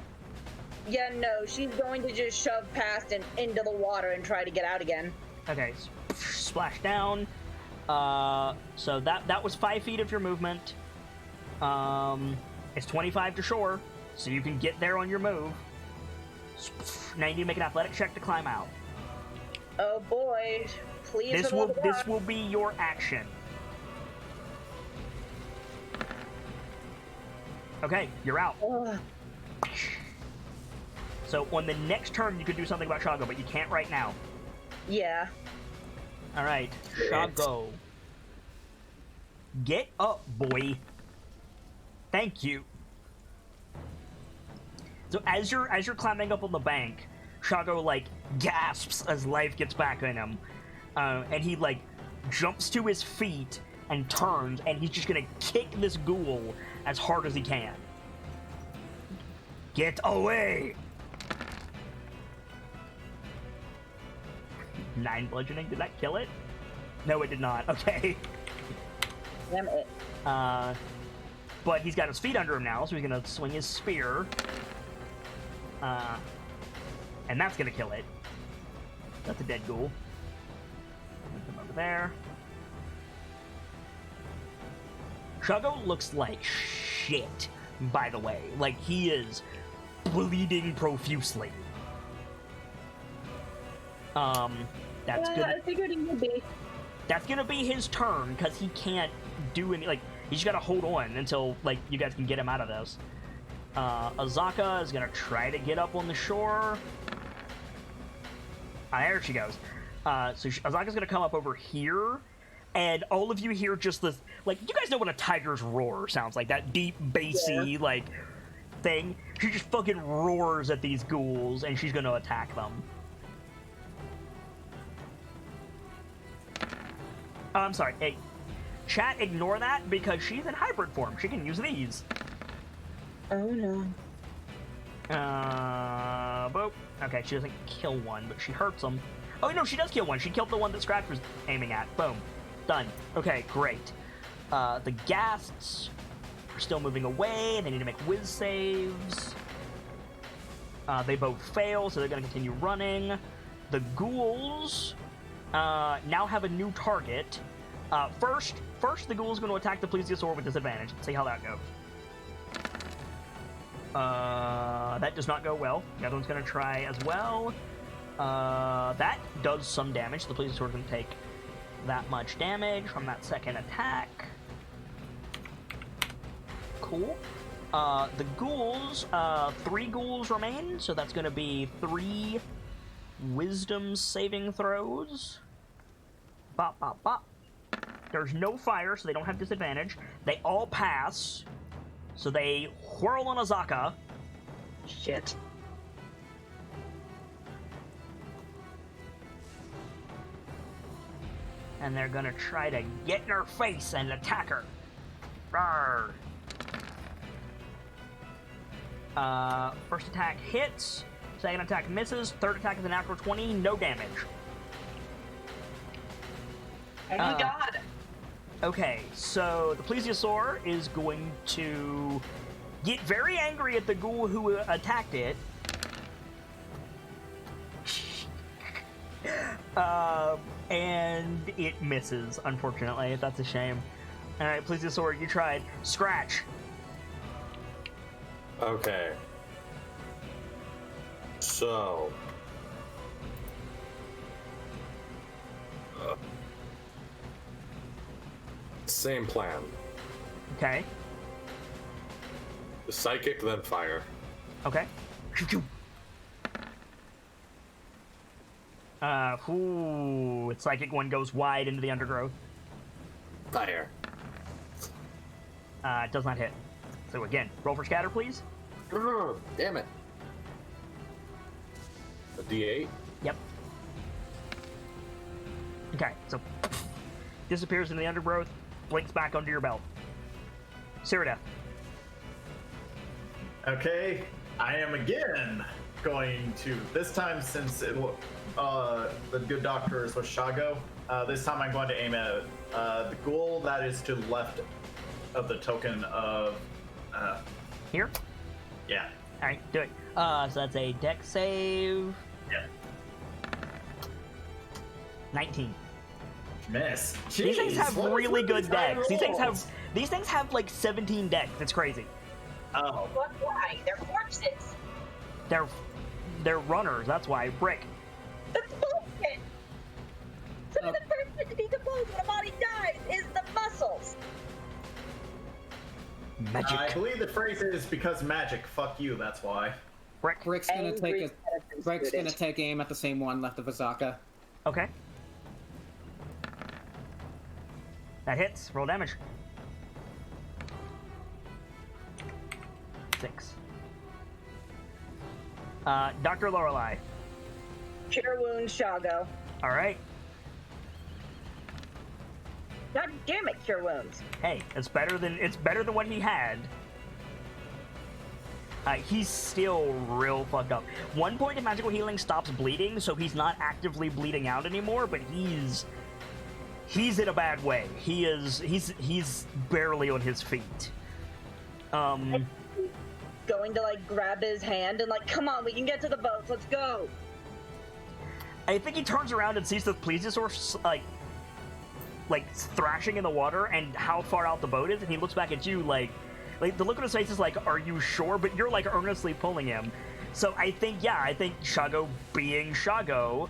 yeah, no, she's going to just shove past and into the water and try to get out again. Okay, splash down. So that was 5 feet of your movement. It's 25 to shore, so you can get there on your move. Now you need to make an athletic check to climb out. Oh boy, please. This for the love of this God. will be your action. Okay, you're out. Ugh. So on the next turn, you could do something about Shago, but you can't right now. Yeah. All right, Shago. Get up, boy. Thank you. So as you're climbing up on the bank, Shago like gasps as life gets back in him, and he like jumps to his feet and turns, and he's just gonna kick this ghoul as hard as he can. Get away! 9 bludgeoning. Did that kill it? No, it did not. Okay. Damn it. But he's got his feet under him now, so he's gonna swing his spear. And that's gonna kill it. That's a dead ghoul. Come over there. Shago looks like shit, by the way. Like, he is bleeding profusely. That's Yeah, good. I figured he would be. That's gonna be his turn, because he can't do any, like, he's gotta hold on until, like, you guys can get him out of this. Azaka is gonna try to get up on the shore. There she goes. So Azaka's gonna come up over here, and all of you hear just this, like, you guys know what a tiger's roar sounds like, that deep, bassy, like, thing. She just fucking roars at these ghouls, and she's gonna attack them. I'm sorry. Hey, Chat, ignore that because she's in hybrid form. She can use these. Oh no. Boop. Okay, she doesn't kill one, but she hurts them. Oh, no, she does kill one. She killed the one that Scratch was aiming at. Boom. Done. Okay, great. The ghasts are still moving away. They need to make whiz saves. They both fail, so they're going to continue running. The ghouls now have a new target. First, the ghoul's going to attack the plesiosaur with disadvantage. Let's see how that goes. That does not go well. The other one's going to try as well. That does some damage. The plesiosaur can take that much damage from that second attack. Cool. The ghouls, 3 ghouls remain, so that's going to be 3 wisdom saving throws. Bop, bop, bop. There's no fire, so they don't have disadvantage. They all pass, so they whirl on Azaka. Shit. And they're gonna try to get in her face and attack her. Rawr. First attack hits, second attack misses, third attack is a natural 20, no damage. Oh my god. Okay, so the plesiosaur is going to get very angry at the ghoul who attacked it. And it misses, unfortunately. That's a shame. Alright, plesiosaur, you tried. Scratch. Okay. So. Same plan. Okay. Psychic, then fire. Okay. Its psychic one goes wide into the undergrowth. Fire. It does not hit. So again, roll for scatter, please. Damn it. A D8? Yep. Okay, so disappears into the undergrowth, blinks back under your belt. Cyrodiil. Okay, I am again going to, this time since the good doctor is with Shago, this time I'm going to aim at the ghoul that is to the left of the token of... Here? Yeah. Alright, do it. So that's a dex save. Yeah. 19. Miss. These things Jeez, have what is really with good these high decks. rolls? These things have like 17 decks. It's crazy. Oh. But why? They're corpses. They're runners. That's why. Brick. That's bullshit. Some of the first thing to decompose when a body dies is the muscles. Magic. I believe the phrase is because magic. Fuck you. That's why. Brick. Brick's gonna Angry Brick's gonna student. take aim at the same one left of Azaka. Okay. That hits. Roll damage. 6. Dr. Lorelei. Cure wound, Shago. All right. God damn it, cure wounds. Hey, it's better than what he had. He's still real fucked up. 1 point of magical healing stops bleeding, so he's not actively bleeding out anymore. But he's in a bad way. He's barely on his feet. Going to like grab his hand and like, come on, we can get to the boats. Let's go. I think he turns around and sees the plesiosaur like thrashing in the water and how far out the boat is, and he looks back at you like the look on his face is like, are you sure? But you're like earnestly pulling him. So I think Shago being Shago,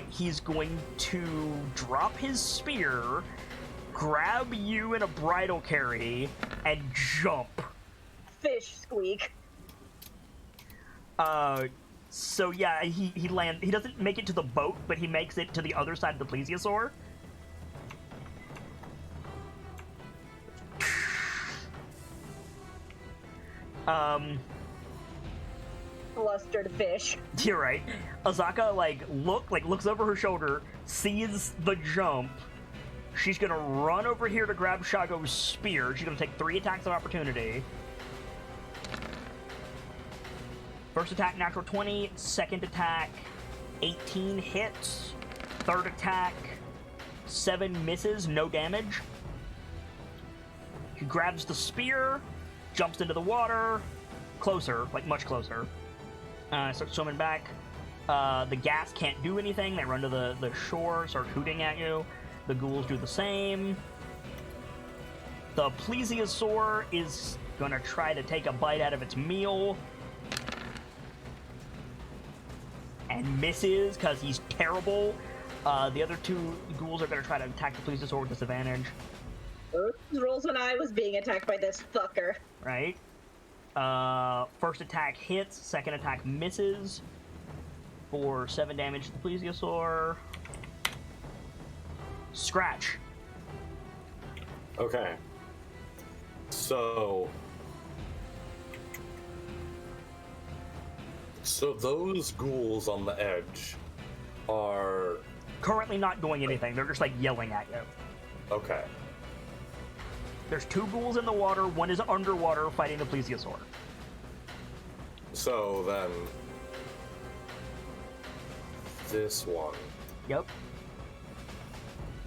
he's going to drop his spear, grab you in a bridle carry, and jump. Fish squeak. So yeah, he lands. He doesn't make it to the boat, but he makes it to the other side of the plesiosaur. Flustered fish. You're right. Azaka looks over her shoulder, sees the jump, She's gonna run over here to grab Shago's spear. She's gonna take 3 attacks of opportunity. First attack, natural 20. Second attack, 18 hits. Third attack, 7 misses, no damage. She grabs the spear, jumps into the water, closer, like much closer. Starts swimming back. The gas can't do anything. They run to the shore, start hooting at you. The ghouls do the same. The plesiosaur is gonna try to take a bite out of its meal. And misses, because he's terrible. The other 2 ghouls are gonna try to attack the plesiosaur with disadvantage. Those rolls when I was being attacked by this fucker. Right? First attack hits, second attack misses for 7 damage to the plesiosaur. Scratch. Okay. So those ghouls on the edge are Currently not doing anything. They're just like yelling at you. okay. There's 2 ghouls in the water. One is underwater fighting the plesiosaur. So then this one Yep.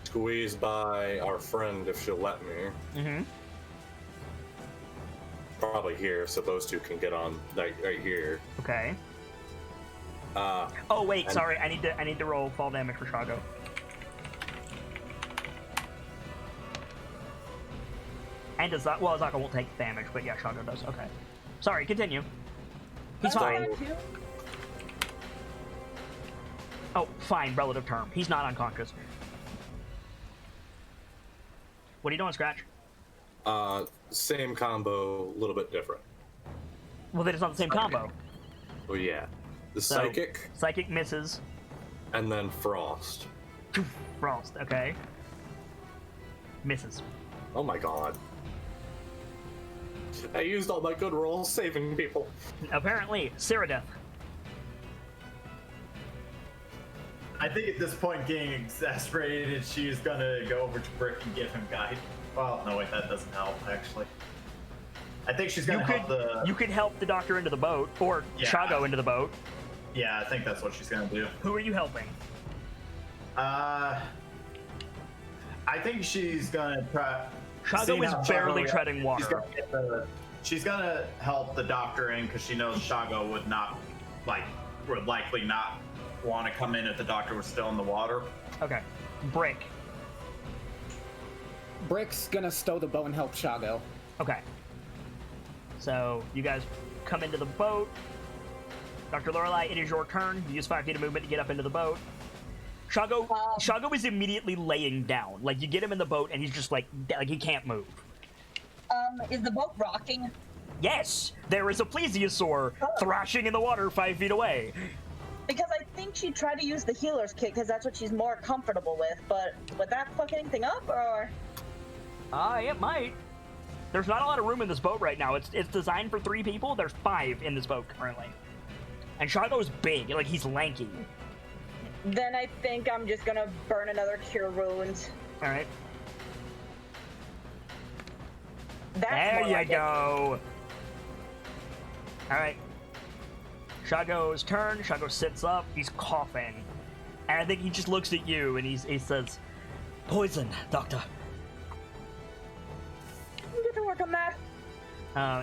squeeze by our friend if she'll let me. Mm-hmm. Probably here, so those 2 can get on right here. Okay. Uh, Oh wait, and- sorry. I need to roll fall damage for Shago. And does that? Well, Zaka won't take damage, but yeah, Shago does. Okay. Sorry. Continue. He's fine. Oh, fine. Relative term. He's not unconscious. What are you doing, Scratch? Same combo, a little bit different. Well, then it's not the same combo. Well, yeah. The So- psychic, Psychic misses. and then frost. Frost. Okay. Misses. Oh my god. I used all my good rolls saving people. Apparently, Cyrodiil. I think at this point, getting exasperated, she's gonna go over to Brick and give him guide. Well, no, wait, that doesn't help, actually. I think she's gonna help the... You could help the doctor into the boat, or Yeah. Shago into the boat. Yeah, I think that's what she's gonna do. Who are you helping? I think she's gonna try... Shago seeing is how barely Shago- treading She's water. gonna, she's gonna help the doctor in, because she knows Shago would likely not want to come in if the doctor was still in the water. Okay. Brick. Brick's gonna stow the boat and help Shago. Okay. So, you guys come into the boat. Dr. Lorelei, it is your turn. You use 5 feet of movement to get up into the boat. Shago is immediately laying down. Like, you get him in the boat, and he's just like he can't move. Is the boat rocking? Yes! There is a plesiosaur thrashing in the water 5 feet away. Because I think she tried to use the healer's kit because that's what she's more comfortable with, but would that fuck anything up, or? It might. There's not a lot of room in this boat right now. It's designed for 3 people. There's 5 in this boat currently. And Shado's big. Like, he's lanky. Then I think I'm just gonna burn another Cure Wounds. Alright. That's There more you like it. go. Alright. Shago's turn. Shago sits up. He's coughing. And I think he just looks at you and he says, "Poison, Doctor." Get to work on that.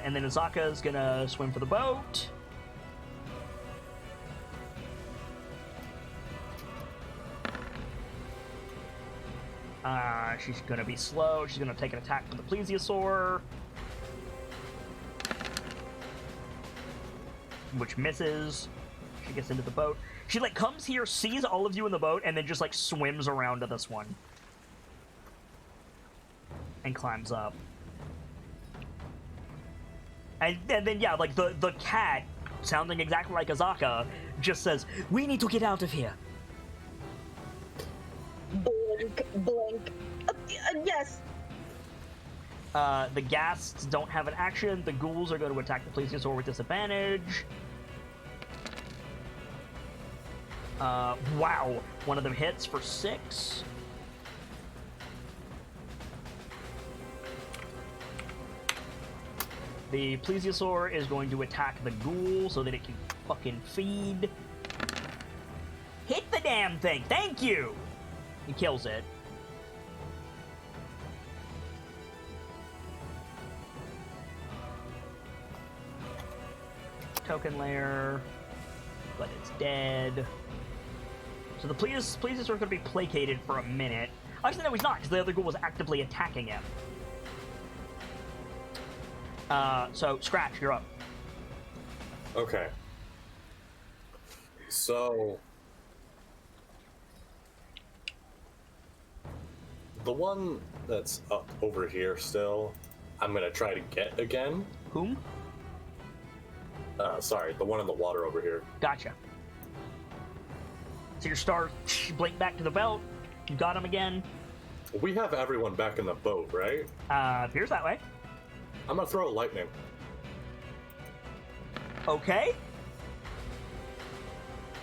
And then Azaka's gonna swim for the boat. She's gonna be slow. She's gonna take an attack from the plesiosaur, which misses. She gets into the boat. She like comes here, sees all of you in the boat, and then just like swims around to this one and climbs up. And then yeah, like the cat, sounding exactly like Azaka, just says, "We need to get out of here." Blink, blink. Yes. The ghasts don't have an action. The ghouls are going to attack the plesiosaur with disadvantage. Wow. One of them hits for 6. The plesiosaur is going to attack the ghoul so that it can fucking feed. Hit the damn thing! Thank you! He kills it. Token layer, but it's dead. So the plesiosaur is going to be placated for a minute. Actually, no, he's not, because the other ghoul was actively attacking him. So, Scratch, you're up. Okay. So... the one that's up over here still, I'm gonna try to get again. Whom? Sorry, the one in the water over here. Gotcha. So your star blink back to the belt. You got him again. We have everyone back in the boat, right? Appears that way. I'm gonna throw lightning. Okay.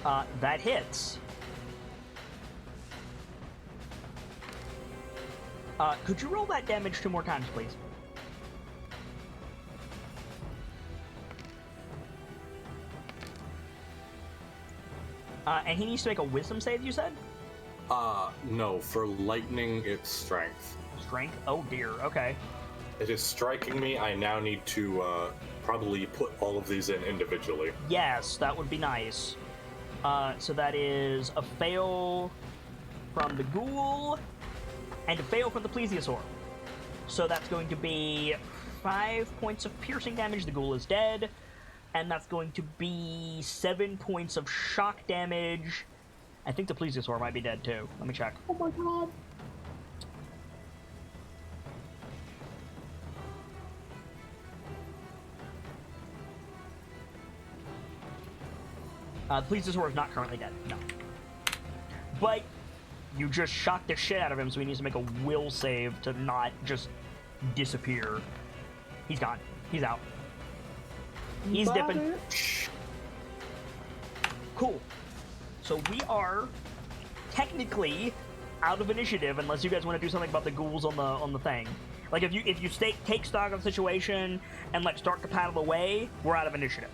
That hits. Could you roll that damage 2 more times, please? And he needs to make a wisdom save, you said? No, for lightning, it's strength. Strength? Oh dear, okay. It is striking me. I now need to, probably put all of these in individually. Yes, that would be nice. So that is a fail from the ghoul, and a fail from the plesiosaur. So that's going to be 5 points of piercing damage. The ghoul is dead. And that's going to be 7 points of shock damage. I think the plesiosaur might be dead too. Let me check. Oh my god. The plesiosaur is not currently dead. No. But you just shocked the shit out of him, so he needs to make a will save to not just disappear. He's gone. He's out. He's dipping. Cool. So we are technically out of initiative unless you guys want to do something about the ghouls on the thing. Like if you take stock of the situation and like start to paddle away, we're out of initiative.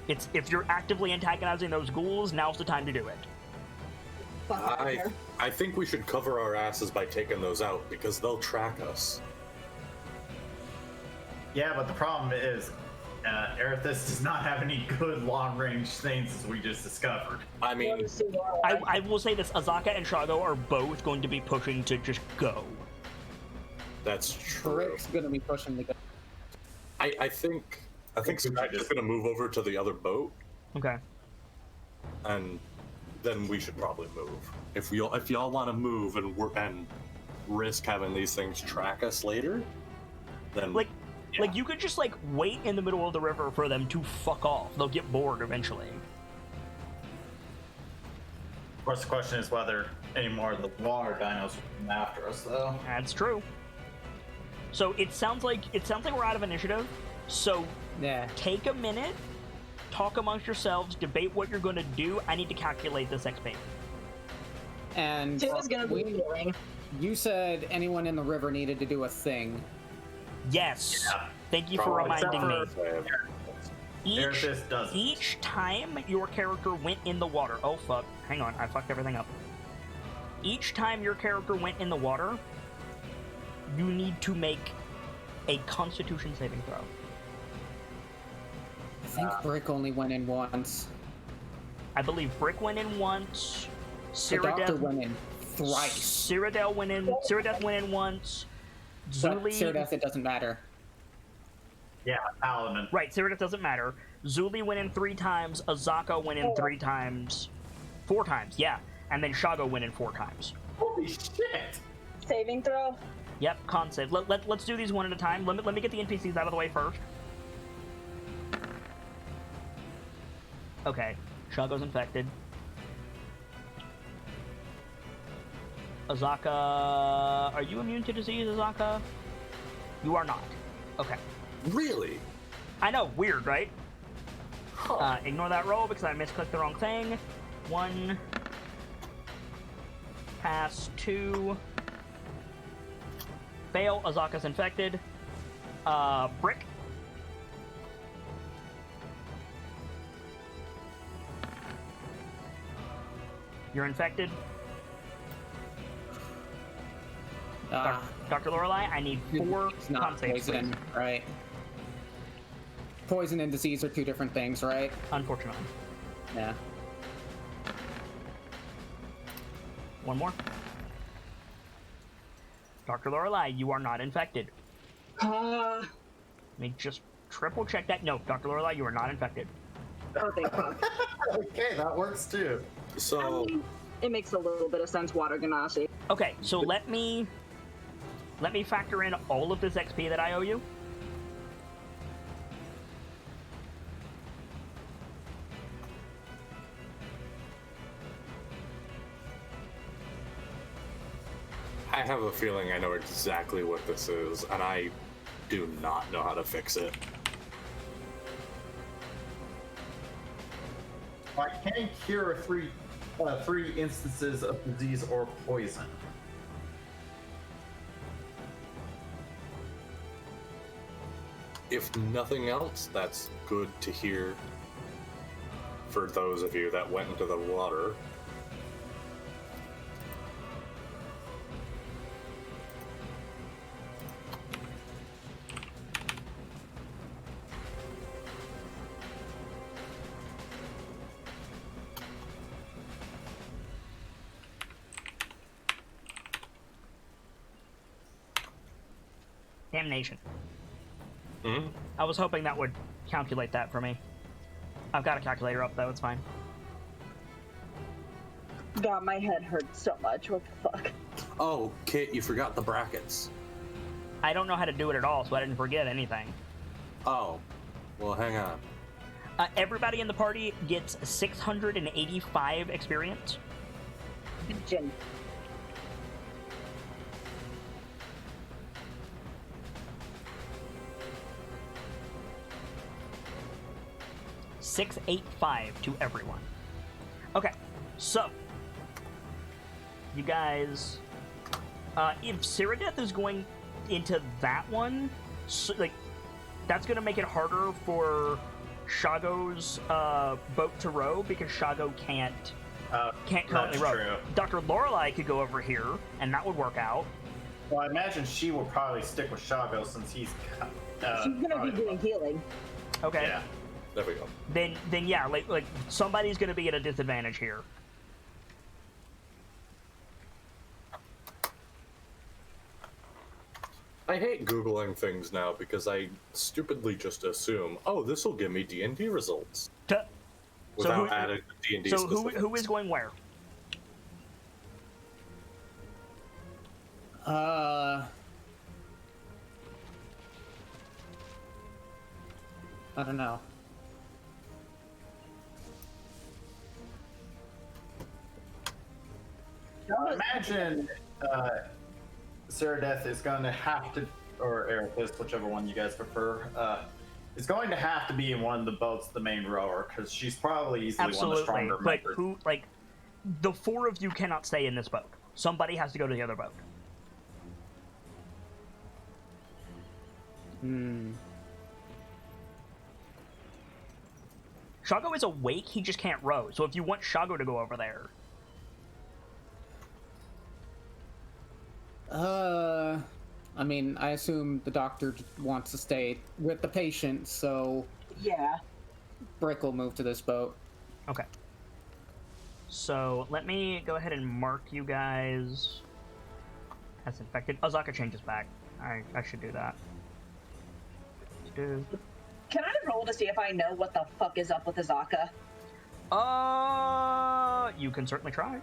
It's if you're actively antagonizing those ghouls, now's the time to do it. I think we should cover our asses by taking those out because they'll track us. Yeah, but the problem is, Erithus does not have any good long-range things, as we just discovered. I mean, I will say this: Azaka and Shago are both going to be pushing to just go. that's true. Brick's gonna be pushing the gun. I think Scratch is gonna move over to the other boat, Okay. and then we should probably move. If y'all want to move and risk having these things track us later, then Like you could just like wait in the middle of the river for them to fuck off. They'll get bored eventually. Of course, the question is whether any more of the water dinos will come after us, though. That's true. So it sounds like we're out of initiative. So Yeah. take a minute, talk amongst yourselves, debate what you're going to do. I need to calculate this XP. And Tila's gonna be healing. you said anyone in the river needed to do a thing. Yes. Yeah. Thank you for Probably reminding me. Except Erithus doesn't. Each time your character went in the water. Oh fuck! Hang on, I fucked everything up. Each time your character went in the water, you need to make a Constitution saving throw. I think Brick only went in once. I believe Brick went in once. The doctor Cyrodiil went in thrice. Cyrodiil went in. Cyrodiil went in once. But Zuli. Cyrodiil, it doesn't matter. Yeah, Paladin. Right, Cyrodiil doesn't matter. Zuli went in 3 times. Azaka went in 3 times. 4 times, yeah. And then Shago went in 4 times. Holy shit! Saving throw. Yep, con save. Let's do these one at a time. Let me get the NPCs out of the way first. Okay, Shago's infected. Azaka, are you immune to disease, Azaka? You are not. Okay. really? I know, weird, right? Ignore that roll because I misclicked the wrong thing. 1. Pass 2. Fail. Azaka's infected. Brick. You're infected. Ah, Dr. Lorelei, I need 4 it's not con saves, poison, please. right? Poison and disease are 2 different things, right? Unfortunately. Yeah. One more. Dr. Lorelei, you are not infected. Let me just triple check that. No, Dr. Lorelei, you are not infected. Oh, thank fuck. Okay, that works too. So, It makes a little bit of sense, Water Ganassi. Okay, so let me factor in all of this XP that I owe you. I have a feeling I know exactly what this is, and I do not know how to fix it. I can cure 3 instances of disease or poison. If nothing else, that's good to hear for those of you that went into the water. Damnation. Hmm? I was hoping that would calculate that for me. I've got a calculator up, though. It's fine. God, my head hurts so much. What the fuck? Oh, Kit, you forgot the brackets. I don't know how to do it at all, so I didn't forget anything. Oh, well, hang on. Everybody in the party gets 685 experience. Jin. $685 to everyone. Okay, so you guys, if Cyrodiil is going into that one, so, like, that's gonna make it harder for Shago's boat to row because Shago can't currently That's row. true. Dr. Lorelei could go over here, and that would work out. Well, I imagine she will probably stick with Shago since he's. She's gonna be doing healing. Okay. Yeah. There we go. Then yeah, like somebody's gonna be at a disadvantage here. I hate Googling things now because I stupidly just assume, oh, this will give me D&D results. Without adding the D&D So specifics. who is going where? I don't know. I imagine Cyrodiil is going to have to, or Erithus, whichever one you guys prefer, is going to have to be in one of the boats, the main rower, because she's probably easily one of the Absolutely, stronger but members. who? Like, the 4 of you cannot stay in this boat. Somebody has to go to the other boat. Shago is awake. He just can't row. So if you want Shago to go over there, I mean, I assume the doctor wants to stay with the patient, so Yeah. Brick will move to this boat. okay. So let me go ahead and mark you guys as infected. Azaka changes back. I should do that. Can I roll to see if I know what the fuck is up with Azaka? You can certainly try.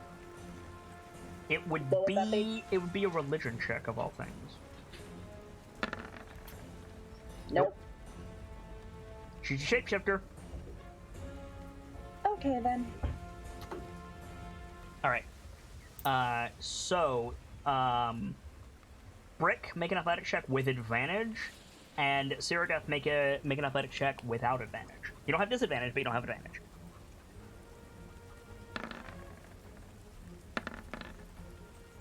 It would What would that be? it would be a religion check of all things. Nope. She's a shapeshifter. Okay then. All right. Brick, make an athletic check with advantage, and Cyrodiil, make an athletic check without advantage. You don't have disadvantage, but you don't have advantage.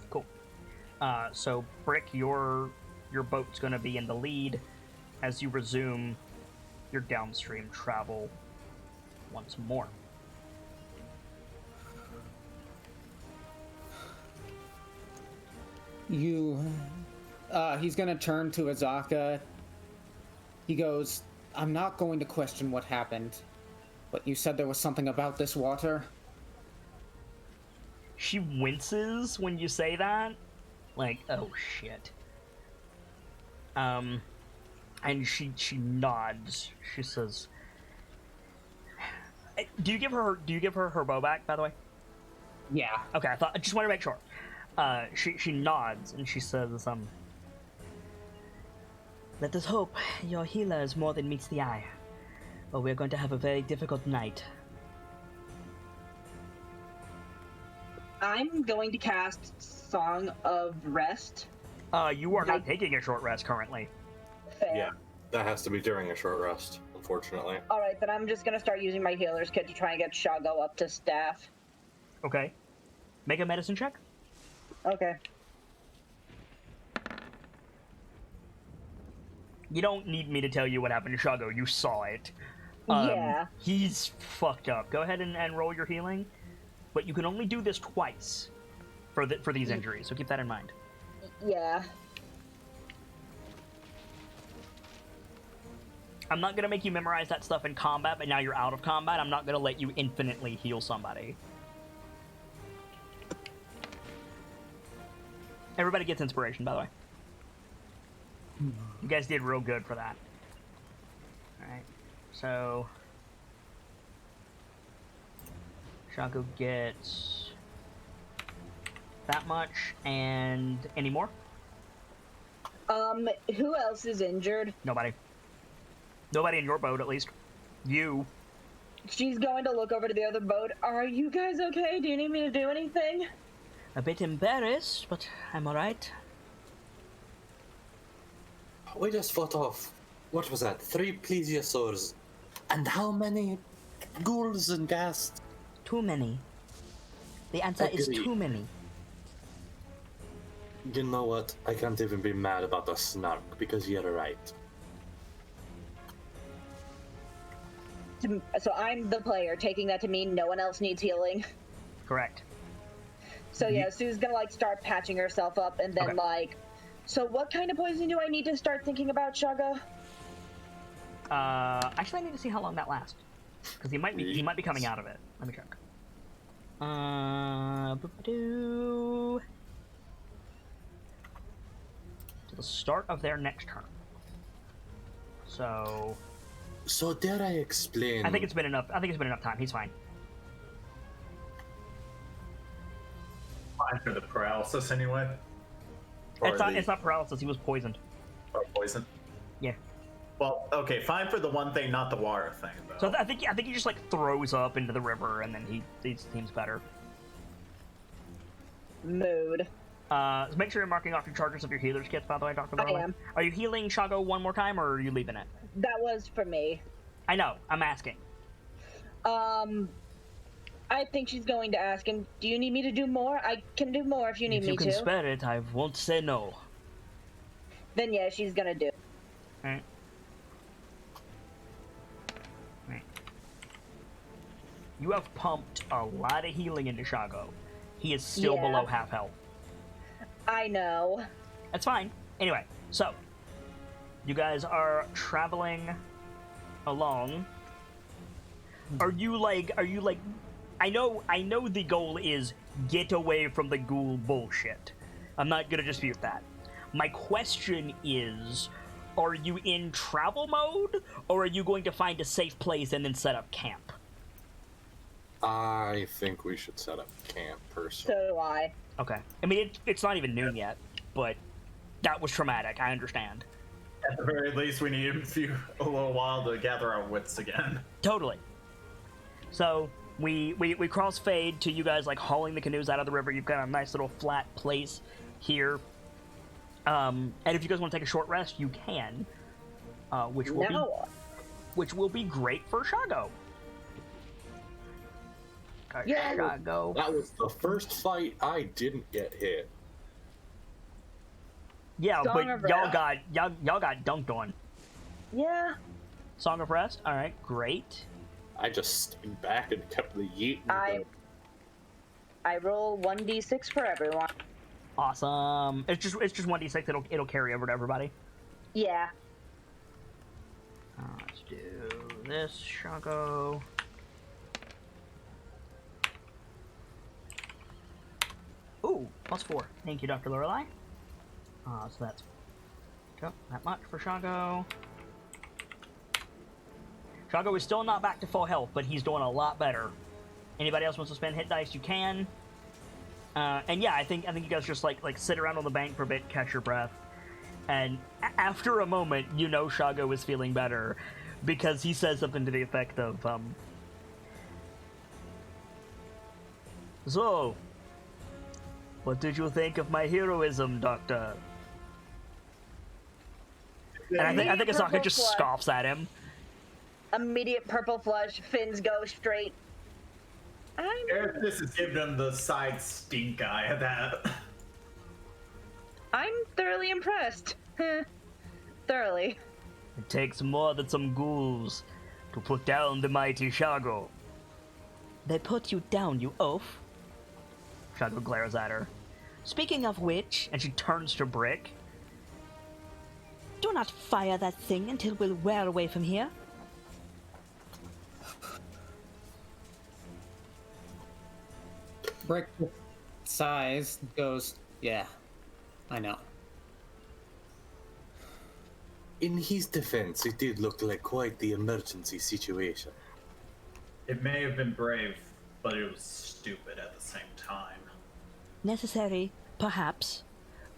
Cool. So Brick, your boat's going to be in the lead as you resume your downstream travel once more. He's gonna turn to Azaka. He goes, I'm not going to question what happened, but you said there was something about this water? She winces when you say that. Like, oh shit. And she nods. She says, do you give her her bow back, by the way? Yeah. Okay, I just want to make sure. She nods and she says, let us hope your healer is more than meets the eye, or we're going to have a very difficult night. I'm going to cast Song of Rest. You are not taking a short rest currently. Fair. Yeah, that has to be during a short rest, unfortunately. Alright, then I'm just gonna start using my healer's kit to try and get Shago up to staff. Okay. Make a medicine check. Okay. You don't need me to tell you what happened to Shago. You saw it. Yeah. He's fucked up. Go ahead and roll your healing. But you can only do this twice for these injuries, so keep that in mind. Yeah. I'm not gonna make you memorize that stuff in combat, but now you're out of combat, I'm not gonna let you infinitely heal somebody. Everybody gets inspiration, by the way. You guys did real good for that. Alright, so... Shaco gets... that much, and any more? Who else is injured? Nobody. Nobody in your boat, at least. You. She's going to look over to the other boat. Are you guys okay? Do you need me to do anything? A bit embarrassed, but I'm alright. We just fought off, what was that, 3 plesiosaurs, and how many ghouls and ghasts? Too many. The answer is Agreed. too many. You know what, I can't even be mad about the snark, because you're right. So I'm the player, taking that to mean no one else needs healing. Correct. So yeah, Sue's gonna like start patching herself up, and then Okay. like, so what kind of poison do I need to start thinking about, Shaga? Actually, I need to see how long that lasts, because he might be coming out of it. Let me check. Boop-a-doo. To the start of their next turn. So dare I explain? I think it's been enough. I think it's been enough time. He's fine. Fine for the paralysis anyway. Or It's not paralysis. He was poisoned. or poison. Yeah. Well, okay, fine for the one thing, not the water thing, though. So I think he just like throws up into the river, and then he seems better. Mood. So make sure you're marking off your charges of your healer's kits, by the way, Dr. Barley. am. Are you healing Shago one more time, or are you leaving it? That was for me. I know. I'm asking. I think she's going to ask him, do you need me to do more? I can do more if you need If me you can to. spare it, I won't say no. Then yeah, she's gonna do. Alright. You have pumped a lot of healing into Shago. He is still Yeah. below half health. I know. That's fine. Anyway, so you guys are traveling along. Are you like I know the goal is get away from the ghoul bullshit. I'm not gonna dispute that. My question is, are you in travel mode, or are you going to find a safe place and then set up camp? I think we should set up camp, personally. So do I. Okay. I mean, it's not even noon yet, but that was traumatic. I understand. At the very least, we need a little while to gather our wits again. Totally. So we cross fade to you guys like hauling the canoes out of the river. You've got a nice little flat place here. And if you guys want to take a short rest, you can. Which will be great for Shago. Yeah. Shago. That was the first fight I didn't get hit. Yeah, Song but of y'all Rest. got dunked on. Yeah. Song of Rest. All right, great. I just stayed back and kept the yeet. I roll 1d6 for everyone. Awesome. It's just 1d6. It'll carry over to everybody. Yeah. Let's do this, Shago. Ooh, +4. Thank you, Dr. Lorelei. So that's that much for Shago. Shago is still not back to full health, but he's doing a lot better. Anybody else wants to spend hit dice, you can. And yeah, I think you guys just like sit around on the bank for a bit, catch your breath, and after a moment, you know Shago is feeling better because he says something to the effect of, "So, what did you think of my heroism, Doctor?" And I think Asaka just scoffs at him. Immediate purple flush. Fins go straight. This is giving him the side stink eye at that. I'm thoroughly impressed. Thoroughly. It takes more than some ghouls to put down the mighty Shago. They put you down, you oaf. Shago glares at her. Speaking of which, and she turns to Brick. Do not fire that thing until we're well away from here. Brick sighs, goes, yeah, I know. In his defense, it did look like quite the emergency situation. It may have been brave, but it was stupid at the same time. Necessary, perhaps,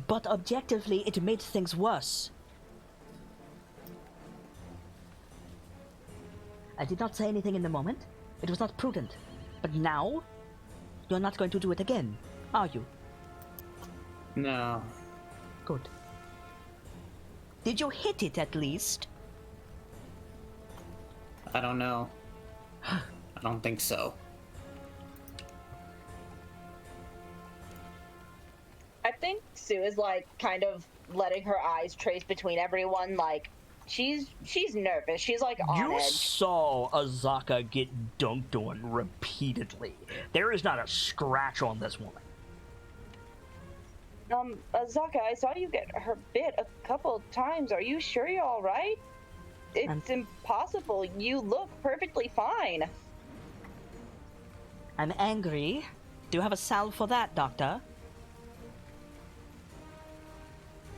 but objectively it made things worse. I did not say anything in the moment. It was not prudent. But now, you're not going to do it again, are you? No. Good. Did you hit it at least? I don't know. I don't think so. I think Sue is like kind of letting her eyes trace between everyone. Like she's nervous. She's like on You edge. saw Azaka get dunked on repeatedly. There is not a scratch on this woman. Azaka, I saw you get her bit a couple times. Are you sure you're all right? It's impossible. You look perfectly fine. I'm angry. Do you have a salve for that, Doctor?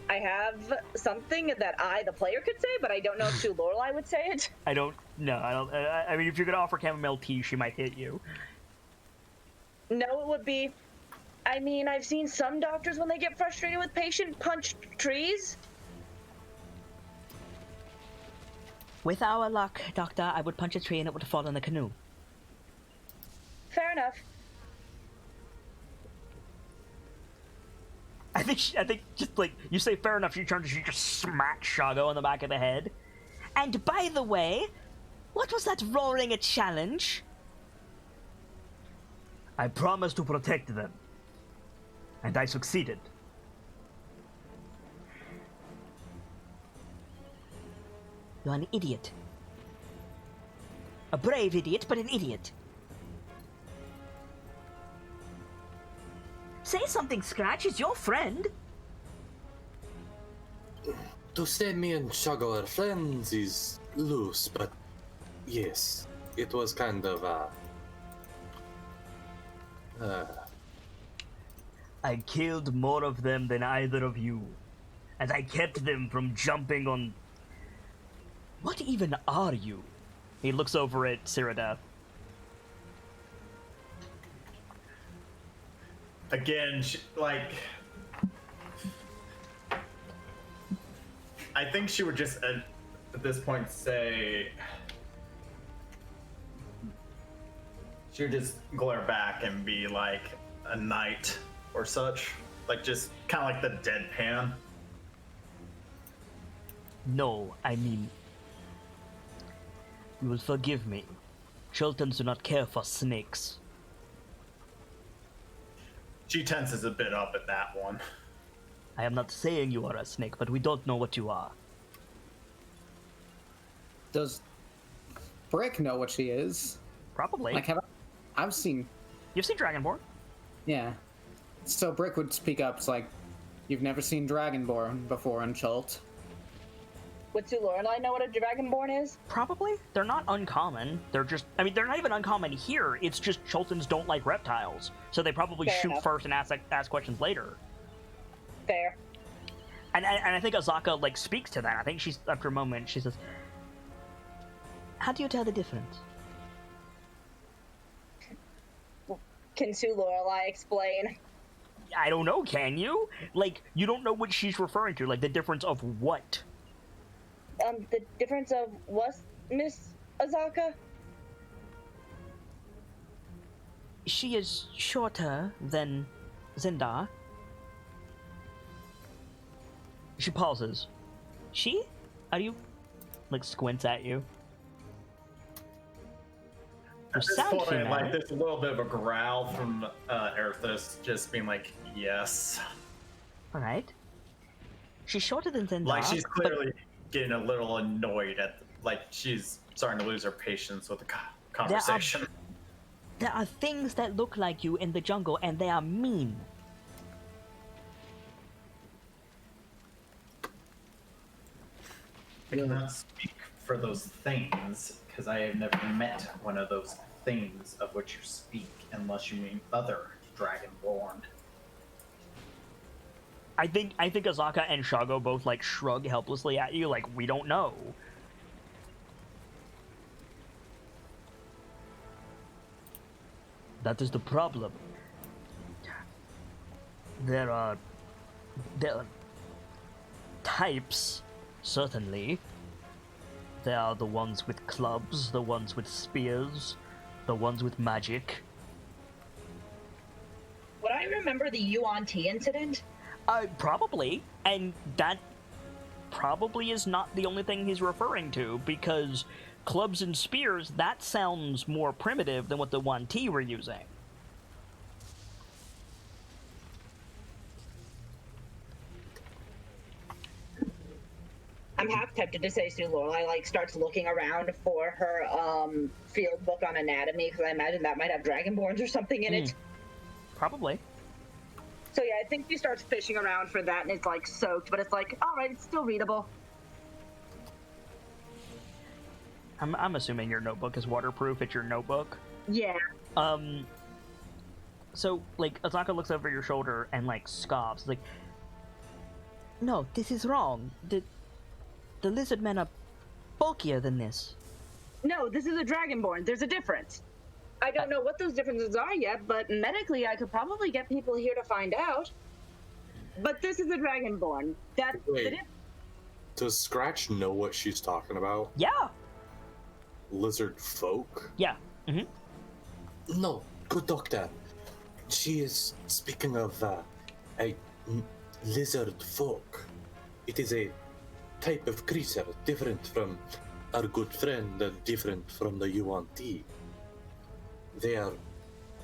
I have something that I, the player, could say, but I don't know if Sue Lorelei would say it. I don't. I mean, if you're gonna offer chamomile tea, she might hit you. No, it would be. I mean, I've seen some doctors when they get frustrated with patient punch trees. With our luck, Doctor, I would punch a tree and it would fall in the canoe. Fair enough. I think just like you say fair enough, she turns and she just smacks Shago on the back of the head. And by the way, what was that roaring a challenge? I promised to protect them. And I succeeded. You're an idiot. A brave idiot, but an idiot. Say something, Scratch. It's your friend. To say me and Shago are friends is loose, but yes, it was kind of I killed more of them than either of you, and I kept them from jumping on... What even are you? He looks over at Cyrodiil. Again, I think she would just at this point say, she would just glare back and be like a knight or such, like just kind of like the deadpan. No, I mean... You will forgive me. Chiltons do not care for snakes. She tenses a bit up at that one. I am not saying you are a snake, but we don't know what you are. Does Brick know what she is? Probably. Like, I've seen... You've seen Dragonborn? Yeah. So Brick would speak up. It's like, you've never seen Dragonborn before in Chult. Would Sue Lorelai know what a Dragonborn is? Probably. They're not uncommon. They're just, I mean, they're not even uncommon here. It's just Chultans don't like reptiles. So they probably Fair shoot enough. first and ask questions later. Fair. And I think Azaka, like, speaks to that. I think she's, after a moment, she says, how do you tell the difference? Can Sue Lorelai explain? I don't know, can you? Like, you don't know what she's referring to. Like, the difference of what? The difference of what, Miss Azaka? She is shorter than Zindar. She pauses. She? Are you... Like, squints at you. At this sound point, human. like, there's a little bit of a growl from Erthus, just being like, yes. Alright. She's shorter than Zindar. Like, she's but- clearly getting a little annoyed at, like, she's starting to lose her patience with the conversation. There are things that look like you in the jungle, and they are mean. I cannot speak for those things, because I have never met one of those things of which you speak, unless you mean other Dragonborn. I think Azaka and Shago both, like, shrug helplessly at you, like, we don't know. That is the problem. There are types, certainly. There are the ones with clubs, the ones with spears, the ones with magic. Would I remember the Yuan Ti incident? Probably, and that probably is not the only thing he's referring to, because clubs and spears, that sounds more primitive than what the 1T were using. I'm half tempted to say Sue Lorelai, like, starts looking around for her, field book on anatomy, because I imagine that might have Dragonborns or something in it. Probably. So yeah, I think she starts fishing around for that, and it's, like, soaked, but it's like, alright, it's still readable. I'm assuming your notebook is waterproof. It's your notebook. Yeah. So, like, Azaka looks over your shoulder and, like, scoffs. Like, no, this is wrong. The lizard men are bulkier than this. No, this is a Dragonborn. There's a difference. I don't know what those differences are yet, but medically I could probably get people here to find out. But this is a Dragonborn. That's the Wait. difference. Does Scratch know what she's talking about? Yeah. Lizard folk? Yeah. Mm-hmm. No, good doctor. She is speaking of a lizard folk. It is a type of creature different from our good friend and different from the Yuan Ti. They are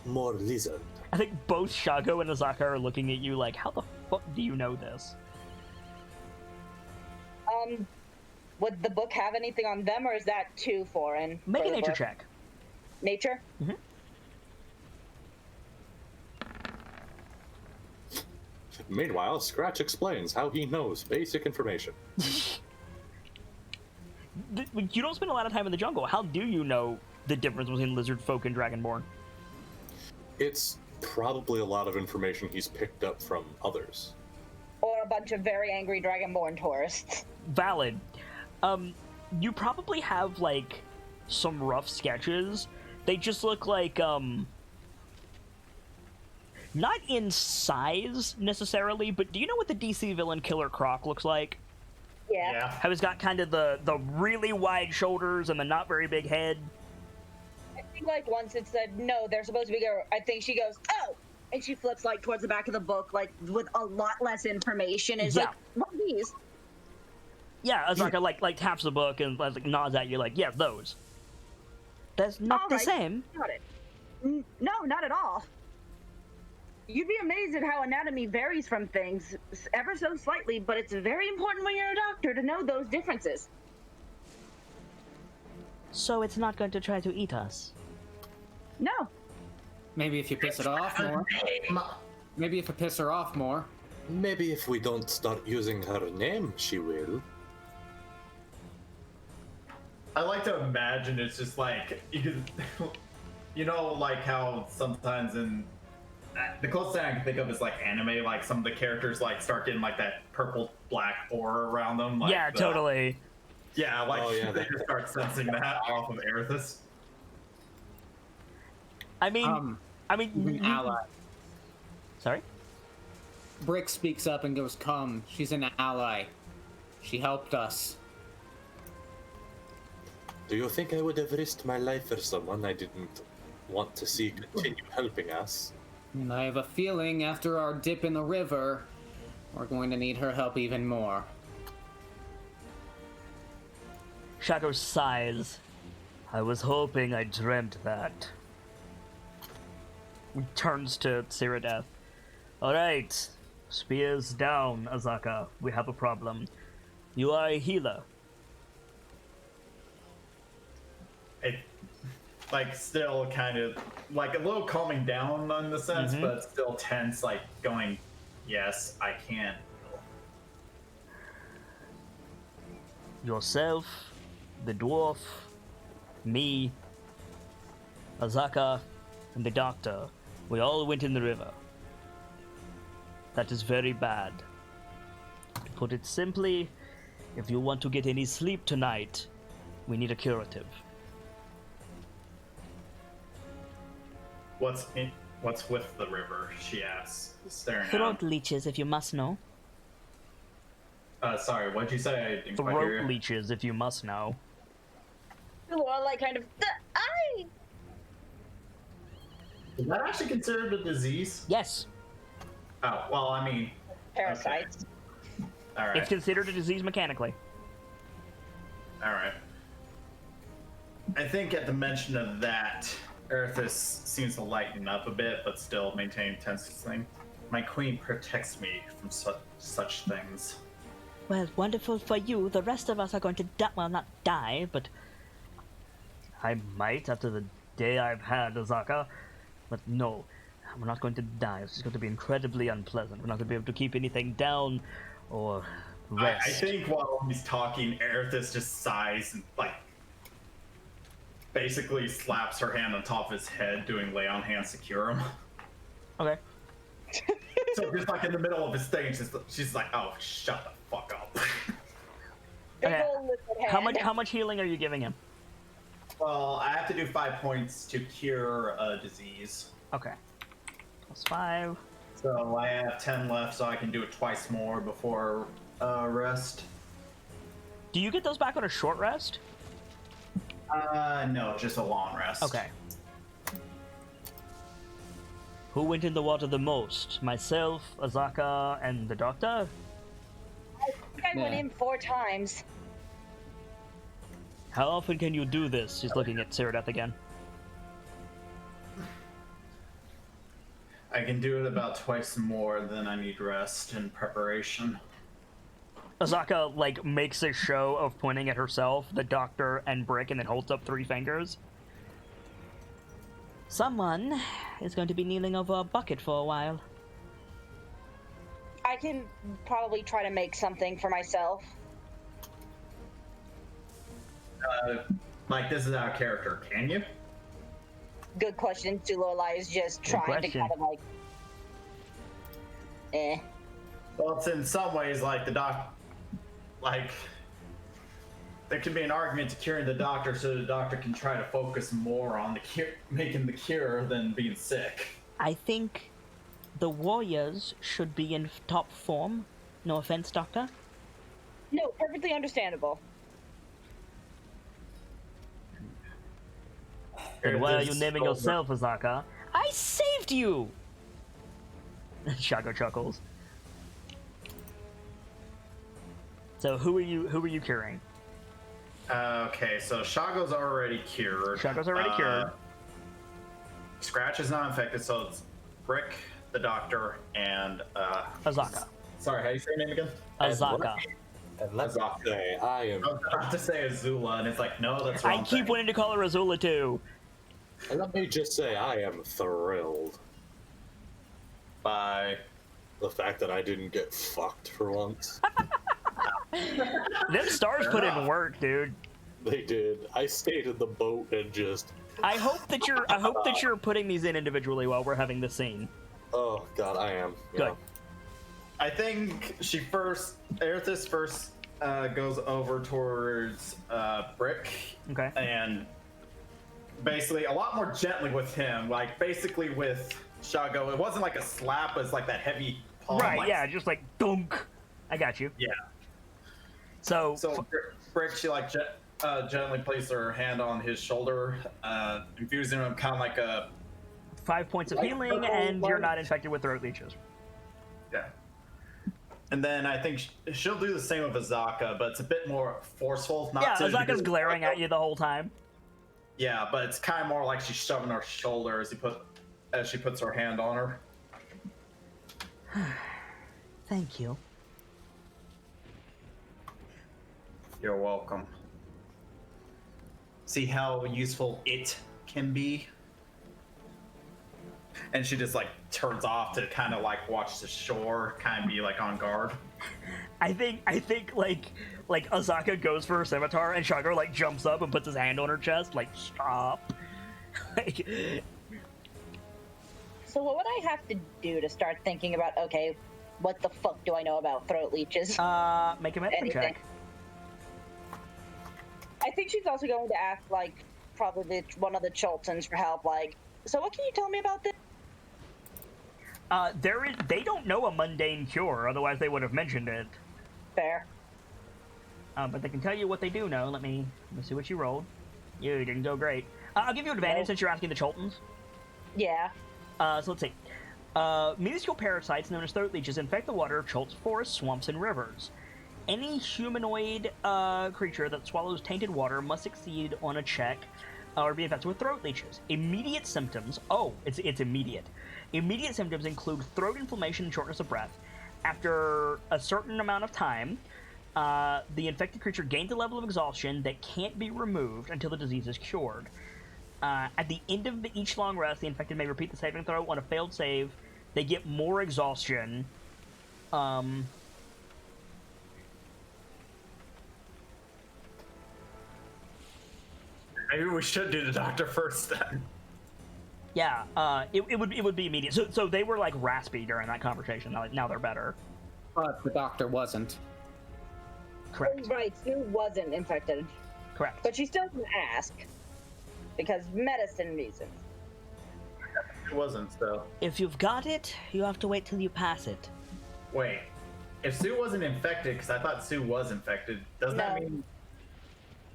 more lizard. I think both Shago and Azaka are looking at you like, how the fuck do you know this? Would the book have anything on them, or is that too foreign? Make for a the nature book? check. Nature? Meanwhile, Scratch explains how he knows basic information. You don't spend a lot of time in the jungle. How do you know the difference between lizard folk and dragonborn? It's probably a lot of information he's picked up from others. Or a bunch of very angry Dragonborn tourists? Valid. You probably have, like, some rough sketches. They just look like, not in size, necessarily, but do you know what the DC villain Killer Croc looks like? Yeah. How he's got kind of the really wide shoulders and the not very big head? I think, like, once it said, no, they're supposed to be girl. I think she goes, oh! And she flips, like, towards the back of the book, like, with a lot less information. It's Yeah. like, what are these? Yeah, Azaka, like, taps the book and, like, nods at you, like, yeah, those. That's not the Alright, same. Got it. No, not at all. You'd be amazed at how anatomy varies from things, ever so slightly, but it's very important when you're a doctor to know those differences. So it's not going to try to eat us. No. Maybe if you piss it off more. Maybe if I piss her off more. Maybe if we don't start using her name, she will. I like to imagine it's just like you know, like how sometimes in the closest thing I can think of is like anime, like some of the characters like start getting like that purple black aura around them. Like yeah, totally. Yeah, like they that- just start sensing that off of Erithus. I mean, An ally. Sorry. Brick speaks up and goes, "Come, she's an ally. She helped us." Do you think I would have risked my life for someone I didn't want to see continue helping us? And I have a feeling after our dip in the river, we're going to need her help even more. Shaco sighs. I was hoping I dreamt that. He turns to Cyrodiil. Alright. Spears down, Azaka. We have a problem. You are a healer. It like still kind of like a little calming down in the sense, but still tense, like going, yes, I can. Yourself, the dwarf, me, Azaka, and the doctor. We all went in the river. That is very bad. To put it simply, if you want to get any sleep tonight, we need a curative. What's with the river? She asks, staring Throat leeches, if you must know. Sorry, what'd you say? I didn't quite hear Throat you. leeches, if you must know. Lorelai kind of, I. Is that actually considered a disease? Yes, Oh, well, I mean, Parasites. all right, it's considered a disease mechanically. all right. I think at the mention of that, Erithus seems to lighten up a bit, but still maintain tense thing. My queen protects me from such things. Well, wonderful for you. The rest of us are going to die. Well, not die, but I might after the day I've had, Azaka. But no, we're not going to die. It's just going to be incredibly unpleasant. We're not going to be able to keep anything down or rest. I think while he's talking, Erithus just sighs and like basically slaps her hand on top of his head, doing lay on hand secure him. Okay. So just like in the middle of his thing, she's like, "Oh, shut the fuck up." Big Okay. old liquid hand. How much healing are you giving him? Well, I have to do 5 points to cure a disease. Okay. +5. So I have 10 left, so I can do it twice more before rest. Do you get those back on a short rest? No, just a long rest. Okay. Who went in the water the most? Myself, Azaka, and the doctor? I think I went Yeah. in 4 times. How often can you do this? She's looking at Cyrodiil again. I can do it about twice more, then I need rest and preparation. Azaka, like, makes a show of pointing at herself, the doctor, and Brick, and then holds up 3 fingers. Someone is going to be kneeling over a bucket for a while. I can probably try to make something for myself. Like, this is our character, can you? Good question. Lorelai is just trying to question. kind of like, Well, it's in some ways like like, there can be an argument to curing the doctor so the doctor can try to focus more on the cure, making the cure than being sick. I think the warriors should be in top form. No offense, Doctor. no, perfectly understandable. Then why are you Erithus naming over- yourself, Azaka? I saved you! Shaco chuckles. So who are you curing? Okay, so Shago's already cured. Shaco's already cured. Scratch is not infected, so it's Brick, the doctor, and Azaka. sorry, how do you say your name again? Azaka. And let's Azaka. say I am. I was about to say Azula, and it's like, no, that's I wrong. keep wanting to call her Azula too. Let me just say I am thrilled. By The fact that I didn't get fucked for once. Them stars put in work, dude. They did. I stayed in the boat and just. I hope that you're putting these in individually while we're having this scene. Oh god, I am. Good. Yeah. I think Erithis first goes over towards Brick. Okay. And basically a lot more gently with him, like basically with Shago. It wasn't like a slap, it was like that heavy palm. Right, like, yeah, just like dunk. I got you. Yeah. So Brick, she like gently placed her hand on his shoulder, infusing him kind of like a 5 points of Light healing, purple and you're light. not infected with throat leeches. yeah. And then I think she'll do the same with Azaka, but it's a bit more forceful. Yeah, Azaka's glaring at you the whole time. Yeah, but it's kind of more like she's shoving her shoulder as she puts her hand on her. Thank you. You're welcome. See how useful it can be? And she just like turns off to kind of like watch the shore, kind of be like on guard. I think like Azaka goes for her scimitar, and Shagar like jumps up and puts his hand on her chest, like stop. Like, So what would I have to do to start thinking about, okay, what the fuck do I know about throat leeches? make a medicine Anything. check. I think she's also going to ask, like, probably one of the Choltons for help, like, so what can you tell me about this? They don't know a mundane cure, otherwise they would have mentioned it. Fair. But they can tell you what they do know. Let me see what you rolled. You didn't go great. I'll give you advantage Nope. since you're asking the Choltons. Yeah. So let's see. Minuscule parasites known as throat leeches infect the water of Cholt's forests, swamps, and rivers. Any humanoid creature that swallows tainted water must succeed on a check or be infected with throat leeches. Immediate symptoms. Oh, it's immediate. Immediate symptoms include throat inflammation and shortness of breath. After a certain amount of time, the infected creature gains a level of exhaustion that can't be removed until the disease is cured. At the end of each long rest, the infected may repeat the saving throw. On a failed save, they get more exhaustion. Maybe we should do the doctor first then. Yeah, it would be immediate. So they were like raspy during that conversation. Now they're better. But the doctor wasn't. Correct. Right, Sue wasn't infected, Correct. but she still can ask. Because medicine reasons. It wasn't, so. If you've got it, you have to wait till you pass it. Wait. If Sue wasn't infected, because I thought Sue was infected, doesn't that No. mean.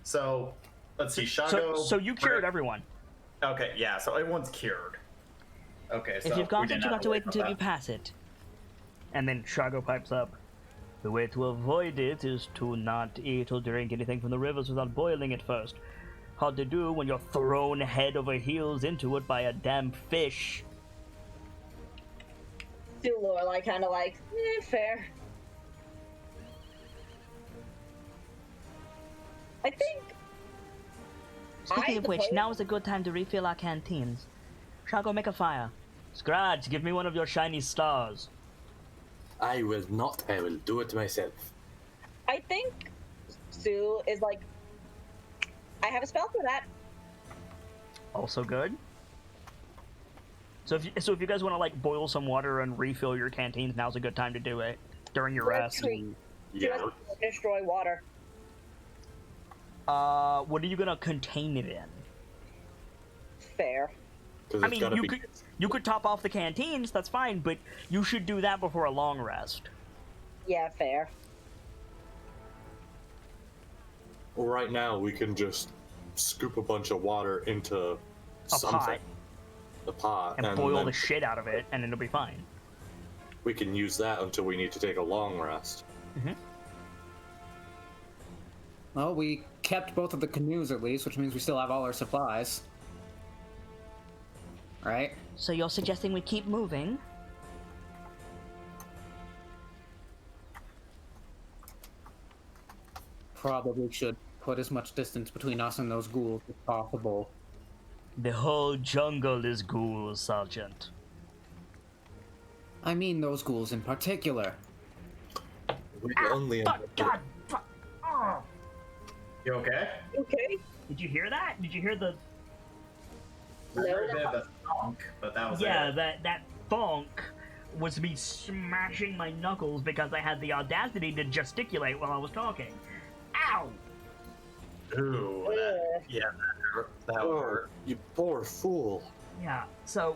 So, let's see, Shago. So you cured Brick- everyone. Okay, yeah, so everyone's cured. Okay, so. If you've we got it, didn't you have to wait for until that. you pass it. And then Shago pipes up. The way to avoid it is to not eat or drink anything from the rivers without boiling it first. Hard to do when you're thrown head over heels into it by a damn fish. Sue Lorelai kind of like, fair. I think. Speaking of which, suppose- now is a good time to refill our canteens. Shago, make a fire. Scratch, give me one of your shiny stars. I will not. I will do it myself. I think Sue is like, I have a spell for that. Also good. So if you guys want to like boil some water and refill your canteens, now's a good time to do it during your rest. Treat. Yeah. Just destroy water. What are you gonna contain it in? Fair. 'Cause I it's mean, gotta you be- could top off the canteens. That's fine, but you should do that before a long rest. Yeah, fair. Well, right now, we can just scoop a bunch of water into something. A pot. And boil then the shit out of it, and it'll be fine. we can use that until we need to take a long rest. Well, we kept both of the canoes at least, which means we still have all our supplies. Right? So you're suggesting we keep moving? Probably should put as much distance between us and those ghouls as possible. The whole jungle is ghouls, Sergeant. I mean those ghouls in particular. We only God, fuck. Oh. You okay? Okay. Did you hear that? Did you hear the... I heard a bit of a thunk, but that was Yeah, it. that thunk was me smashing my knuckles because I had the audacity to gesticulate while I was talking. Ow! Ooh, that Oh, hurt. you poor fool. Yeah, so...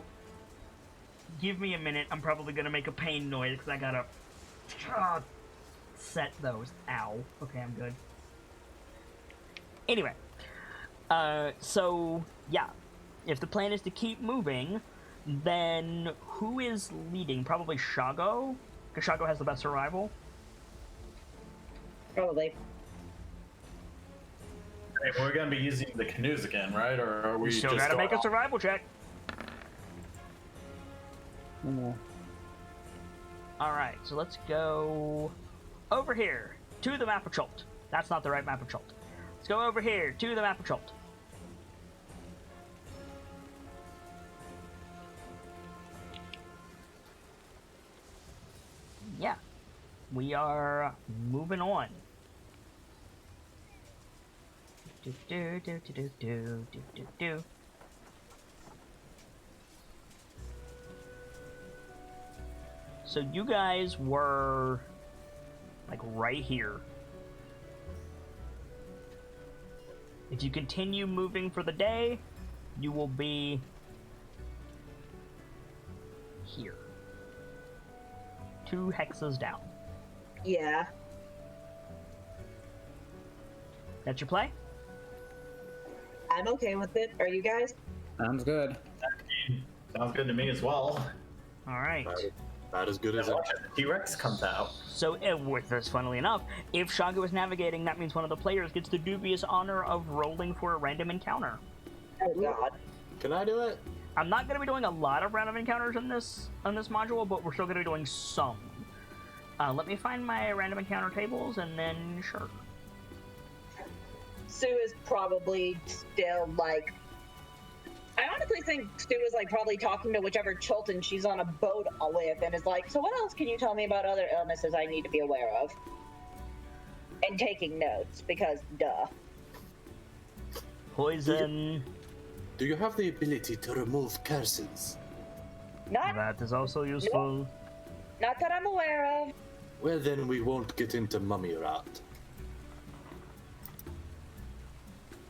Give me a minute. I'm probably gonna make a pain noise because I gotta... set those. Ow. Okay, I'm good. Anyway. So, yeah. If the plan is to keep moving, then who is leading? Probably Shago? Because Shago has the best survival. Probably. Hey, we're gonna be using the canoes again, right? Or are we Still just gotta going make a off? survival check. Alright, so let's go over here to the map of Chult. That's not the right map of Chult. Let's go over here to the map of Chult. Yeah, we are moving on. Do do do do do do do do do. So you guys were like right here. If you continue moving for the day, you will be here. 2 hexes down. Yeah. That's your play? I'm okay with it. Are you guys? Sounds good. Sounds good to me as well. Alright. About as good as it. Watch if the T-Rex comes out. So, with this, funnily enough, if Shago is navigating, that means one of the players gets the dubious honor of rolling for a random encounter. Oh god. Can I do it? I'm not going to be doing a lot of random encounters in this module, but we're still going to be doing some. Let me find my random encounter tables, and then sure. Sue is probably still like. I honestly think Stu is like probably talking to whichever Chilton she's on a boat with, and is like, "So what else can you tell me about other illnesses I need to be aware of?" And taking notes because, duh. Poison. Do you have the ability to remove curses? Not That is also useful. not that I'm aware of. Well, then we won't get into mummy rot.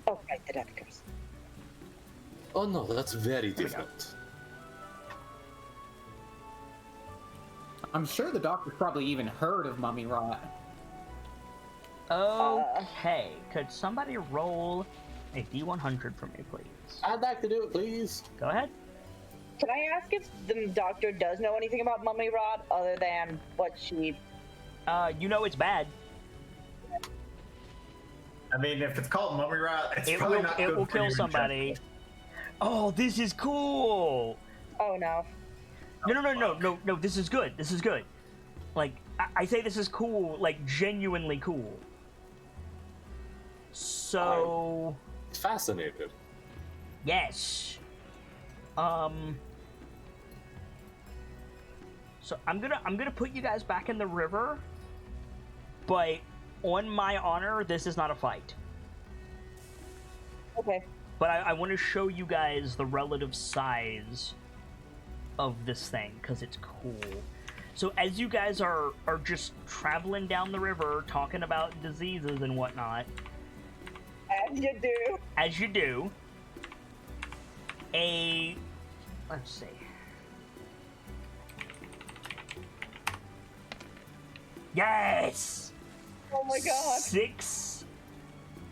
Oh, right, the death curse. Oh no, that's very different. I'm sure the doctor's probably even heard of mummy rot. Okay, could somebody roll a D100 for me, please? I'd like to do it, please. Go ahead. Can I ask if the doctor does know anything about mummy rot other than what she? You know it's bad. I mean, if it's called mummy rot, it's probably not good It will for kill you in somebody. general. Oh, this is cool! Oh no. No, this is good. This is good. Like, I say this is cool, like, genuinely cool. So... Fascinated. Yes. So I'm gonna put you guys back in the river, but on my honor, this is not a fight. Okay. But I want to show you guys the relative size of this thing, because it's cool. So as you guys are just traveling down the river, talking about diseases and whatnot, As you do. Let's see. Yes! Oh my god. 6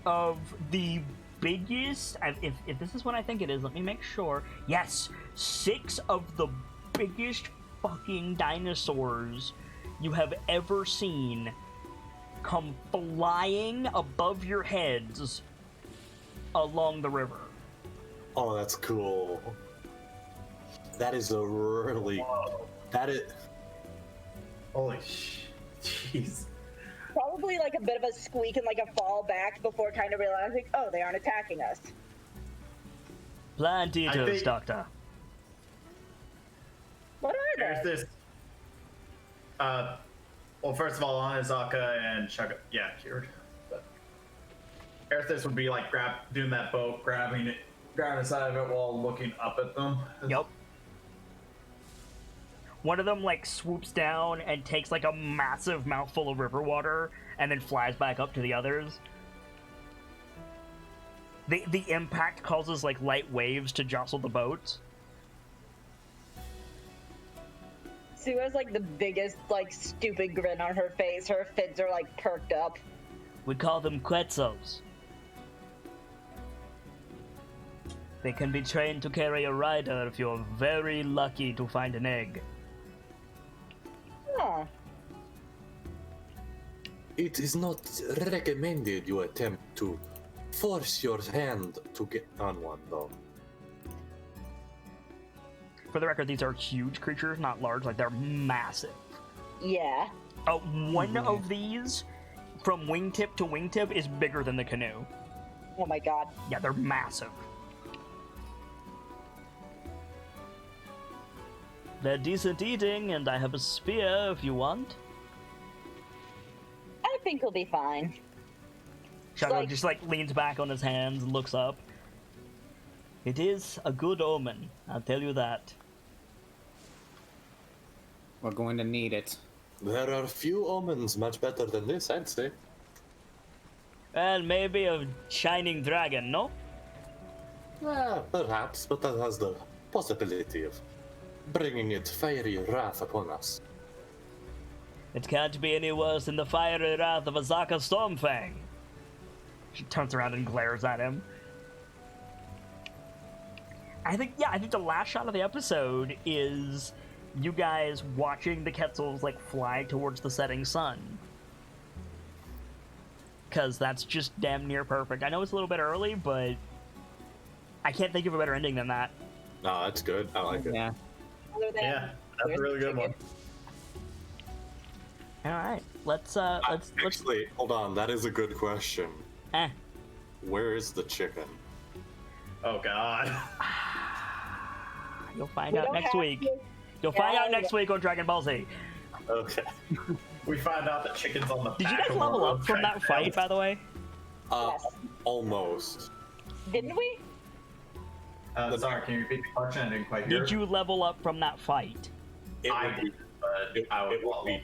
of the biggest, if this is what I think it is, let me make sure. Yes, 6 of the biggest fucking dinosaurs you have ever seen come flying above your heads along the river. Oh, that's cool. That is a really... Whoa. That is... Holy jeez. Probably like a bit of a squeak and like a fall back before kind of realizing, oh, they aren't attacking us. Plant eaters, think- Doctor. What are There's they? this Well, first of all, Anizaka and Shaka, yeah, cured. But Erithis would be like doing that boat, grabbing the side of it while looking up at them. Yep. One of them like swoops down and takes like a massive mouthful of river water and then flies back up to the others. The impact causes like light waves to jostle the boat. Sue has like the biggest, like, stupid grin on her face. Her fins are like perked up. We call them Quetzals. They can be trained to carry a rider if you're very lucky to find an egg. Huh. It is not recommended you attempt to force your hand to get on one, though. For the record, these are huge creatures, not large. Like, they're massive. Yeah. One of these, from wingtip to wingtip, is bigger than the canoe. Oh my god. Yeah, they're massive. They're decent eating, and I have a spear if you want. I think he'll be fine. Shadow just like leans back on his hands and looks up. It is a good omen, I'll tell you that. We're going to need it. There are few omens much better than this, I'd say. Well, maybe a shining dragon, no? Perhaps, but that has the possibility of bringing its fiery wrath upon us. It can't be any worse than the fiery wrath of a Zaka Stormfang. She turns around and glares at him. I think the last shot of the episode is you guys watching the Quetzals like fly towards the setting sun. Because that's just damn near perfect. I know it's a little bit early, but I can't think of a better ending than that. No, that's good. I like it. Yeah. Other than, Yeah, that's a really good one. All right, let's Actually, hold on. That is a good question. Eh. Where is the chicken? Oh God. You'll find out next week. You'll find out next week on Dragon Ball Z. Okay. We find out that chicken's on the Did you back guys of level a up from that fight, by the way? Yes. Almost. Didn't we? Sorry, can you repeat the question? I didn't quite hear. Did you level up from that fight? I did, but I would follow.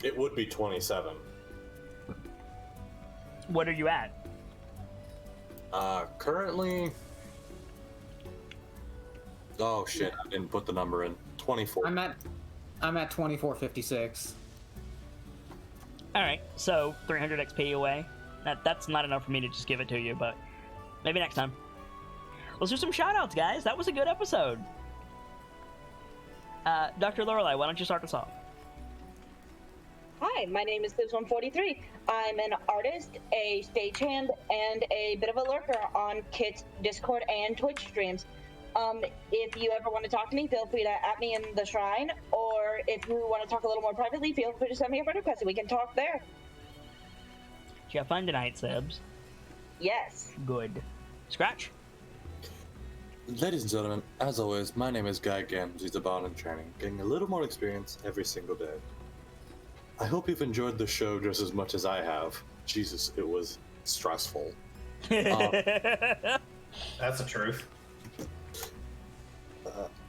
It would be 27. What are you at? Currently... Oh shit, I didn't put the number in. 24. I'm at 2456. All right, so 300 XP away. That's not enough for me to just give it to you, but maybe next time. Let's do some shoutouts, guys. That was a good episode. Dr. Lorelei, why don't you start us off? Hi, my name is Liz143. I'm an artist, a stagehand, and a bit of a lurker on Kit's Discord and Twitch streams. If you ever want to talk to me, feel free to at me in the shrine, or if you want to talk a little more privately, feel free to send me a friend request and we can talk there. Did you have fun tonight, Sebs? Yes. Good. Scratch? Ladies and gentlemen, as always, my name is Guy Gams. He's a bard in training, getting a little more experience every single day. I hope you've enjoyed the show just as much as I have. Jesus, it was stressful. That's the truth.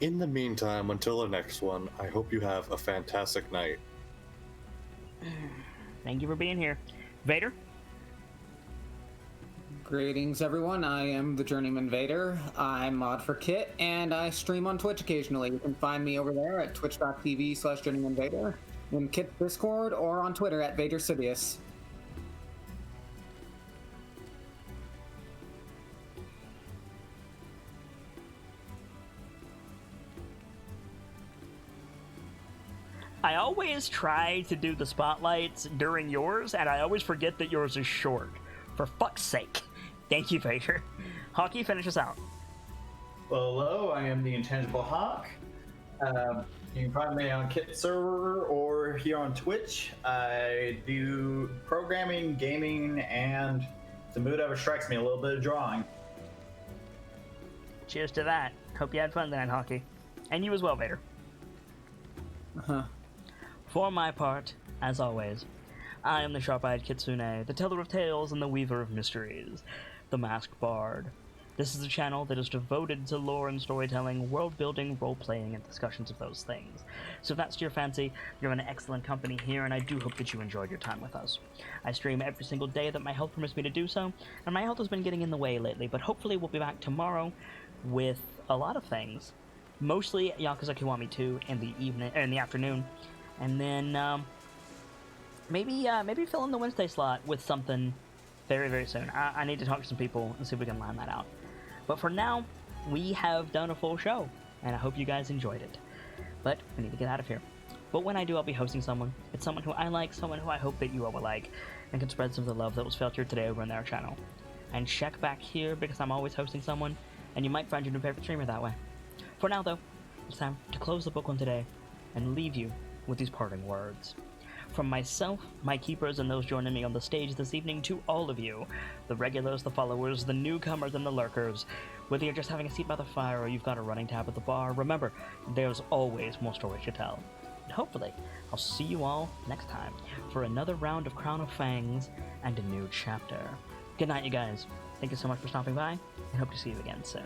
In the meantime, until the next one, I hope you have a fantastic night. Thank you for being here. Vader? Greetings, everyone. I am the Journeyman Vader. I'm mod for Kit, and I stream on Twitch occasionally. You can find me over there at twitch.tv/JourneymanVader, in Kit's Discord, or on Twitter at VaderSidious. I always try to do the spotlights during yours, and I always forget that yours is short. For fuck's sake. Thank you, Vader. Hockey, finish us out. Well, hello, I am the Intangible Hawk. You can find me on Kit server or here on Twitch. I do programming, gaming, and if the mood ever strikes me, a little bit of drawing. Cheers to that. Hope you had fun tonight, Hockey. And you as well, Vader. For my part, as always, I am the sharp-eyed Kitsune, the teller of tales and the weaver of mysteries, the masked bard. This is a channel that is devoted to lore and storytelling, world-building, role-playing, and discussions of those things. So if that's to your fancy, you're in excellent company here, and I do hope that you enjoyed your time with us. I stream every single day that my health permits me to do so, and my health has been getting in the way lately, but hopefully we'll be back tomorrow with a lot of things. Mostly Yakuza Kiwami 2 in the afternoon, and then maybe fill in the Wednesday slot with something very, very soon. I need to talk to some people and see if we can line that out. But for now, we have done a full show, and I hope you guys enjoyed it. But we need to get out of here. But when I do, I'll be hosting someone. It's someone who I like, someone who I hope that you all will like, and can spread some of the love that was felt here today over on their channel. And check back here, because I'm always hosting someone, and you might find your new favorite streamer that way. For now, though, it's time to close the book on today, and leave you with these parting words. From myself, my keepers, and those joining me on the stage this evening, to all of you, the regulars, the followers, the newcomers, and the lurkers, whether you're just having a seat by the fire or you've got a running tab at the bar, remember, there's always more stories to tell. And hopefully, I'll see you all next time for another round of Crown of Fangs and a new chapter. Good night, you guys. Thank you so much for stopping by, and hope to see you again soon.